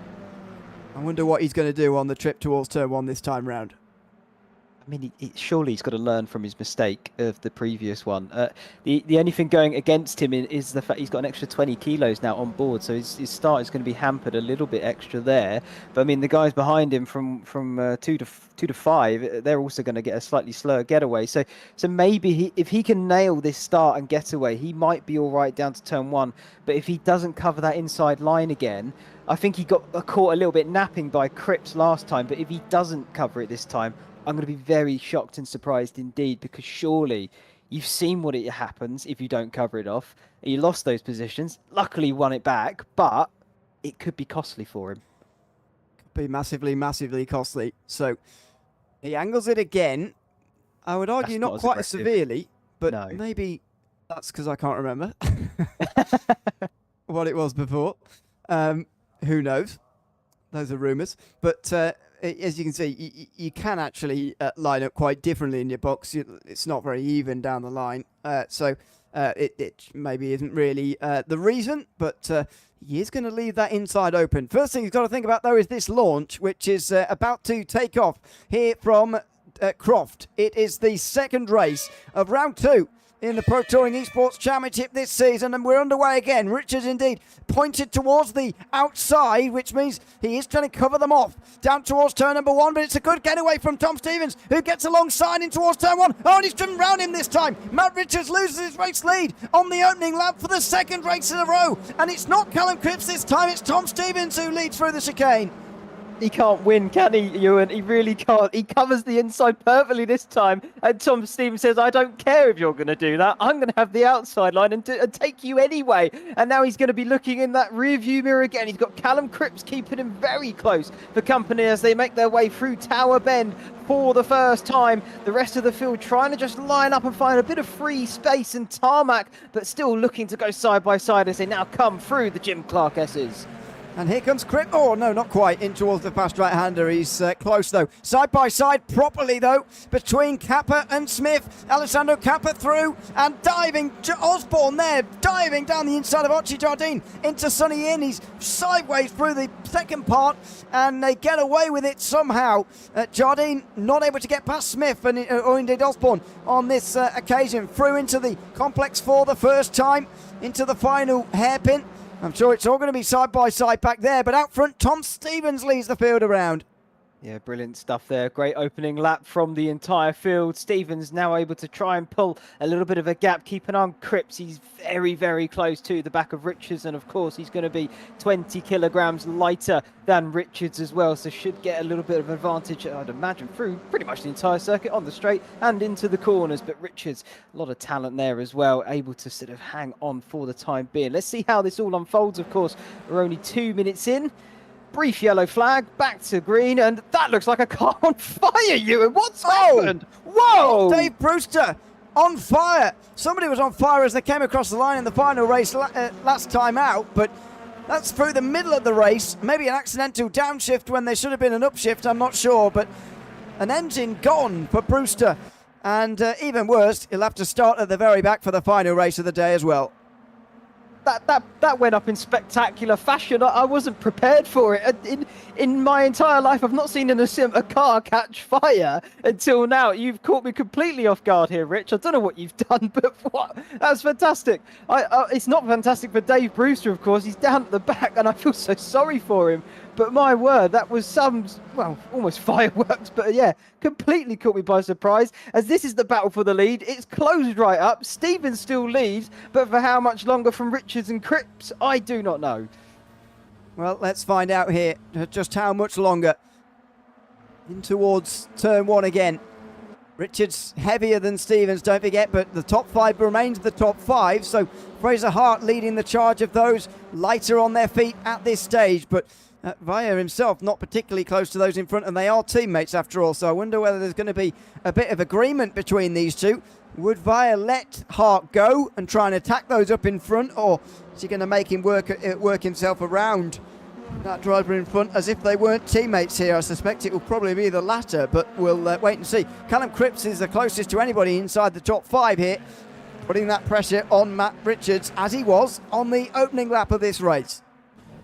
wonder what he's going to do on the trip towards turn 1 this time round. I mean, surely he's got to learn from his mistake of the previous one. The only thing going against him is the fact he's got an extra 20 kilos now on board, so his start is going to be hampered a little bit extra there. But I mean, the guys behind him from 2 to 5, they're also going to get a slightly slower getaway. So maybe if he can nail this start and getaway, he might be all right down to turn 1. But if he doesn't cover that inside line again, I think he got caught a little bit napping by Cripps last time. But if he doesn't cover it this time, I'm going to be very shocked and surprised indeed, because surely you've seen what it happens if you don't cover it off. You lost those positions. Luckily, won it back, but it could be costly for him. Could be massively, massively costly. So he angles it again. I would argue not quite as severely, but no. Maybe that's because I can't remember what it was before. Who knows? Those are rumours. But as you can see, you can actually line up quite differently in your box. It's not very even down the line. So it maybe isn't really the reason, but he is going to leave that inside open. First thing he's got to think about, though, is this launch, which is about to take off here from Croft. It is the second race of round 2 in the Pro Touring Esports Championship this season, and we're underway again. Richards indeed pointed towards the outside, which means he is trying to cover them off down towards turn number 1, but it's a good getaway from Tom Stevens, who gets alongside in towards turn 1. Oh, and he's driven round him this time. Matt Richards loses his race lead on the opening lap for the second race in a row, and it's not Callum Cripps this time, it's Tom Stevens who leads through the chicane. He can't win, can he, Ewan? He really can't. He covers the inside perfectly this time. And Tom Stevens says, I don't care if you're going to do that. I'm going to have the outside line and take you anyway. And now he's going to be looking in that rear view mirror again. He's got Callum Cripps keeping him very close for company as they make their way through Tower Bend for the first time. The rest of the field trying to just line up and find a bit of free space and tarmac, but still looking to go side by side as they now come through the Jim Clark S's. And here comes Cripps. Oh, no, not quite. In towards the fast right-hander. He's close, though. Side by side, properly, though, between Kappa and Smith. Alessandro Kappa through and diving. Osborne there, diving down the inside of Archie Jardine into Sonny Inn. He's sideways through the second part, and they get away with it somehow. Jardine not able to get past Smith, or indeed Osborne, on this occasion. Through into the complex for the first time, into the final hairpin. I'm sure it's all going to be side by side back there, but out front, Tom Stevens leads the field around. Yeah, brilliant stuff there. Great opening lap from the entire field. Stevens now able to try and pull a little bit of a gap. Keep an eye on Cripps. He's very, very close to the back of Richards. And of course, he's going to be 20 kilograms lighter than Richards as well. So should get a little bit of advantage, I'd imagine, through pretty much the entire circuit on the straight and into the corners. But Richards, a lot of talent there as well, able to sort of hang on for the time being. Let's see how this all unfolds. Of course, we're only 2 minutes in. Brief yellow flag, back to green, and that looks like a car on fire, Ewan. What's happened? Whoa! Dave Brewster on fire. Somebody was on fire as they came across the line in the final race last time out, but that's through the middle of the race. Maybe an accidental downshift when there should have been an upshift, I'm not sure, but an engine gone for Brewster. And even worse, he'll have to start at the very back for the final race of the day as well. That went up in spectacular fashion. I wasn't prepared for it. In my entire life, I've not seen a car catch fire until now. You've caught me completely off guard here, Rich. I don't know what you've done, but what? That's fantastic. It's not fantastic for Dave Brewster, of course. He's down at the back, and I feel so sorry for him. But my word, that was almost fireworks. But yeah, completely caught me by surprise. As this is the battle for the lead, it's closed right up. Stevens still leads, but for how much longer from Richards and Cripps, I do not know. Well, let's find out here just how much longer. In towards turn 1 again. Richards heavier than Stevens, don't forget, but the top 5 remains the top 5. So Fraser Hart leading the charge of those lighter on their feet at this stage. But Via himself not particularly close to those in front, and they are teammates after all, so I wonder whether there's going to be a bit of agreement between these two. Would Via let Hart go and try and attack those up in front, or is he going to make him work himself around that driver in front as if they weren't teammates here? I suspect it will probably be the latter, but we'll wait and see. Callum Cripps is the closest to anybody inside the top 5 here, putting that pressure on Matt Richards as he was on the opening lap of this race.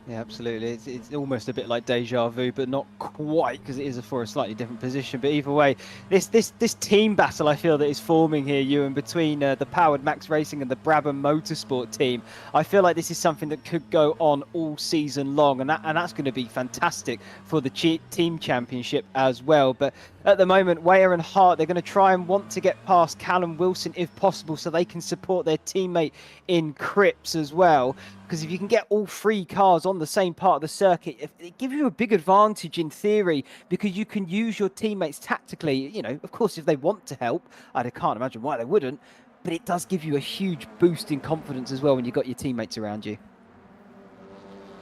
Yeah, absolutely. It's almost a bit like deja vu, but not quite, because it is for a slightly different position. But either way, this team battle I feel that is forming here, Ewan, between the Powered Max Racing and the Brabham Motorsport team. I feel like this is something that could go on all season long, and that's going to be fantastic for the team championship as well. But at the moment, Weyer and Hart, they're going to try and want to get past Callum Wilson if possible, so they can support their teammate in Cripps as well. Because if you can get all three cars on the same part of the circuit, it gives you a big advantage in theory, because you can use your teammates tactically. You know, of course, if they want to help, I can't imagine why they wouldn't, but it does give you a huge boost in confidence as well when you've got your teammates around you.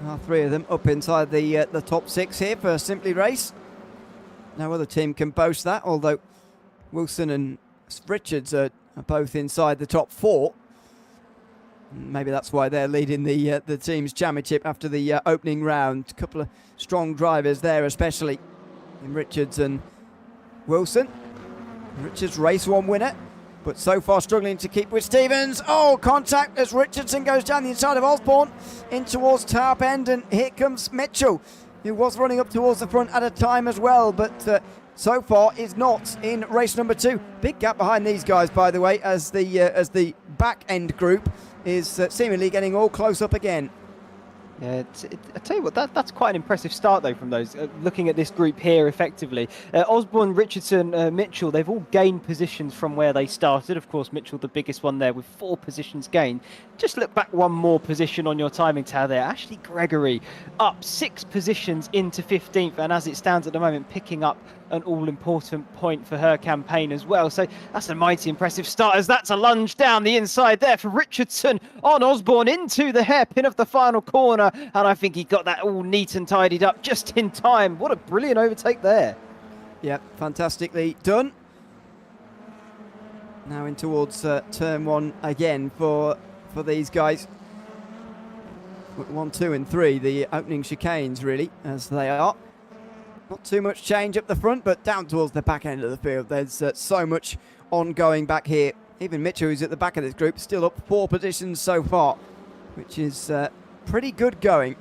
Well, three of them up inside the top six here for Simply Race. No other team can boast that, although Wilson and Richards are both inside the top four. Maybe that's why they're leading the team's championship after the opening round. A couple of strong drivers there, especially in Richards and Wilson. Richards race one winner, but so far struggling to keep with Stevens. Oh, contact as Richardson goes down the inside of Osborne in towards Tarp End, and here comes Mitchell, who was running up towards the front at a time as well, but so far is not in race number 2. Big gap behind these guys, by the way, as the back end group is seemingly getting all close up again. Yeah, I tell you what, that's quite an impressive start, though, from those. Looking at this group here, effectively. Osborne, Richardson, Mitchell, they've all gained positions from where they started. Of course, Mitchell, the biggest one there, with 4 positions gained. Just look back one more position on your timing tower there. Ashley Gregory up 6 positions into 15th, and as it stands at the moment, picking up an all-important point for her campaign as well. So that's a mighty impressive start, as that's a lunge down the inside there for Richardson on Osborne into the hairpin of the final corner, and I think he got that all neat and tidied up just in time. What a brilliant overtake there. Yeah, fantastically done. Now in towards turn 1 again for these guys. 1, 2 and 3, the opening chicanes really, as they are. Not too much change up the front, but down towards the back end of the field, there's so much ongoing back here. Even Mitchell, who's at the back of this group, still up 4 positions so far, which is pretty good going.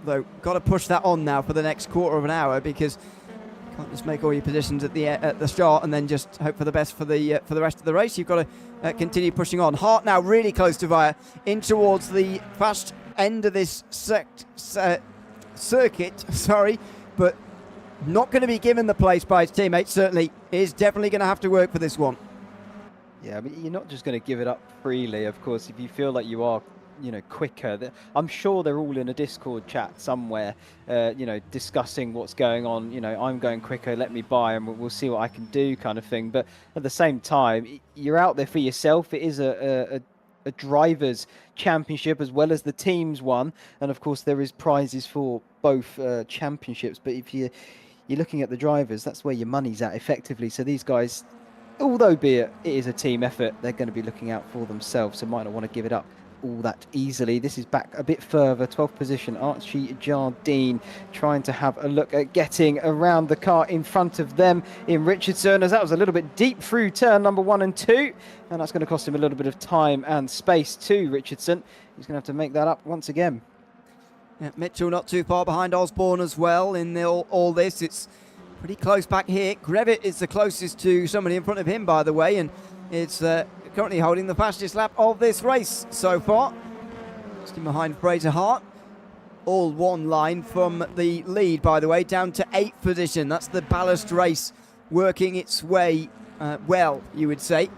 Though, got to push that on now for the next quarter of an hour, because you can't just make all your positions at the start and then just hope for the best for the rest of the race. You've got to continue pushing on. Hart now really close to Weyer, in towards the fast end of this circuit, sorry, but not going to be given the place by his teammates. Certainly is definitely going to have to work for this one. Yeah, I mean, you're not just going to give it up freely, of course. If you feel like you are, quicker, I'm sure they're all in a Discord chat somewhere, discussing what's going on. I'm going quicker, let me buy, and we'll see what I can do, kind of thing. But at the same time, you're out there for yourself. It is a drivers' championship as well as the teams one, and of course there is prizes for both championships. But if you're looking at the drivers, that's where your money's at, effectively. So these guys, although it is a team effort, they're going to be looking out for themselves, so might not want to give it up all that easily. This is back a bit further, 12th position, Archie Jardine trying to have a look at getting around the car in front of them in Richardson, as that was a little bit deep through turn number 1 and 2, and that's going to cost him a little bit of time and space too, Richardson. He's going to have to make that up once again. Yeah, Mitchell not too far behind Osborne as well in all this. It's pretty close back here. Grevitt is the closest to somebody in front of him, by the way, and it's currently holding the fastest lap of this race so far. Just in behind Fraser Hart. All one line from the lead, by the way, down to 8th position. That's the ballast race working its way well, you would say.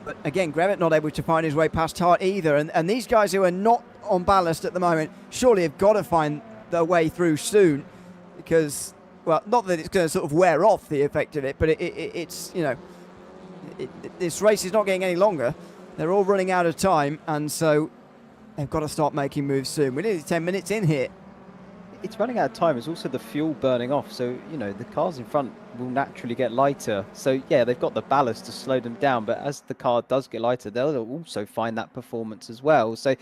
But again, Grevitt not able to find his way past Hart either. And these guys who are not on ballast at the moment surely have got to find their way through soon, because, well, not that it's going to sort of wear off the effect of it, but it's, this race is not getting any longer. They're all running out of time, and so they've got to start making moves soon. We're nearly 10 minutes in here. It's running out of time. It's also the fuel burning off, so the cars in front will naturally get lighter. So yeah, they've got the ballast to slow them down, but as the car does get lighter, they'll also find that performance as well. So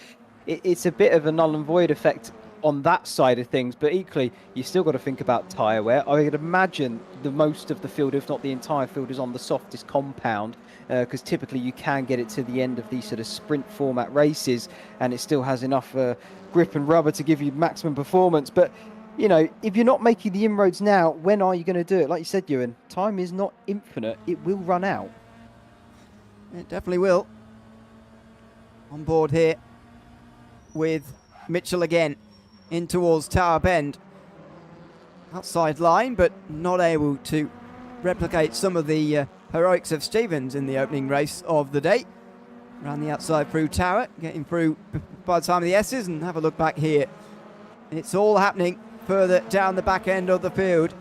it's a bit of a null and void effect on that side of things, but equally, you still got to think about tyre wear. I would imagine the most of the field, if not the entire field, is on the softest compound, because typically you can get it to the end of these sort of sprint format races, and it still has enough grip and rubber to give you maximum performance. But, you know, if you're not making the inroads now, when are you going to do it? Like you said, Ewan, time is not infinite. It will run out. It definitely will. On board here with Mitchell again. In towards Tower Bend. Outside line, but not able to replicate some of the heroics of Stevens in the opening race of the day. Ran the outside through Tower, getting through by the time of the S's, and have a look back here. It's all happening further down the back end of the field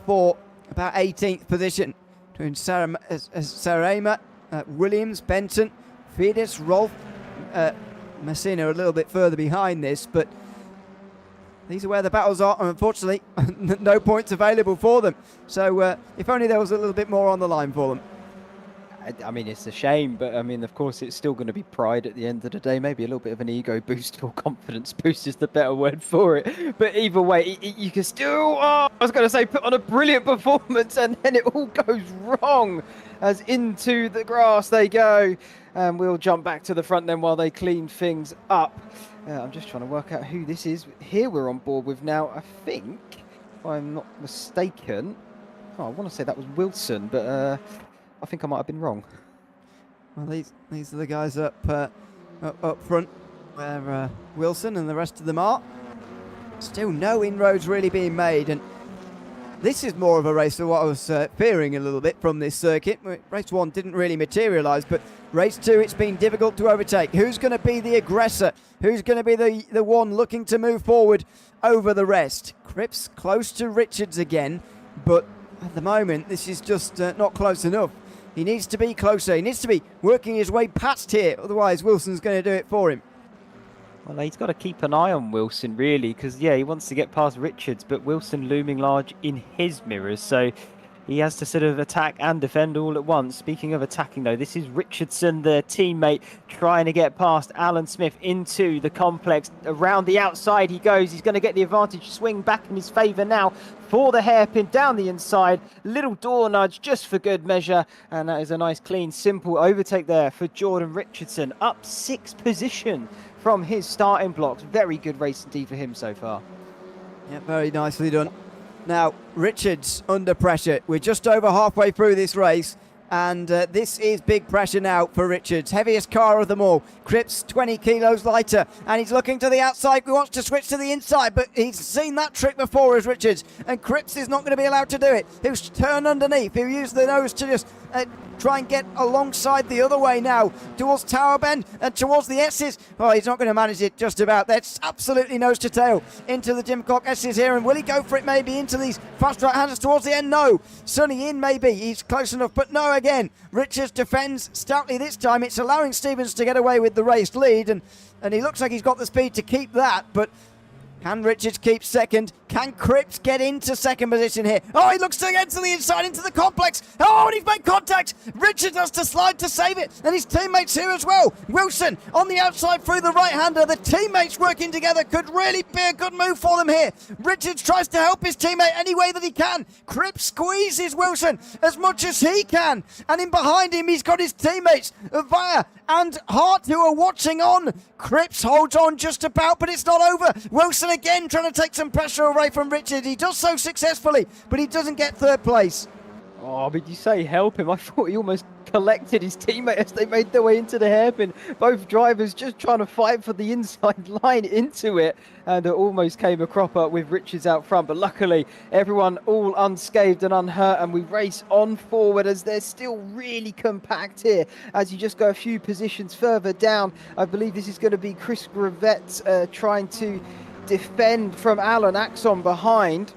for about 18th position. Between Sarema, Williams, Benton, Fides, Rolf, Messina a little bit further behind this, but these are where the battles are, and unfortunately, no points available for them. So if only there was a little bit more on the line for them. I mean, it's a shame, but I mean, of course, it's still going to be pride at the end of the day. Maybe a little bit of an ego boost or confidence boost is the better word for it. But either way, you can still, I was going to say, put on a brilliant performance, and then it all goes wrong as into the grass they go. And we'll jump back to the front then while they clean things up. I'm just trying to work out who this is. Here we're on board with now, I think, if I'm not mistaken. I want to say that was Wilson, but I think I might have been wrong. Well, these are the guys up front, where Wilson and the rest of them are. Still no inroads really being made, and this is more of a race than what I was fearing a little bit from this circuit. Race 1 didn't really materialise, but race 2, it's been difficult to overtake. Who's going to be the aggressor? Who's going to be the one looking to move forward over the rest? Cripps close to Richards again, but at the moment, this is just not close enough. He needs to be closer. He needs to be working his way past here, otherwise Wilson's going to do it for him. Well, he's got to keep an eye on Wilson, really, because, yeah, he wants to get past Richards, but Wilson looming large in his mirrors, so he has to sort of attack and defend all at once. Speaking of attacking, though, this is Richardson, their teammate, trying to get past Alan Smith into the complex. Around the outside he goes. He's going to get the advantage. Swing back in his favour now for the hairpin down the inside. Little door nudge just for good measure. And that is a nice, clean, simple overtake there for Jordan Richardson. Up 6th position from his starting blocks. Very good race indeed for him so far. Yeah, very nicely done. Now, Richards under pressure. We're just over halfway through this race, and this is big pressure now for Richards. Heaviest car of them all. Cripps 20 kilos lighter, and he's looking to the outside. He wants to switch to the inside, but he's seen that trick before as Richards, and Cripps is not going to be allowed to do it. He'll turn underneath. He'll use the nose to just try and get alongside the other way now towards Tower Bend and towards the S's. Oh, he's not going to manage it just about. That's absolutely nose to tail into the Jim Cock S's here, and will he go for it maybe into these fast right handers towards the end? No. Sonny in maybe. He's close enough, but no again. Richards defends stoutly this time. It's allowing Stevens to get away with the raced lead, and he looks like he's got the speed to keep that, but can Richards keep second? Can Cripps get into second position here? Oh, he looks to get to the inside, into the complex. Oh, and he's made contact. Richards has to slide to save it, and his teammates here as well. Wilson on the outside through the right-hander. The teammates working together could really be a good move for them here. Richards tries to help his teammate any way that he can. Cripps squeezes Wilson as much as he can, and in behind him, he's got his teammates, Via and Hart, who are watching on. Cripps holds on just about, but it's not over. Wilson again trying to take some pressure away from Richard. He does so successfully, but he doesn't get third place. Oh, but you say help him. I thought he almost collected his teammate as they made their way into the hairpin. Both drivers just trying to fight for the inside line into it, and it almost came a cropper with Richards out front. But luckily, everyone all unscathed and unhurt, and we race on forward as they're still really compact here. As you just go a few positions further down, I believe this is going to be Chris Gravett trying to defend from Alan Axon behind.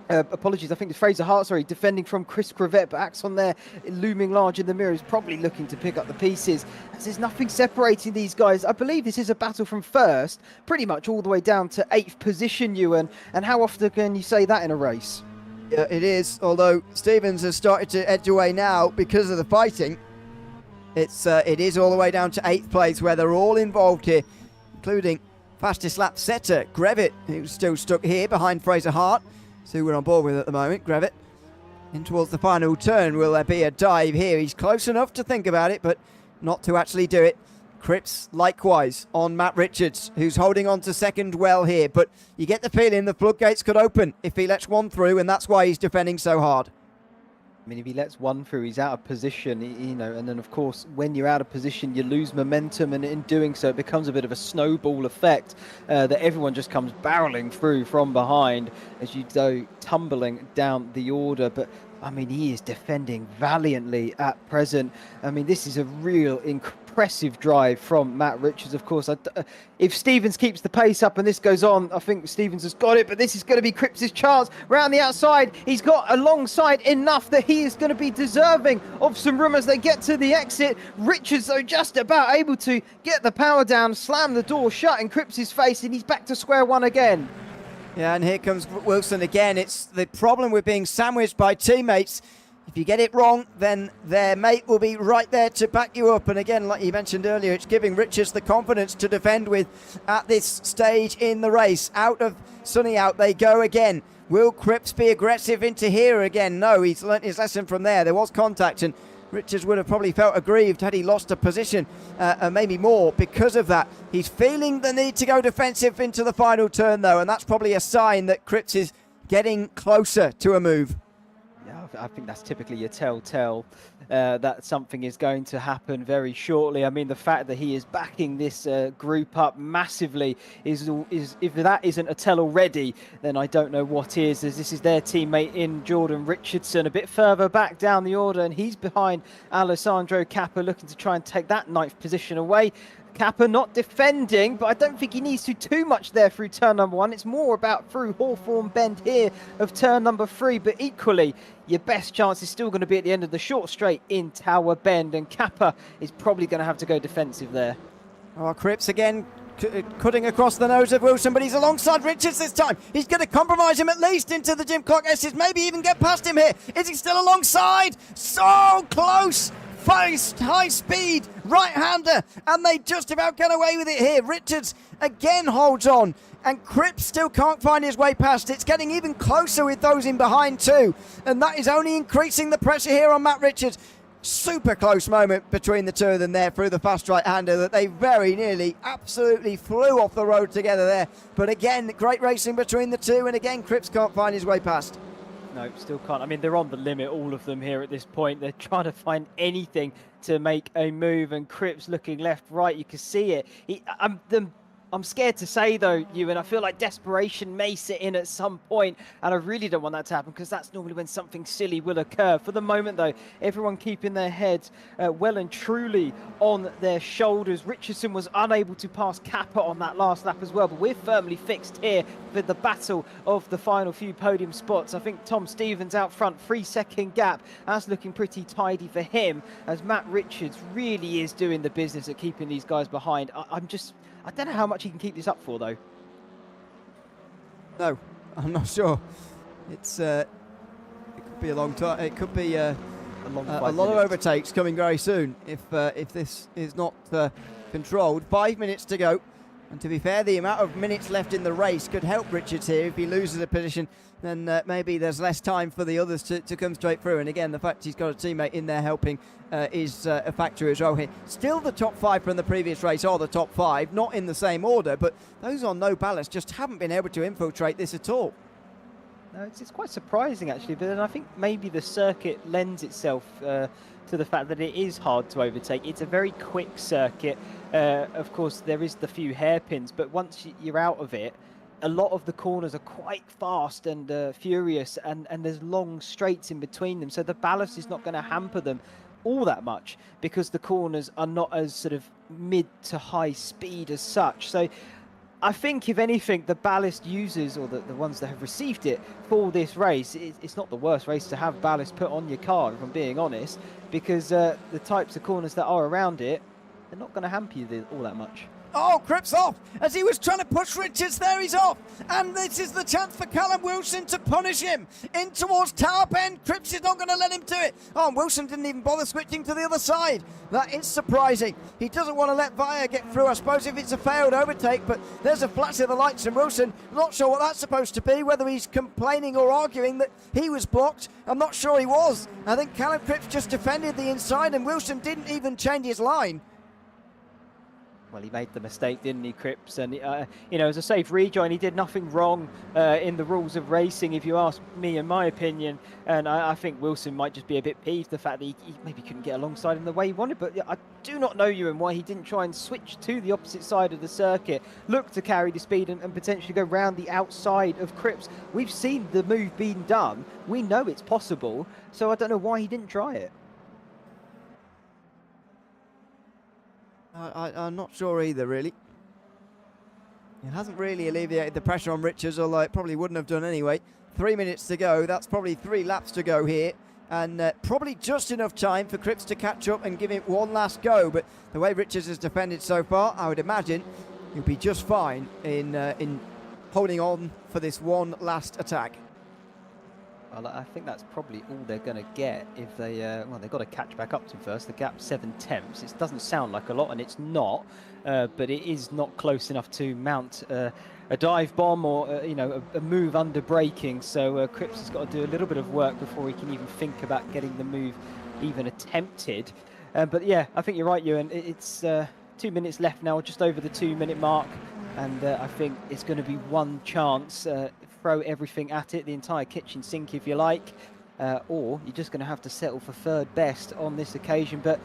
Apologies, I think it's Fraser Hart, sorry, defending from Chris Gravett, but Axon there looming large in the mirror is probably looking to pick up the pieces, as there's nothing separating these guys. I believe this is a battle from first, pretty much all the way down to 8th position, Ewan, and how often can you say that in a race? Yeah, it is, although Stevens has started to edge away now because of the fighting. It is all the way down to 8th place, where they're all involved here, including fastest lap setter, Grevitt, who's still stuck here behind Fraser Hart. So who we're on board with at the moment, Grevitt. In towards the final turn, will there be a dive here? He's close enough to think about it, but not to actually do it. Cripps likewise on Matt Richards, who's holding on to second well here, but you get the feeling the floodgates could open if he lets one through, and that's why he's defending so hard. I mean, if he lets one through, he's out of position, you know, and then of course, when you're out of position, you lose momentum, and in doing so, it becomes a bit of a snowball effect that everyone just comes barreling through from behind as you go tumbling down the order. But I mean, he is defending valiantly at present. I mean, this is a real impressive drive from Matt Richards. Of course, if Stevens keeps the pace up and this goes on, I think Stevens has got it, but this is going to be Cripps' chance. Round the outside, he's got alongside enough that he is going to be deserving of some room as they get to the exit. Richards, though, just about able to get the power down, slam the door shut in Cripps' face, and he's back to square one again. Yeah, and here comes Wilson again. It's the problem with being sandwiched by teammates. If you get it wrong, then their mate will be right there to back you up. And again, like you mentioned earlier, it's giving Richards the confidence to defend with at this stage in the race. Out of Sunny out they go again. Will Cripps be aggressive into here again? No, he's learnt his lesson from there. There was contact, and Richards would have probably felt aggrieved had he lost a position, and maybe more because of that. He's feeling the need to go defensive into the final turn, though, and that's probably a sign that Cripps is getting closer to a move. Yeah, I think that's typically a telltale that something is going to happen very shortly. I mean, the fact that he is backing this group up massively is if that isn't a tell already, then I don't know what is, as this is their teammate in Jordan Richardson, a bit further back down the order, and he's behind Alessandro Cappa, looking to try and take that 9th position away. Cappa not defending, but I don't think he needs to too much there through turn number 1. It's more about through Hawthorne Bend here of turn number 3, but equally your best chance is still going to be at the end of the short straight in Tower Bend, and Cappa is probably going to have to go defensive there. Oh, Cripps again cutting across the nose of Wilson, but he's alongside Richards this time. He's going to compromise him at least into the Jim Clark S's, maybe even get past him here. Is he still alongside? So close! Fast, high speed, right-hander, and they just about get away with it here. Richards again holds on, and Cripps still can't find his way past. It's getting even closer with those in behind too, and that is only increasing the pressure here on Matt Richards. Super close moment between the two of them there through the fast right-hander that they very nearly absolutely flew off the road together there. But again, great racing between the two, and again, Cripps can't find his way past. No, still can't. I mean, they're on the limit, all of them here at this point. They're trying to find anything to make a move, and Cripps looking left, right. You can see it. I'm scared to say, though, Ewan, I feel like desperation may sit in at some point, and I really don't want that to happen because that's normally when something silly will occur. For the moment, though, everyone keeping their heads well and truly on their shoulders. Richardson was unable to pass Cappa on that last lap as well, but we're firmly fixed here for the battle of the final few podium spots. I think Tom Stevens out front, 3-second gap. That's looking pretty tidy for him, as Matt Richards really is doing the business at keeping these guys behind. I don't know how much he can keep this up for, though. No, I'm not sure. It could be a long time. It could be a lot of overtakes coming very soon if this is not controlled. 5 minutes to go. And to be fair, the amount of minutes left in the race could help Richards here. If he loses a position, then maybe there's less time for the others to come straight through. And again, the fact he's got a teammate in there helping is a factor as well here. Still the top 5 from the previous race are the top 5, not in the same order, but those on no ballast just haven't been able to infiltrate this at all. No, it's quite surprising, actually, but then I think maybe the circuit lends itself to the fact that it is hard to overtake. It's a very quick circuit. Of course, there is the few hairpins, but once you're out of it, a lot of the corners are quite fast and furious, and there's long straights in between them, so the ballast is not going to hamper them all that much because the corners are not as sort of mid to high speed as such. So I think, if anything, the ballast users, or the ones that have received it for this race, it's not the worst race to have ballast put on your car, if I'm being honest, because the types of corners that are around it, they're not going to hamper you all that much. Oh, Cripps off as he was trying to push Richards. There he's off. And this is the chance for Callum Wilson to punish him. In towards Tower Bend. Cripps is not going to let him do it. Oh, and Wilson didn't even bother switching to the other side. That is surprising. He doesn't want to let Via get through, I suppose, if it's a failed overtake. But there's a flash of the lights, and Wilson, not sure what that's supposed to be, whether he's complaining or arguing that he was blocked. I'm not sure he was. I think Callum Cripps just defended the inside, and Wilson didn't even change his line. Well, he made the mistake, didn't he, Cripps? And, you know, it was a safe rejoin. He did nothing wrong in the rules of racing, if you ask me, in my opinion. And I think Wilson might just be a bit peeved the fact that he maybe couldn't get alongside him the way he wanted. But I do not know, Ewan, why he didn't try and switch to the opposite side of the circuit, look to carry the speed and potentially go round the outside of Cripps. We've seen the move being done. We know it's possible. So I don't know why he didn't try it. I'm not sure either, really. It hasn't really alleviated the pressure on Richards, although it probably wouldn't have done anyway. 3 minutes to go. That's probably 3 laps to go here. And probably just enough time for Cripps to catch up and give it one last go. But the way Richards has defended so far, I would imagine he'll be just fine in holding on for this one last attack. Well, I think that's probably all they're going to get if they, well, they've got to catch back up to him first. The gap's 7/10. It doesn't sound like a lot, and it's not, but it is not close enough to mount a dive bomb or, you know, a move under braking. So Cripps has got to do a little bit of work before he can even think about getting the move even attempted. But yeah, I think you're right, Ewan. It's 2 minutes left now, just over the 2 minute mark. And I think it's going to be one chance, throw everything at it, the entire kitchen sink if you like, or you're just going to have to settle for third best on this occasion. But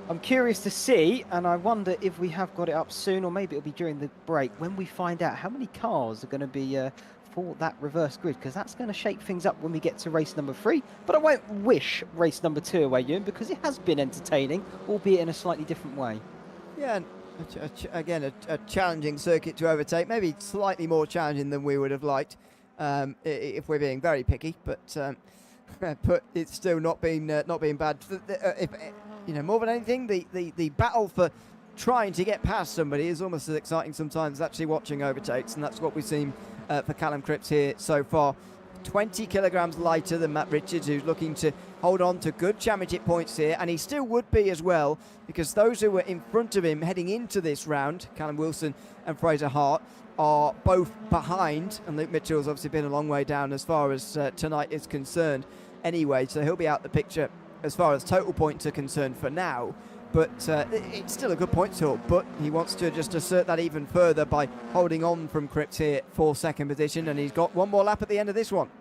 I'm curious to see, and I wonder if we have got it up soon, or maybe it'll be during the break, when we find out how many cars are going to be for that reverse grid, because that's going to shake things up when we get to race number 3. But I won't wish race number 2 away, Ewan, because it has been entertaining, albeit in a slightly different way. Yeah. Again, a challenging circuit to overtake, maybe slightly more challenging than we would have liked, if we're being very picky. But but it's still not been bad. If you know, more than anything, the battle for trying to get past somebody is almost as exciting sometimes as actually watching overtakes, and that's what we've seen for Callum Cripps here so far. 20 kilograms lighter than Matt Richards, who's looking to hold on to good championship points here, and he still would be as well, because those who were in front of him heading into this round, Callum Wilson and Fraser Hart, are both behind, and Luke Mitchell's obviously been a long way down as far as tonight is concerned anyway, so he'll be out the picture as far as total points are concerned for now. But it's still a good point total, but he wants to just assert that even further by holding on from Cripps here for second position, and he's got one more lap at the end of this one.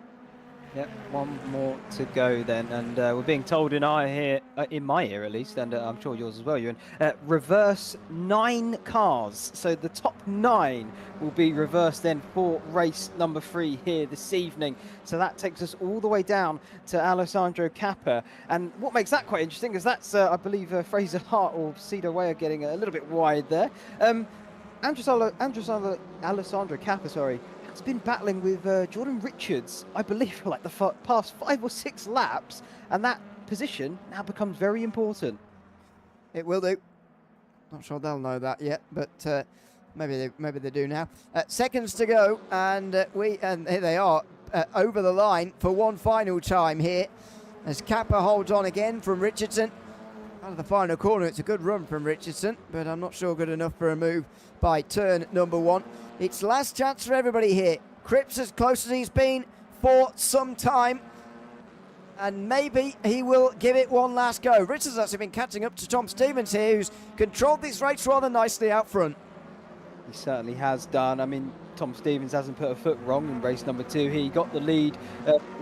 Yep, one more to go then, and we're being told in our ear, in my ear at least, and I'm sure yours as well, Ewan, reverse 9 cars. So the top 9 will be reversed then for race number 3 here this evening. So that takes us all the way down to Alessandro Cappa. And what makes that quite interesting is that's, I believe, Fraser Hart or Cedar Way are getting a little bit wide there. Alessandro Cappa, sorry, has been battling with Jordan Richards, I believe, for like the past 5 or 6 laps, and that position now becomes very important. It will do. Not sure they'll know that yet, but maybe they do now. Seconds to go, and here they are over the line for one final time here, as Cappa holds on again from Richardson. Out of the final corner, it's a good run from Richardson, but I'm not sure good enough for a move by turn number 1. It's last chance for everybody here. Cripps as close as he's been for some time, and maybe he will give it one last go. Richards has actually been catching up to Tom Stevens here, who's controlled this race rather nicely out front. He certainly has done. I mean, Tom Stevens hasn't put a foot wrong in race number 2. He got the lead.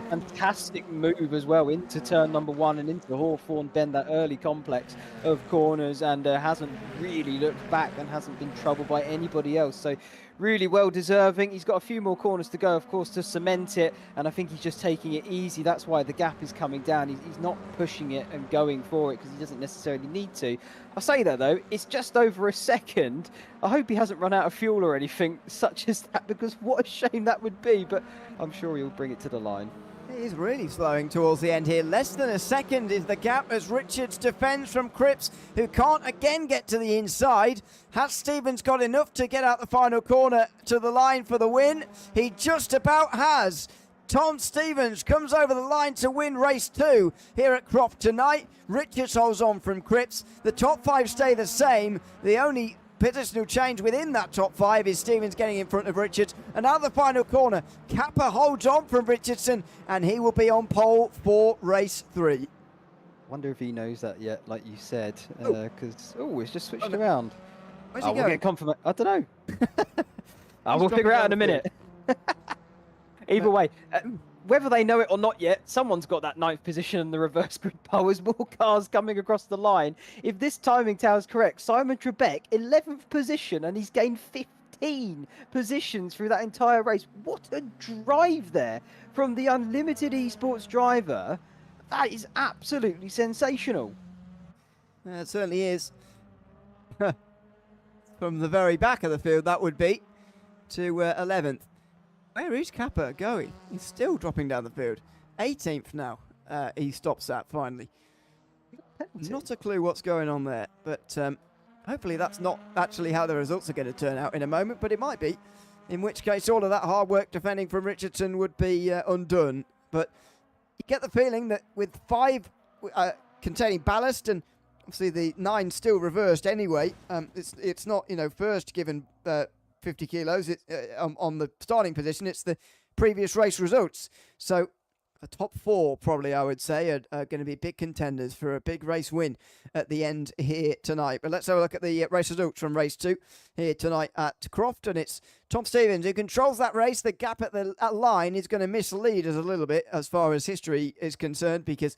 Fantastic move as well into turn number 1 and into the Hawthorne Bend, that early complex of corners, and hasn't really looked back and hasn't been troubled by anybody else. So really well deserving. He's got a few more corners to go, of course, to cement it, and I think he's just taking it easy. That's why the gap is coming down. He's not pushing it and going for it because he doesn't necessarily need to. I say that though, it's just over a second. I hope he hasn't run out of fuel or anything such as that, because what a shame that would be, but I'm sure he'll bring it to the line. He's really slowing towards the end here. Less than a second is the gap as Richards defends from Cripps, who can't again get to the inside. Has Stevens got enough to get out the final corner to the line for the win? He just about has. Tom Stevens comes over the line to win race 2 here at Croft tonight. Richards holds on from Cripps. The top 5 stay the same. The only positional change within that top 5 is Stevens getting in front of Richards. And out of the final corner, Kappa holds on from Richardson, and he will be on pole for race 3. Wonder if he knows that yet, like you said, because it's just switched around. Where's he we'll going? get confirmation. I don't know. We'll figure it out in a minute. Either way, whether they know it or not yet, someone's got that 9th position in the reverse grid pole. There's more cars coming across the line. If this timing tower is correct, Simon Trebek, 11th position, and he's gained 15 positions through that entire race. What a drive there from the Unlimited Esports driver. That is absolutely sensational. It certainly is. From the very back of the field, that would be, to 11th. Where is Kappa going? He's still dropping down the field. 18th now. He stops at finally. Not a clue what's going on there, but hopefully that's not actually how the results are going to turn out in a moment, but it might be. In which case, all of that hard work defending from Richardson would be undone. But you get the feeling that with 5 containing ballast, and obviously the 9 still reversed anyway, it's not, first given 50 kilos on the starting position. It's the previous race results. So the top 4 probably, I would say, are going to be big contenders for a big race win at the end here tonight. But let's have a look at the race results from race 2 here tonight at Croft. And it's Tom Stevens who controls that race. The gap at the line is going to mislead us a little bit as far as history is concerned, because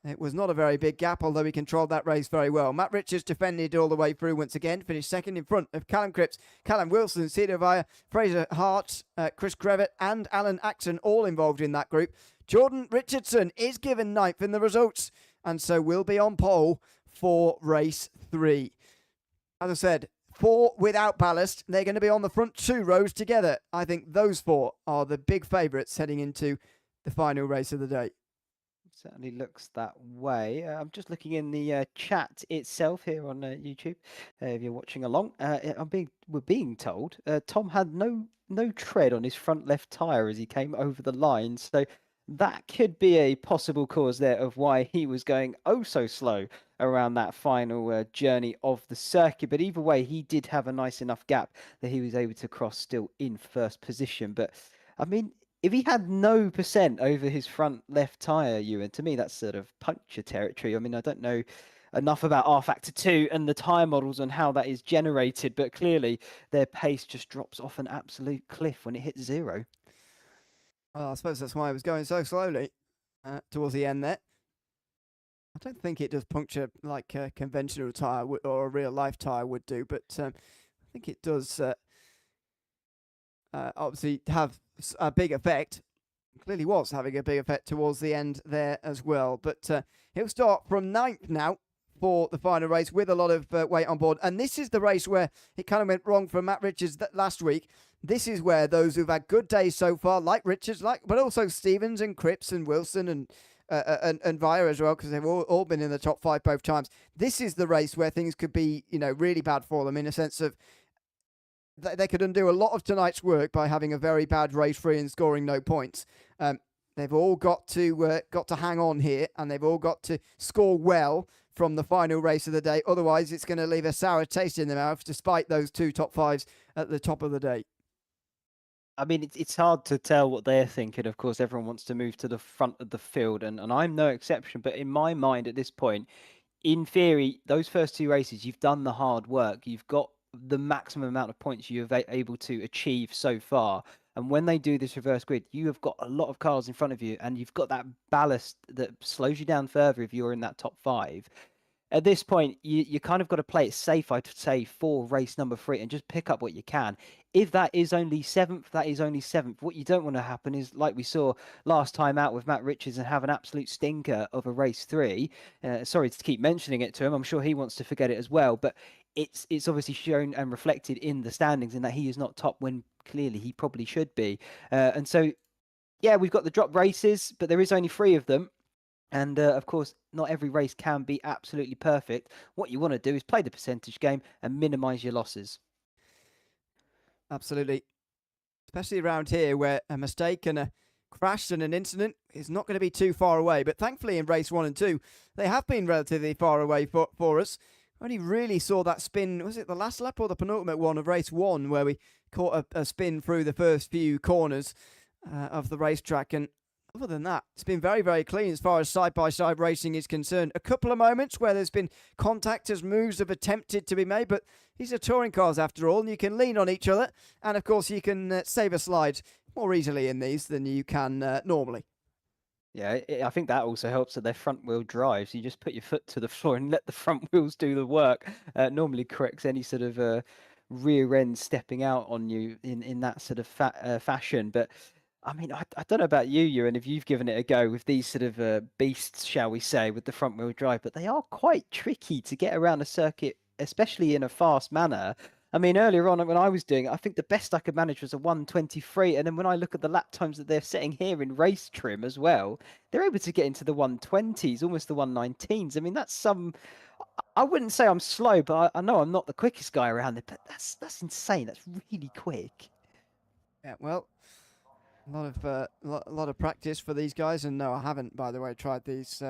it was not a very big gap, although he controlled that race very well. Matt Richards defended all the way through once again, finished second in front of Callum Cripps, Callum Wilson, Cedar Vire, Fraser Hart, Chris Crevitt and Alan Axon, all involved in that group. Jordan Richardson is given 9th in the results, and so will be on pole for race 3. As I said, 4 without ballast. They're going to be on the front 2 rows together. I think those 4 are the big favourites heading into the final race of the day. Certainly looks that way. I'm just looking in the chat itself here on YouTube. If you're watching along, we're being told Tom had no tread on his front left tyre as he came over the line. So that could be a possible cause there of why he was going oh so slow around that final journey of the circuit. But either way, he did have a nice enough gap that he was able to cross still in first position. But I mean, if he had no % over his front left tyre, Ewan, to me that's sort of puncture territory. I mean, I don't know enough about R Factor 2 and the tyre models and how that is generated, but clearly their pace just drops off an absolute cliff when it hits 0. Well, I suppose that's why it was going so slowly towards the end there. I don't think it does puncture like a conventional tyre or a real-life tyre would do, but I think it does obviously have a big effect. Clearly was having a big effect towards the end there as well. But he'll start from 9th now for the final race with a lot of weight on board. And this is the race where it kind of went wrong for Matt Richards last week. This is where those who've had good days so far, like Richards, but also Stevens and Cripps and Wilson and Vire as well, because they've all been in the top 5 both times. This is the race where things could be, really bad for them in a sense of they could undo a lot of tonight's work by having a very bad race free and scoring no points. They've all got to hang on here, and they've all got to score well from the final race of the day. Otherwise, it's going to leave a sour taste in their mouth, despite those 2 top 5s at the top of the day. I mean, it's hard to tell what they're thinking. Of course, everyone wants to move to the front of the field, and I'm no exception. But in my mind at this point, in theory, those first 2 races, you've done the hard work. You've got the maximum amount of points you've able to achieve so far. And when they do this reverse grid, you have got a lot of cars in front of you, and you've got that ballast that slows you down further if you're in that top 5. At this point, you kind of got to play it safe, I'd say, for race number 3 and just pick up what you can. If that is only 7th, that is only 7th. What you don't want to happen is, like we saw last time out with Matt Richards, and have an absolute stinker of a race 3. Sorry to keep mentioning it to him. I'm sure he wants to forget it as well. But it's obviously shown and reflected in the standings in that he is not top when clearly he probably should be. And so Yeah, we've got the drop races, but there is only 3 of them. And of course, not every race can be absolutely perfect. What you want to do is play the percentage game and minimise your losses. Absolutely. Especially around here where a mistake and a crash and an incident is not going to be too far away. But thankfully in race 1 and 2, they have been relatively far away for us. Only really saw that spin, was it the last lap or the penultimate one of race 1, where we caught a spin through the first few corners of the racetrack. And other than that, it's been very, very clean as far as side-by-side racing is concerned. A couple of moments where there's been contact as moves have attempted to be made, but these are touring cars after all, and you can lean on each other. And of course, you can save a slide more easily in these than you can normally. Yeah, I think that also helps that they're front-wheel drive. So you just put your foot to the floor and let the front wheels do the work. Normally corrects any sort of rear end stepping out on you in that sort of fashion. But I mean, I don't know about you, Ewan, if you've given it a go with these sort of beasts, shall we say, with the front wheel drive, but they are quite tricky to get around a circuit, especially in a fast manner. I mean, earlier on when I was doing it, I think the best I could manage was a 1:23. And then when I look at the lap times that they're setting here in race trim as well, they're able to get into the 1:20s, almost the 1:19s. I mean, that's some... I wouldn't say I'm slow, but I know I'm not the quickest guy around there, but that's insane. That's really quick. Yeah, well, a lot of practice for these guys, and no, I haven't, by the way, tried these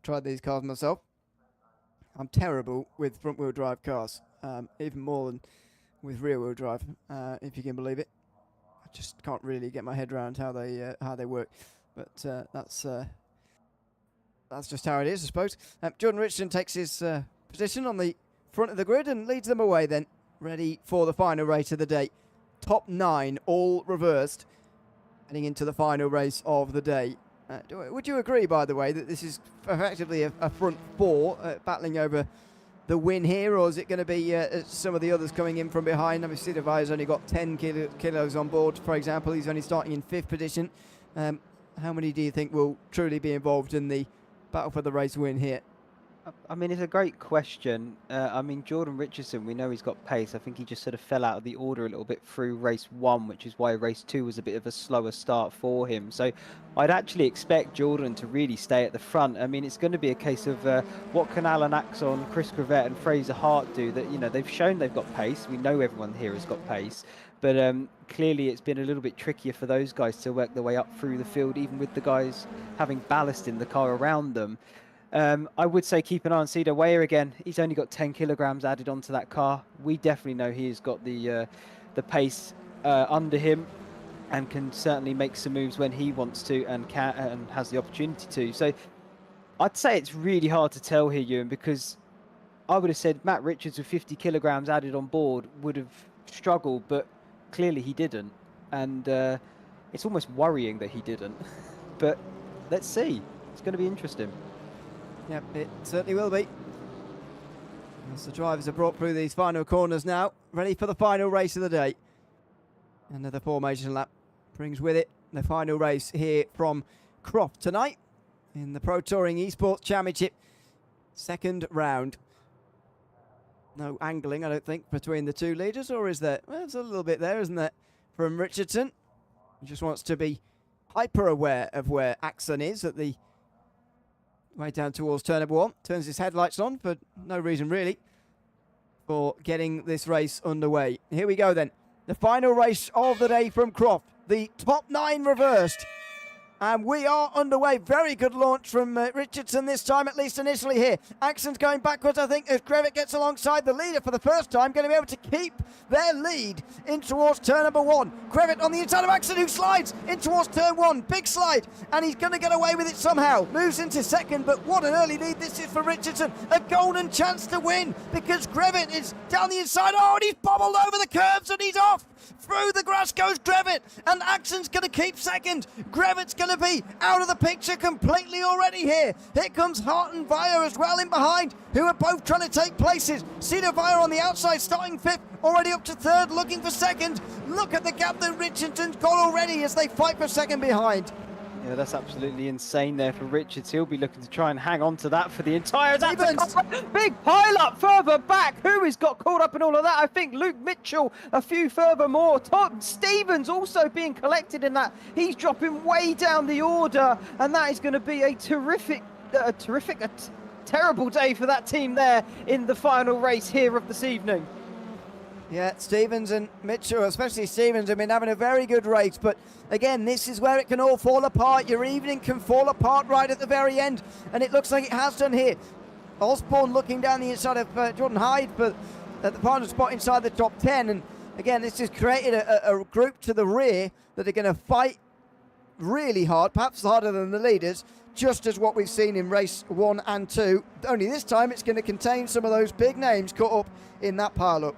cars myself. I'm terrible with front-wheel drive cars, even more than with rear-wheel drive, if you can believe it. I just can't really get my head around how they work, but that's just how it is, I suppose. Jordan Richardson takes his position on the front of the grid and leads them away then, ready for the final race of the day. Top 9 all reversed, heading into the final race of the day. Would you agree, by the way, that this is effectively a front 4 battling over the win here, or is it going to be some of the others coming in from behind? Obviously, Devire's only got 10 kilos on board, for example. He's only starting in 5th position. How many do you think will truly be involved in the battle for the race win here? I mean, it's a great question. I mean, Jordan Richardson, we know he's got pace. I think he just sort of fell out of the order a little bit through race 1, which is why race 2 was a bit of a slower start for him. So I'd actually expect Jordan to really stay at the front. I mean, it's going to be a case of what can Alan Axon, Chris Crevette and Fraser Hart do that, you know, they've shown they've got pace. We know everyone here has got pace. But clearly it's been a little bit trickier for those guys to work their way up through the field, even with the guys having ballast in the car around them. I would say keep an eye on Cedar Weyer again. He's only got 10 kilograms added onto that car. We definitely know he has got the pace under him and can certainly make some moves when he wants to and has the opportunity to. So I'd say it's really hard to tell here, Ewan, because I would have said Matt Richards with 50 kilograms added on board would have struggled, but clearly he didn't. And it's almost worrying that he didn't. But let's see. It's going to be interesting. Yep, it certainly will be. As the drivers are brought through these final corners now, ready for the final race of the day. Another formation lap brings with it the final race here from Croft tonight in the Pro Touring Esports Championship. 2nd round. No angling, I don't think, between the 2 leaders, or is there? Well, there's a little bit there, isn't there, from Richardson. He just wants to be hyper aware of where Axon is at the way down towards turn number 1. Turns his headlights on for no reason really for getting this race underway. Here we go then. The final race of the day from Croft. The top 9 reversed. And we are underway. Very good launch from Richardson this time, at least initially here. Axon's going backwards, I think, as Grevitt gets alongside the leader for the first time. Going to be able to keep their lead in towards turn number 1. Grevitt on the inside of Axon, who slides in towards turn 1. Big slide, and he's going to get away with it somehow. Moves into 2nd, but what an early lead this is for Richardson. A golden chance to win, because Grevitt is down the inside. Oh, and he's bobbled over the curbs, and he's off. Through the grass goes Grevitt, and Axon's going to keep 2nd. Grevitt's going to be out of the picture completely already here. Here comes Hart and Weyer as well in behind, who are both trying to take places. Cedar Weyer on the outside, starting 5th, already up to 3rd, looking for 2nd. Look at the gap that Richardson's got already as they fight for 2nd behind. Yeah, that's absolutely insane there for Richards. He'll be looking to try and hang on to that for the entire... Big pile up further back. Who has got caught up in all of that? I think Luke Mitchell, a few further more. Todd Stevens also being collected in that. He's dropping way down the order, and that is going to be a terrible day for that team there in the final race here of this evening. Yeah, Stevens and Mitchell, especially Stevens, have been having a very good race. But again, this is where it can all fall apart. Your evening can fall apart right at the very end. And it looks like it has done here. Osborne looking down the inside of Jordan Hyde, but at the final spot inside the top 10. And again, this has created a group to the rear that are going to fight really hard, perhaps harder than the leaders, just as what we've seen in race 1 and 2. Only this time it's going to contain some of those big names caught up in that pile-up.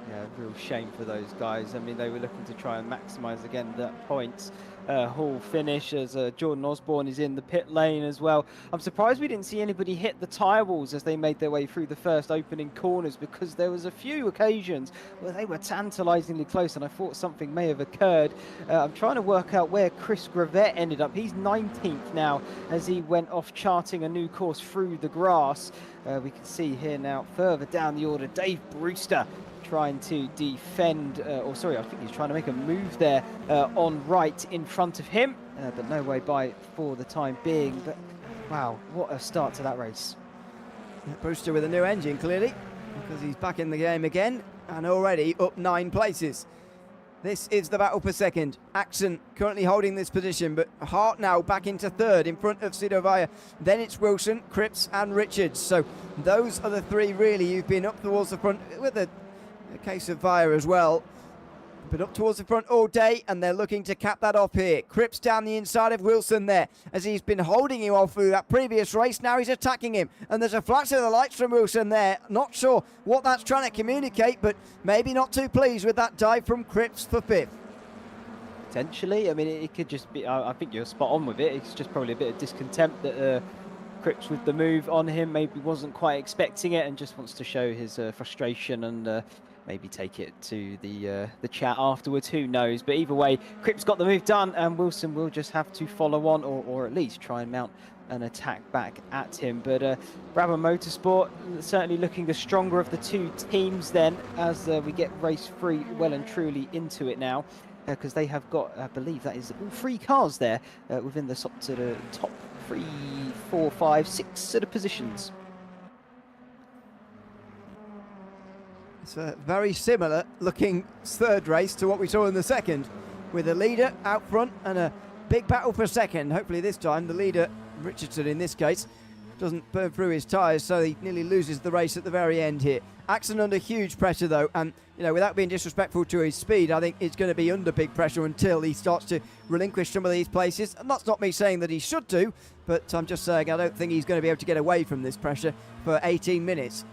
Yeah, real shame for those guys. I mean, they were looking to try and maximise again that points haul finish as Jordan Osborne is in the pit lane as well. I'm surprised we didn't see anybody hit the tyre walls as they made their way through the first opening corners, because there was a few occasions where they were tantalisingly close and I thought something may have occurred. I'm trying to work out where Chris Gravett ended up. He's 19th now as he went off charting a new course through the grass. We can see here now further down the order, Dave Brewster trying to defend, I think he's trying to make a move there on right in front of him, but no way by for the time being. But wow, what a start to that race. Brewster with a new engine, clearly, because he's back in the game again and already up 9 places. This is the battle for second. Axon currently holding this position, but Hart now back into third in front of Sidovaya. Then it's Wilson, Cripps and Richards. So those are the 3 really who've been up towards the front, with a case of Via as well. But up towards the front all day, and they're looking to cap that off here. Cripps down the inside of Wilson there, as he's been holding him off through that previous race. Now he's attacking him, and there's a flash of the lights from Wilson there. Not sure what that's trying to communicate, but maybe not too pleased with that dive from Cripps for 5th. Potentially, I mean, it could just be, I think you're spot on with it. It's just probably a bit of discontent that Cripps with the move on him maybe wasn't quite expecting it and just wants to show his frustration and maybe take it to the chat afterwards, who knows. But either way, Cripps got the move done, and Wilson will just have to follow on, or at least try and mount an attack back at him. But Brabham Motorsport certainly looking the stronger of the 2 teams then, as we get race 3 well and truly into it now, because they have got, I believe that is all 3 cars there within the top 3, 4, 5, 6 sort of positions. It's a very similar looking third race to what we saw in the second, with a leader out front and a big battle for second. Hopefully this time the leader, Richardson in this case, doesn't burn through his tyres, so he nearly loses the race at the very end here. Axon under huge pressure though, and you know, without being disrespectful to his speed, I think it's going to be under big pressure until he starts to relinquish some of these places. And that's not me saying that he should do, but I'm just saying I don't think he's going to be able to get away from this pressure for 18 minutes.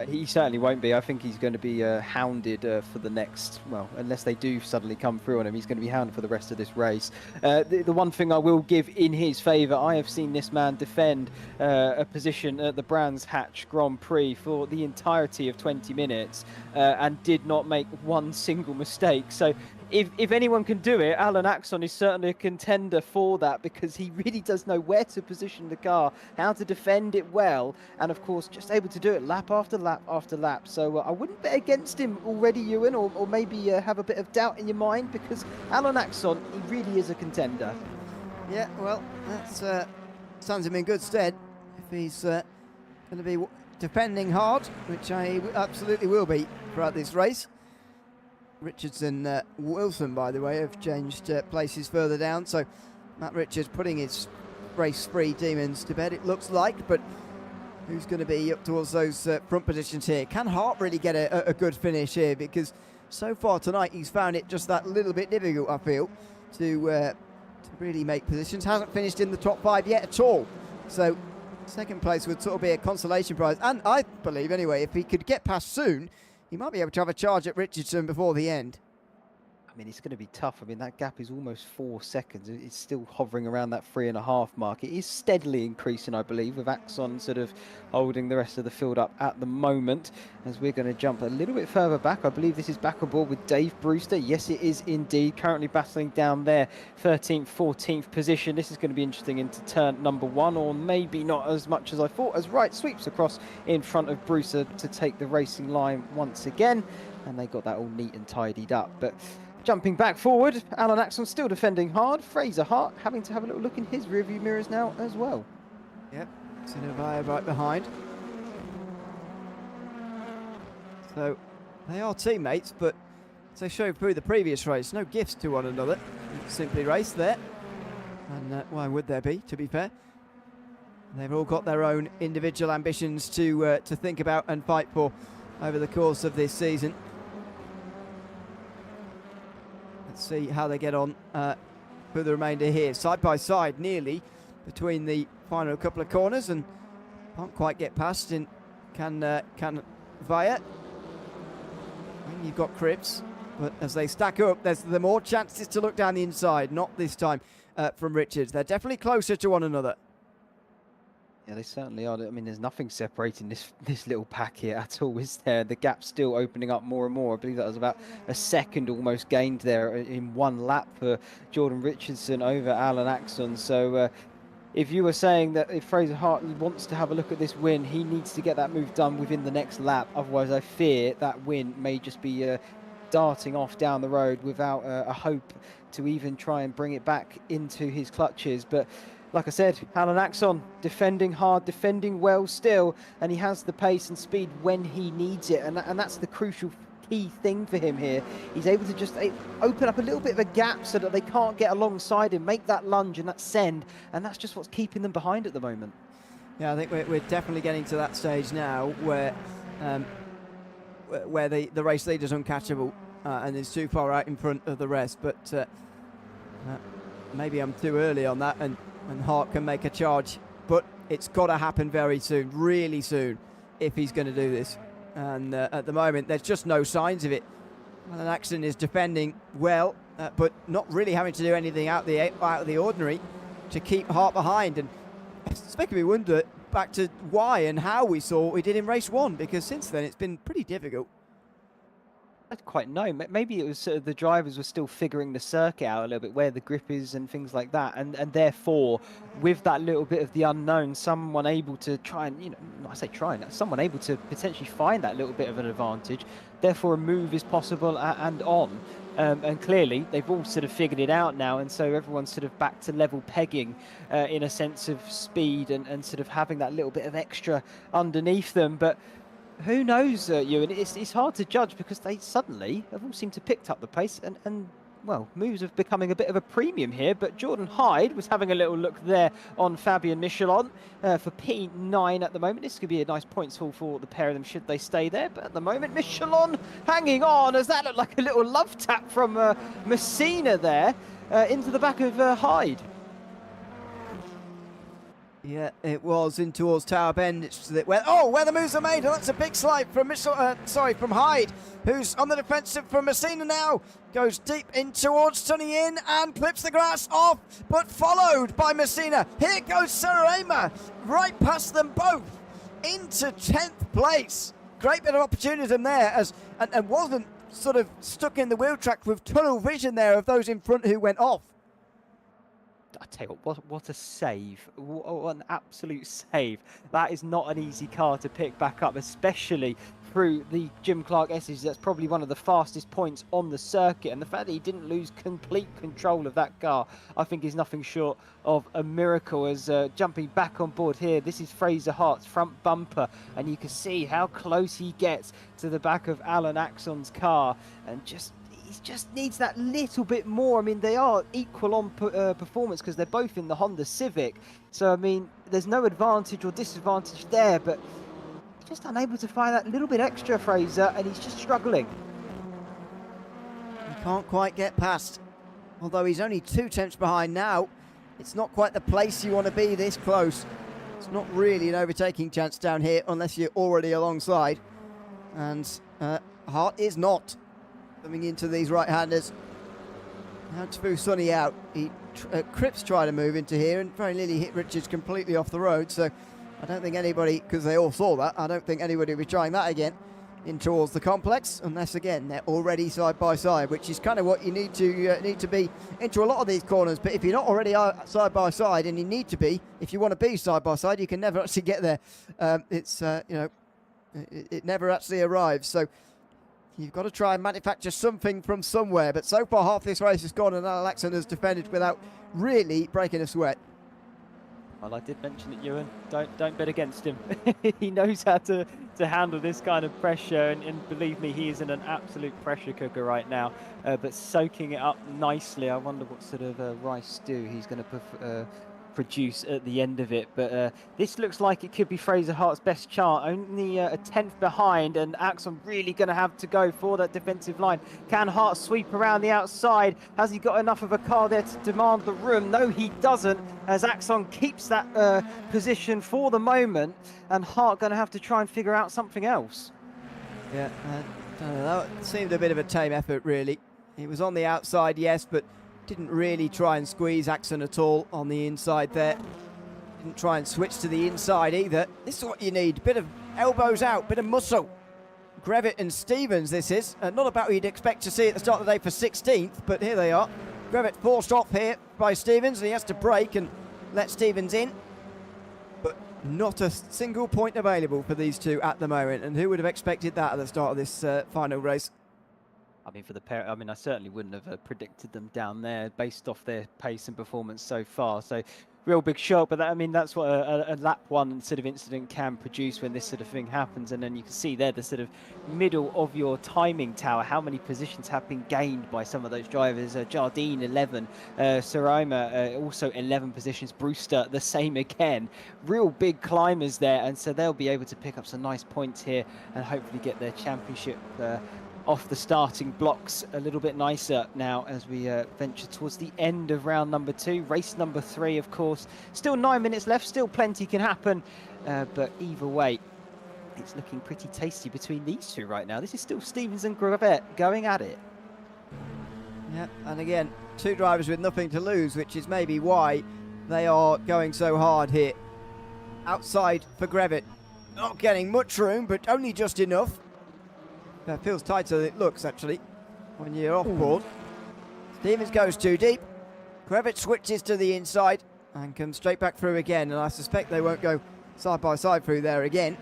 He certainly won't be. I think he's going to be hounded for the next, well, unless they do suddenly come through on him, he's going to be hounded for the rest of this race. The one thing I will give in his favour, I have seen this man defend a position at the Brands Hatch Grand Prix for the entirety of 20 minutes and did not make one single mistake. So if anyone can do it, Alan Axon is certainly a contender for that, because he really does know where to position the car, how to defend it well, and of course just able to do it lap after lap after lap. So I wouldn't bet against him already, Ewan, or maybe have a bit of doubt in your mind, because Alan Axon, he really is a contender. Yeah, well, that stands him in good stead if he's going to be defending hard, which I absolutely will be throughout this race. Richards and Wilson, by the way, have changed places further down, so Matt Richards putting his race 3 demons to bed, it looks like. But who's going to be up towards those front positions here? Can Hart really get a good finish here? Because so far tonight he's found it just that little bit difficult, I feel, to really make positions. Hasn't finished in the top 5 yet at all, so second place would sort of be a consolation prize. And I believe anyway, if he could get past soon, he might be able to have a charge at Richardson before the end. mean, it's going to be tough. I mean, that gap is almost 4 seconds. It's still hovering around that 3.5 mark. It is steadily increasing, I believe, with Axon sort of holding the rest of the field up at the moment. As we're going to jump a little bit further back. I believe this is back aboard with Dave Brewster. Yes, it is indeed. Currently battling down there, 13th, 14th position. This is going to be interesting into turn number 1, or maybe not as much as I thought, as Wright sweeps across in front of Brewster to take the racing line once again. And they got that all neat and tidied up. But jumping back forward, Alan Axon still defending hard. Fraser Hart having to have a little look in his rearview mirrors now as well. Yep, Sinovaya right behind. So they are teammates, but as they showed through the previous race, no gifts to one another. Simply race there. And why would there be, to be fair? They've all got their own individual ambitions to think about and fight for over the course of this season. Let's see how they get on for the remainder here. Side by side, nearly between the final couple of corners, and can't quite get past. In can Via. And you've got Cripps, but as they stack up, there's the more chances to look down the inside. Not this time from Richards. They're definitely closer to one another. Yeah, they certainly are. I mean, there's nothing separating this little pack here at all, is there? The gap's still opening up more and more. I believe that was about a second almost gained there in one lap for Jordan Richardson over Alan Axon. So if you were saying that if Fraser Hart wants to have a look at this win, he needs to get that move done within the next lap. Otherwise, I fear that win may just be darting off down the road without a hope to even try and bring it back into his clutches. But like I said, Alan Axon defending hard, defending well still, and he has the pace and speed when he needs it, and that's the crucial key thing for him here. He's able to just open up a little bit of a gap so that they can't get alongside him, make that lunge and that send, and that's just what's keeping them behind at the moment. Yeah, I think we're definitely getting to that stage now where the race leader's uncatchable and is too far out in front of the rest, but maybe I'm too early on that, and Hart can make a charge, but it's got to happen very soon, really soon, if he's going to do this. And at the moment, there's just no signs of it. Alan Axon is defending well, but not really having to do anything out of the ordinary to keep Hart behind. And it's making me wonder back to why and how we saw what we did in race 1, because since then it's been pretty difficult. I don't quite know. Maybe it was the drivers were still figuring the circuit out a little bit, where the grip is and things like that, and therefore with that little bit of the unknown, someone able to try and, you know, I say trying, someone able to potentially find that little bit of an advantage, therefore a move is possible and on. And clearly they've all sort of figured it out now, and so everyone's sort of back to level pegging in a sense of speed and sort of having that little bit of extra underneath them. But who knows, Ewan? It's hard to judge because they suddenly have all seemed to picked up the pace and well, moves are becoming a bit of a premium here. But Jordan Hyde was having a little look there on Fabian Michelon for P9 at the moment. This could be a nice points haul for the pair of them should they stay there. But at the moment, Michelon hanging on, as that looked like a little love tap from Messina there into the back of Hyde. Yeah, it was in towards Tower Bend. It's where the moves are made. Oh, that's a big slide from from Hyde, who's on the defensive from Messina now. Goes deep in towards Sunny Inn and clips the grass off, but followed by Messina. Here goes Sarema, right past them both into 10th place. Great bit of opportunity there, and wasn't sort of stuck in the wheel track with tunnel vision there of those in front who went off. I tell you what a save. What an absolute save. That is not an easy car to pick back up, especially through the Jim Clark S's. That's probably one of the fastest points on the circuit, and the fact that he didn't lose complete control of that car, I think, is nothing short of a miracle. As jumping back on board here, this is Fraser Hart's front bumper, and you can see how close he gets to the back of Alan Axon's car, and he just needs that little bit more. I mean, they are equal on performance because they're both in the Honda Civic. So, I mean, there's no advantage or disadvantage there, but he's just unable to find that little bit extra, Fraser, and he's just struggling. He can't quite get past. Although he's only 2 tenths behind now. It's not quite the place you want to be this close. It's not really an overtaking chance down here unless you're already alongside. And Hart is not. Coming into these right-handers, That's through Sonny out. Cripps tried to move into here and very nearly hit Richards completely off the road. So I don't think anybody, because they all saw that, I don't think anybody will be trying that again in towards the complex, unless again they're already side by side, which is kind of what you need to be into a lot of these corners. But if you're not already side by side, and you need to be, if you want to be side by side, you can never actually get there. It never actually arrives. So you've got to try and manufacture something from somewhere. But so far, half this race has gone, and Al Axon has defended without really breaking a sweat. Well, I did mention it, Ewan. Don't bet against him. He knows how to handle this kind of pressure, and believe me, he is in an absolute pressure cooker right now. But soaking it up nicely. I wonder what sort of rice stew he's going to produce at the end of it. But this looks like it could be Fraser Hart's best chance. Only a tenth behind, and Axon really going to have to go for that defensive line. Can Hart sweep around the outside? Has he got enough of a car there to demand the room? No, he doesn't, as Axon keeps that position for the moment, and Hart going to have to try and figure out something else. Yeah, I don't know, that seemed a bit of a tame effort, really. It was on the outside, yes, but didn't really try and squeeze Axon at all on the inside there. Didn't try and switch to the inside either. This is what you need, bit of elbows out, bit of muscle. Grevitt and Stevens this is. Not about what you'd expect to see at the start of the day for 16th, but here they are. Grevitt forced off here by Stevens, and he has to brake and let Stevens in. But not a single point available for these two at the moment, and who would have expected that at the start of this final race? I mean, for the pair, I mean, I certainly wouldn't have predicted them down there based off their pace and performance so far. So, real big shock. But that, I mean, that's what a lap one sort of incident can produce when this sort of thing happens. And then you can see there the sort of middle of your timing tower, how many positions have been gained by some of those drivers. Jardine 11, Sarima also 11 positions. Brewster the same again. Real big climbers there, and so they'll be able to pick up some nice points here and hopefully get their championship off the starting blocks a little bit nicer now as we venture towards the end of round number 2. Race number 3, of course. Still 9 minutes left, still plenty can happen, but either way, it's looking pretty tasty between these two right now. This is still Stevens and Grevitt going at it. Yeah, and again, two drivers with nothing to lose, which is maybe why they are going so hard here. Outside for Grevitt, not getting much room, but only just enough. That feels tighter than it looks, actually, when you're off board. Stevens goes too deep. Grevitt switches to the inside and comes straight back through again, and I suspect they won't go side by side through there again.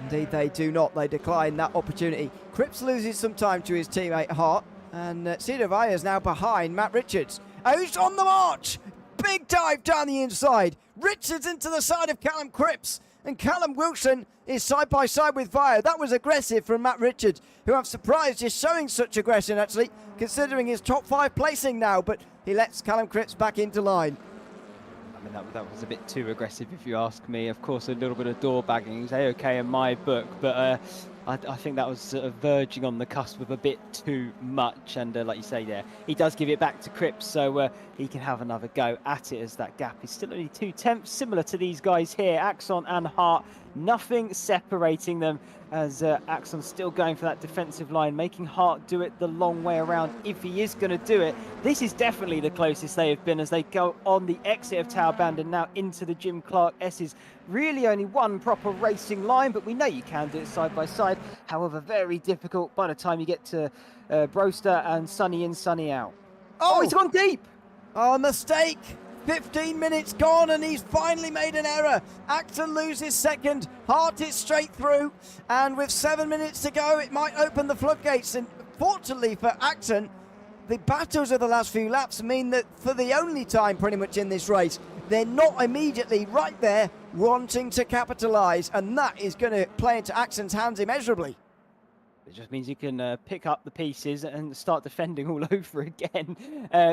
Indeed, they do not. They decline that opportunity. Cripps loses some time to his teammate Hart, and Cedar Valle is now behind Matt Richards. Who's on the march? Big dive down the inside. Richards into the side of Callum Cripps. And Callum Wilson is side by side with Valle. That was aggressive from Matt Richards, who I'm surprised is showing such aggression, actually, considering his top 5 placing now. But he lets Callum Cripps back into line. I mean, that was a bit too aggressive, if you ask me. Of course, a little bit of door bagging is A-OK in my book, but I think that was sort of verging on the cusp of a bit too much. And like you say there, he does give it back to Cripps, so he can have another go at it, as that gap is still only 2 tenths, similar to these guys here, Axon and Hart. Nothing separating them, as Axon's still going for that defensive line, making Hart do it the long way around if he is going to do it. This is definitely the closest they have been as they go on the exit of Tower Band and now into the Jim Clark S's. Really only one proper racing line, but we know you can do it side by side. However, very difficult by the time you get to Brewster and Sunny in, Sunny out. Oh, he's gone deep! Oh, mistake! 15 minutes gone, and he's finally made an error. Axon loses second. Hart is straight through, and with 7 minutes to go, it might open the floodgates. And fortunately for Axon, the battles of the last few laps mean that for the only time pretty much in this race, they're not immediately right there wanting to capitalise, and that is going to play into Axon's hands immeasurably. It just means you can pick up the pieces and start defending all over again.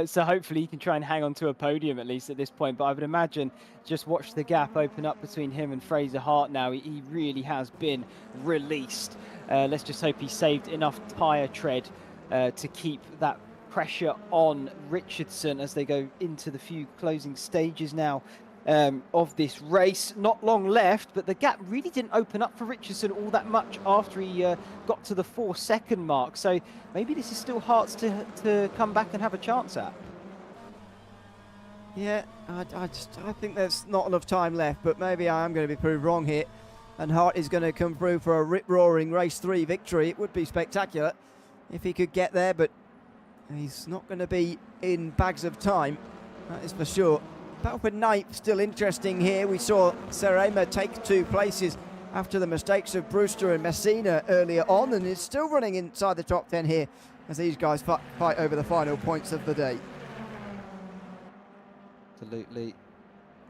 So hopefully you can try and hang on to a podium at least at this point. But I would imagine just watch the gap open up between him and Fraser Hart now. He really has been released. Let's just hope he saved enough tyre tread to keep that pressure on Richardson as they go into the few closing stages now. of this race. Not long left, but the gap really didn't open up for Richardson all that much after he got to the 4-second mark. So maybe this is still Hart's to come back and have a chance at. Yeah, I think there's not enough time left, but maybe I am going to be proved wrong here. And Hart is going to come through for a rip-roaring race 3 victory. It would be spectacular if he could get there, but he's not going to be in bags of time, that is for sure. Battle for ninth, still interesting here. We saw Serema take 2 places after the mistakes of Brewster and Messina earlier on, and is still running inside the top 10 here as these guys fight over the final points of the day. Absolutely.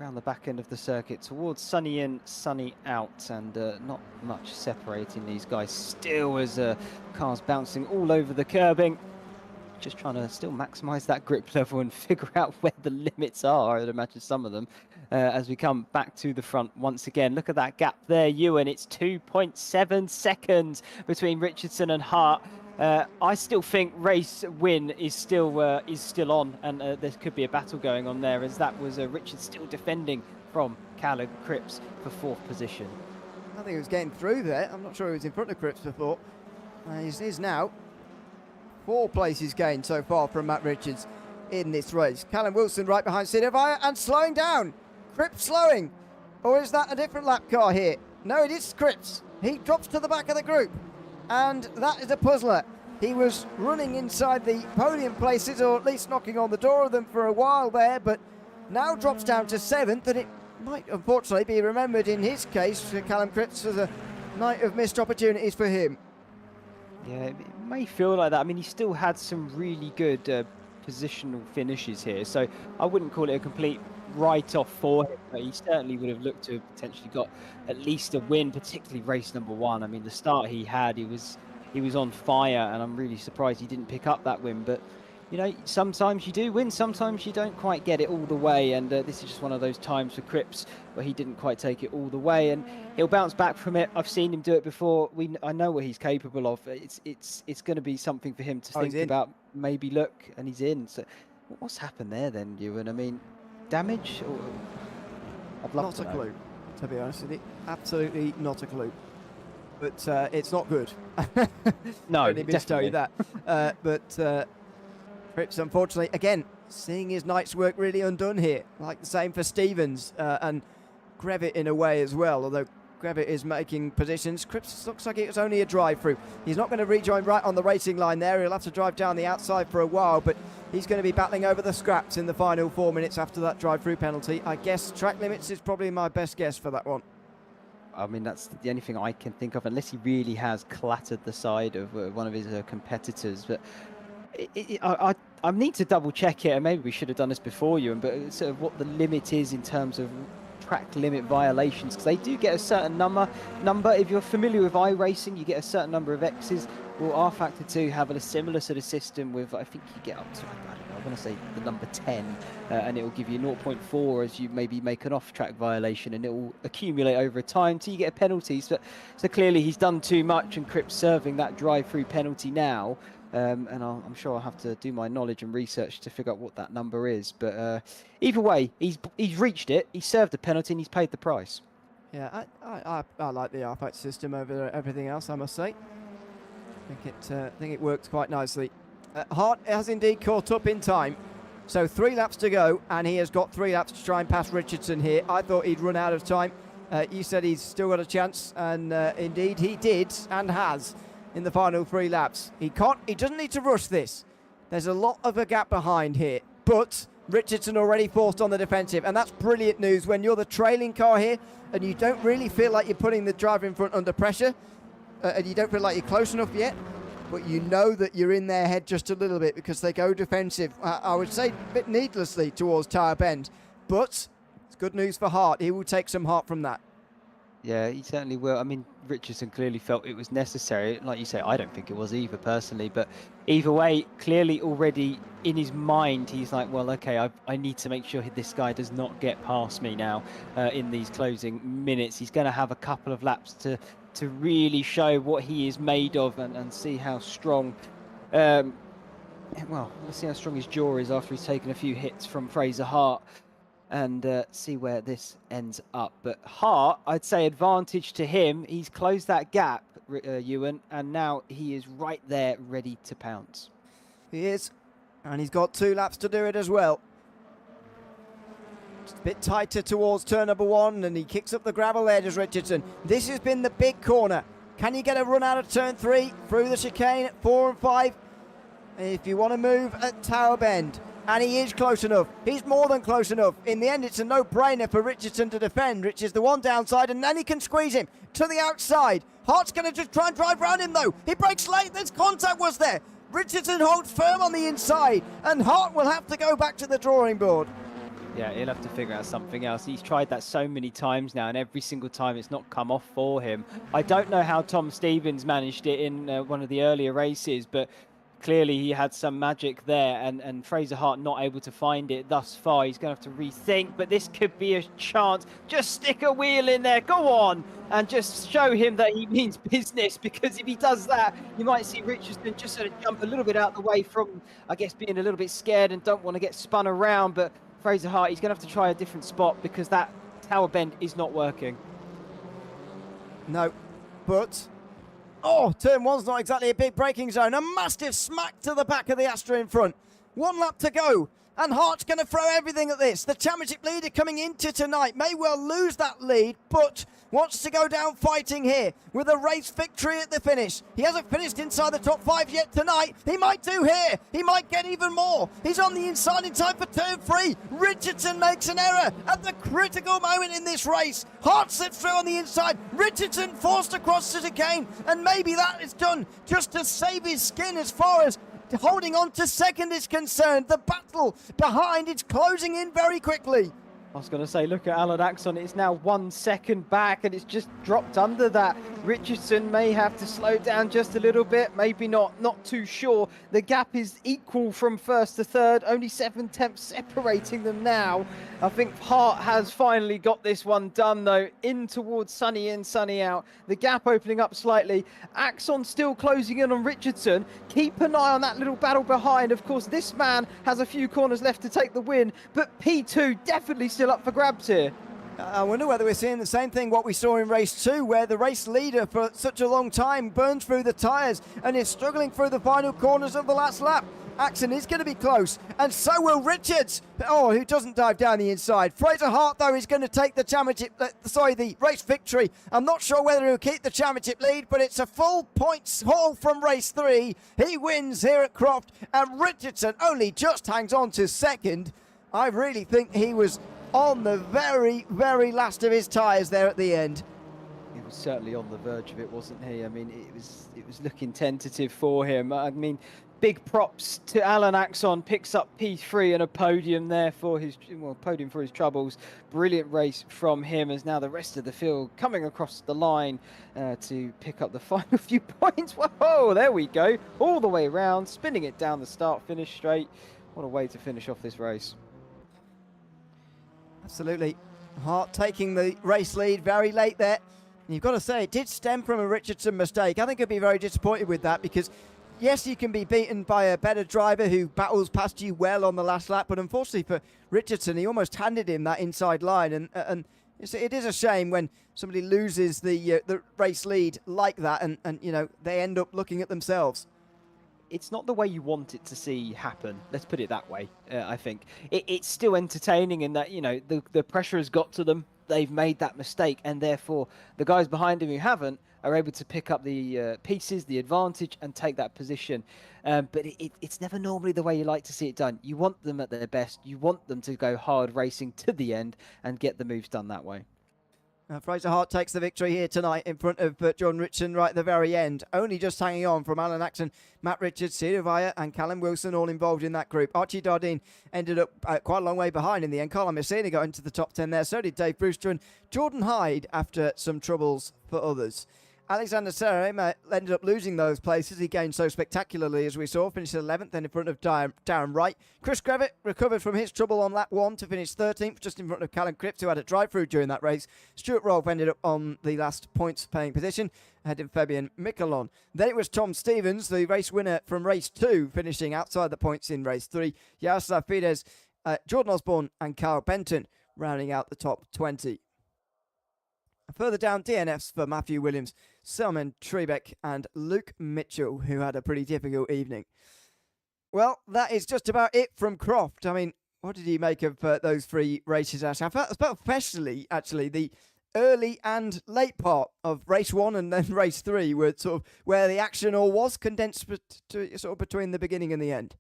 Around the back end of the circuit towards sunny in, sunny out, and not much separating these guys still as cars bouncing all over the curbing. Just trying to still maximize that grip level and figure out where the limits are. I'd imagine some of them as we come back to the front once again. Look at that gap there, Ewan. It's 2.7 seconds between Richardson and Hart. I still think race win is still on, and there could be a battle going on there, as that was Richard still defending from Callum Cripps for 4th position. I think he was getting through there. I'm not sure he was in front of Cripps before. He is now. 4 places gained so far from Matt Richards in this race. Callum Wilson right behind Sidovaya and slowing down. Cripps slowing. Or is that a different lap car here? No, it is Cripps. He drops to the back of the group. And that is a puzzler. He was running inside the podium places, or at least knocking on the door of them for a while there, but now drops down to 7th, and it might unfortunately be remembered in his case, Callum Cripps, as a night of missed opportunities for him. Yeah, it may feel like that. I mean, he still had some really good positional finishes here, so I wouldn't call it a complete write-off for him, but he certainly would have looked to have potentially got at least a win, particularly race number 1. I mean, the start he had, he was on fire, and I'm really surprised he didn't pick up that win. But you know, sometimes you do win, sometimes you don't quite get it all the way, and this is just one of those times for Cripps where he didn't quite take it all the way, and he'll bounce back from it. I've seen him do it before. I know what he's capable of. It's going to be something for him to think about. Maybe look, and he's in. So what's happened there then, Ewan? I mean, damage? Or I'd love to know. Not a clue, to be honest with you. Absolutely not a clue. But it's not good. No, I didn't tell you that. But Cripps, unfortunately, again, seeing his night's work really undone here. Like the same for Stevens and Grevitt in a way as well, although Grevitt is making positions. Cripps looks like it was only a drive-through. He's not going to rejoin right on the racing line there. He'll have to drive down the outside for a while, but he's going to be battling over the scraps in the final 4 minutes after that drive-through penalty. I guess track limits is probably my best guess for that one. I mean, that's the only thing I can think of, unless he really has clattered the side of one of his competitors. But I need to double check it, and maybe we should have done this before you, but sort of what the limit is in terms of track limit violations, because they do get a certain number. If you're familiar with iRacing, you get a certain number of X's. Well, R Factor 2 have a similar sort of system with, I think you get up to, I don't know, I want to say the number 10, and it will give you 0.4 as you maybe make an off-track violation, and it will accumulate over time till you get a penalty. So clearly he's done too much, and Cripps serving that drive-through penalty now. And I'm sure I'll have to do my knowledge and research to figure out what that number is. But either way, he's reached it, he's served the penalty, and he's paid the price. Yeah, I like the RFAC system over everything else, I must say. I think it works quite nicely. Hart has indeed caught up in time. So 3 laps to go, and he has got 3 laps to try and pass Richardson here. I thought he'd run out of time. You said he's still got a chance, and indeed he did, and has. In the final 3 laps. He doesn't need to rush this. There's a lot of a gap behind here, but Richardson already forced on the defensive, and that's brilliant news when you're the trailing car here and you don't really feel like you're putting the driver in front under pressure, and you don't feel like you're close enough yet, but you know that you're in their head just a little bit because they go defensive, I would say a bit needlessly towards Tyre Bend, but it's good news for Hart. He will take some heart from that. Yeah, he certainly will. I mean, Richardson clearly felt it was necessary. Like you say, I don't think it was either, personally. But either way, clearly already in his mind, he's like, well, okay, I need to make sure this guy does not get past me now in these closing minutes. He's going to have a couple of laps to really show what he is made of and see how strong... well, let's see how strong his jaw is after he's taken a few hits from Fraser Hart. and see where this ends up. But Hart, I'd say advantage to him. He's closed that gap, Ewan, and now he is right there ready to pounce. He is, and he's got 2 laps to do it as well. Just a bit tighter towards turn number 1, and he kicks up the gravel there, does Richardson. This has been the big corner. Can you get a run out of turn 3 through the chicane at 4 and 5? If you want to move at Tower Bend, and he is close enough. He's more than close enough. In the end, it's a no-brainer for Richardson to defend, which is the one downside, and then he can squeeze him to the outside. Hart's going to just try and drive round him, though. He breaks late. This contact was there. Richardson holds firm on the inside, and Hart will have to go back to the drawing board. Yeah, he'll have to figure out something else. He's tried that so many times now, and every single time it's not come off for him. I don't know how Tom Stevens managed it in one of the earlier races, but clearly he had some magic there, and Fraser Hart not able to find it thus far. He's going to have to rethink, but this could be a chance. Just stick a wheel in there, go on, and just show him that he means business, because if he does that, you might see Richardson just sort of jump a little bit out of the way from, I guess, being a little bit scared and don't want to get spun around. But Fraser Hart, he's going to have to try a different spot, because that Tower Bend is not working. No, but... oh, turn 1's not exactly a big braking zone. A massive smack to the back of the Astra in front. 1 lap to go, and Hart's going to throw everything at this. The championship leader coming into tonight may well lose that lead, but wants to go down fighting here with a race victory at the finish. He hasn't finished inside the top 5 yet tonight. He might do here. He might get even more. He's on the inside in time for turn 3. Richardson makes an error at the critical moment in this race. Hart slips through on the inside. Richardson forced across the chicane, and maybe that is done just to save his skin as far as holding on to second is concerned. The battle behind is closing in very quickly. I was going to say, look at Alan Axon. It's now 1 second back, and it's just dropped under that. Richardson may have to slow down just a little bit. Maybe not too sure. The gap is equal from first to third. Only 7/10 separating them now. I think Hart has finally got this one done, though. In towards sunny in, sunny out. The gap opening up slightly. Axon still closing in on Richardson. Keep an eye on that little battle behind. Of course, this man has a few corners left to take the win, but P2 definitely still up for grabs here. I wonder whether we're seeing the same thing what we saw in race 2, where the race leader for such a long time burns through the tyres and is struggling through the final corners of the last lap. Axon is going to be close, and so will Richards. Oh, who doesn't dive down the inside. Fraser Hart, though, is going to take the championship, the race victory. I'm not sure whether he'll keep the championship lead, but it's a full points haul from race 3. He wins here at Croft, and Richardson only just hangs on to second. I really think he was on the very, very last of his tyres there at the end. He was certainly on the verge of it, wasn't he? I mean, it was looking tentative for him. I mean, big props to Alan Axon, picks up P3 and a podium there for his, well, podium for his troubles. Brilliant race from him, as now the rest of the field coming across the line to pick up the final few points. Whoa, there we go. All the way around, spinning it down the start, finish straight. What a way to finish off this race. Absolutely. Hart taking the race lead very late there. And you've got to say, it did stem from a Richardson mistake. I think he'd be very disappointed with that, because yes, you can be beaten by a better driver who battles past you well on the last lap, but unfortunately for Richardson, he almost handed him that inside line, and it is a shame when somebody loses the race lead like that, and you know, they end up looking at themselves. It's not the way you want it to see happen. Let's put it that way. I think it's still entertaining in that, you know, the pressure has got to them. They've made that mistake, and therefore the guys behind him who haven't are able to pick up the pieces, the advantage, and take that position. But it's never normally the way you like to see it done. You want them at their best. You want them to go hard racing to the end and get the moves done that way. Fraser Hart takes the victory here tonight in front of John Richardson right at the very end. Only just hanging on from Alan Axon, Matt Richards, Cedar Vaya and Callum Wilson, all involved in that group. Archie Dardine ended up quite a long way behind in the end. Carla Messina got into the top 10 there. So did Dave Brewster and Jordan Hyde after some troubles for others. Alexander Serem ended up losing those places. He gained so spectacularly, as we saw, finished 11th then in front of Darren Wright. Chris Grevitt recovered from his trouble on lap 1 to finish 13th, just in front of Callum Cripps, who had a drive-through during that race. Stuart Rolfe ended up on the last points-paying position, ahead of Fabian Michelon. Then it was Tom Stevens, the race winner from race 2, finishing outside the points in race 3. Jaroslav Fides, Jordan Osborne and Carl Benton rounding out the top 20. Further down, DNFs for Matthew Williams, Simon Trebeck and Luke Mitchell, who had a pretty difficult evening. Well, that is just about it from Croft. I mean, what did you make of those 3 races, Ash? I felt especially, actually, the early and late part of race 1 and then race 3 were sort of where the action all was condensed sort of between the beginning and the end.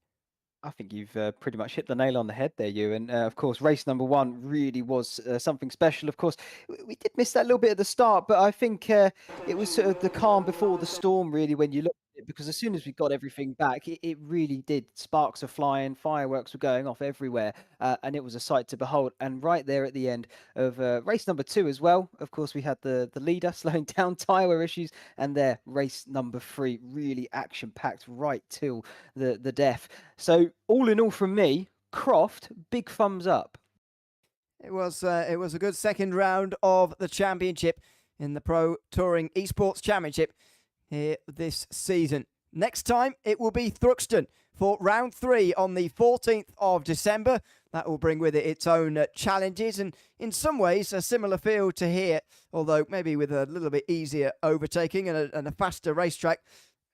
I think you've pretty much hit the nail on the head there, you. And of course, race number 1 really was something special. Of course, we did miss that little bit at the start, but I think it was sort of the calm before the storm, really, when you look at it, because as soon as we got everything back, it really did. Sparks are flying, fireworks were going off everywhere, and it was a sight to behold. And right there at the end of race number 2 as well, of course, we had the leader slowing down tyre issues, and there, race number 3, really action-packed right till the death. So all in all from me, Croft, big thumbs up. It was a good second round of the championship in the Pro Touring Esports Championship here this season. Next time it will be Thruxton for round 3 on the 14th of December. That will bring with it its own challenges and in some ways a similar feel to here, although maybe with a little bit easier overtaking and a faster racetrack.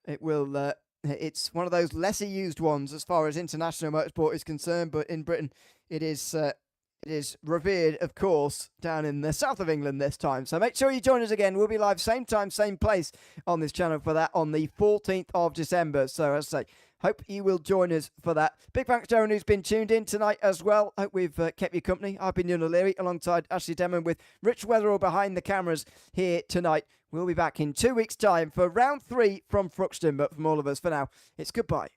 It will it's one of those lesser used ones as far as international motorsport is concerned, but in Britain it is revered, of course, down in the south of England this time. So make sure you join us again. We'll be live same time, same place on this channel for that on the 14th of December. So as I say, hope you will join us for that. Big thanks to everyone who's been tuned in tonight as well. Hope we've kept you company. I've been Ian O'Leary alongside Ashley Denman with Rich Weatherall behind the cameras here tonight. We'll be back in 2 weeks' time for round 3 from Thruxton. But from all of us, for now, it's goodbye.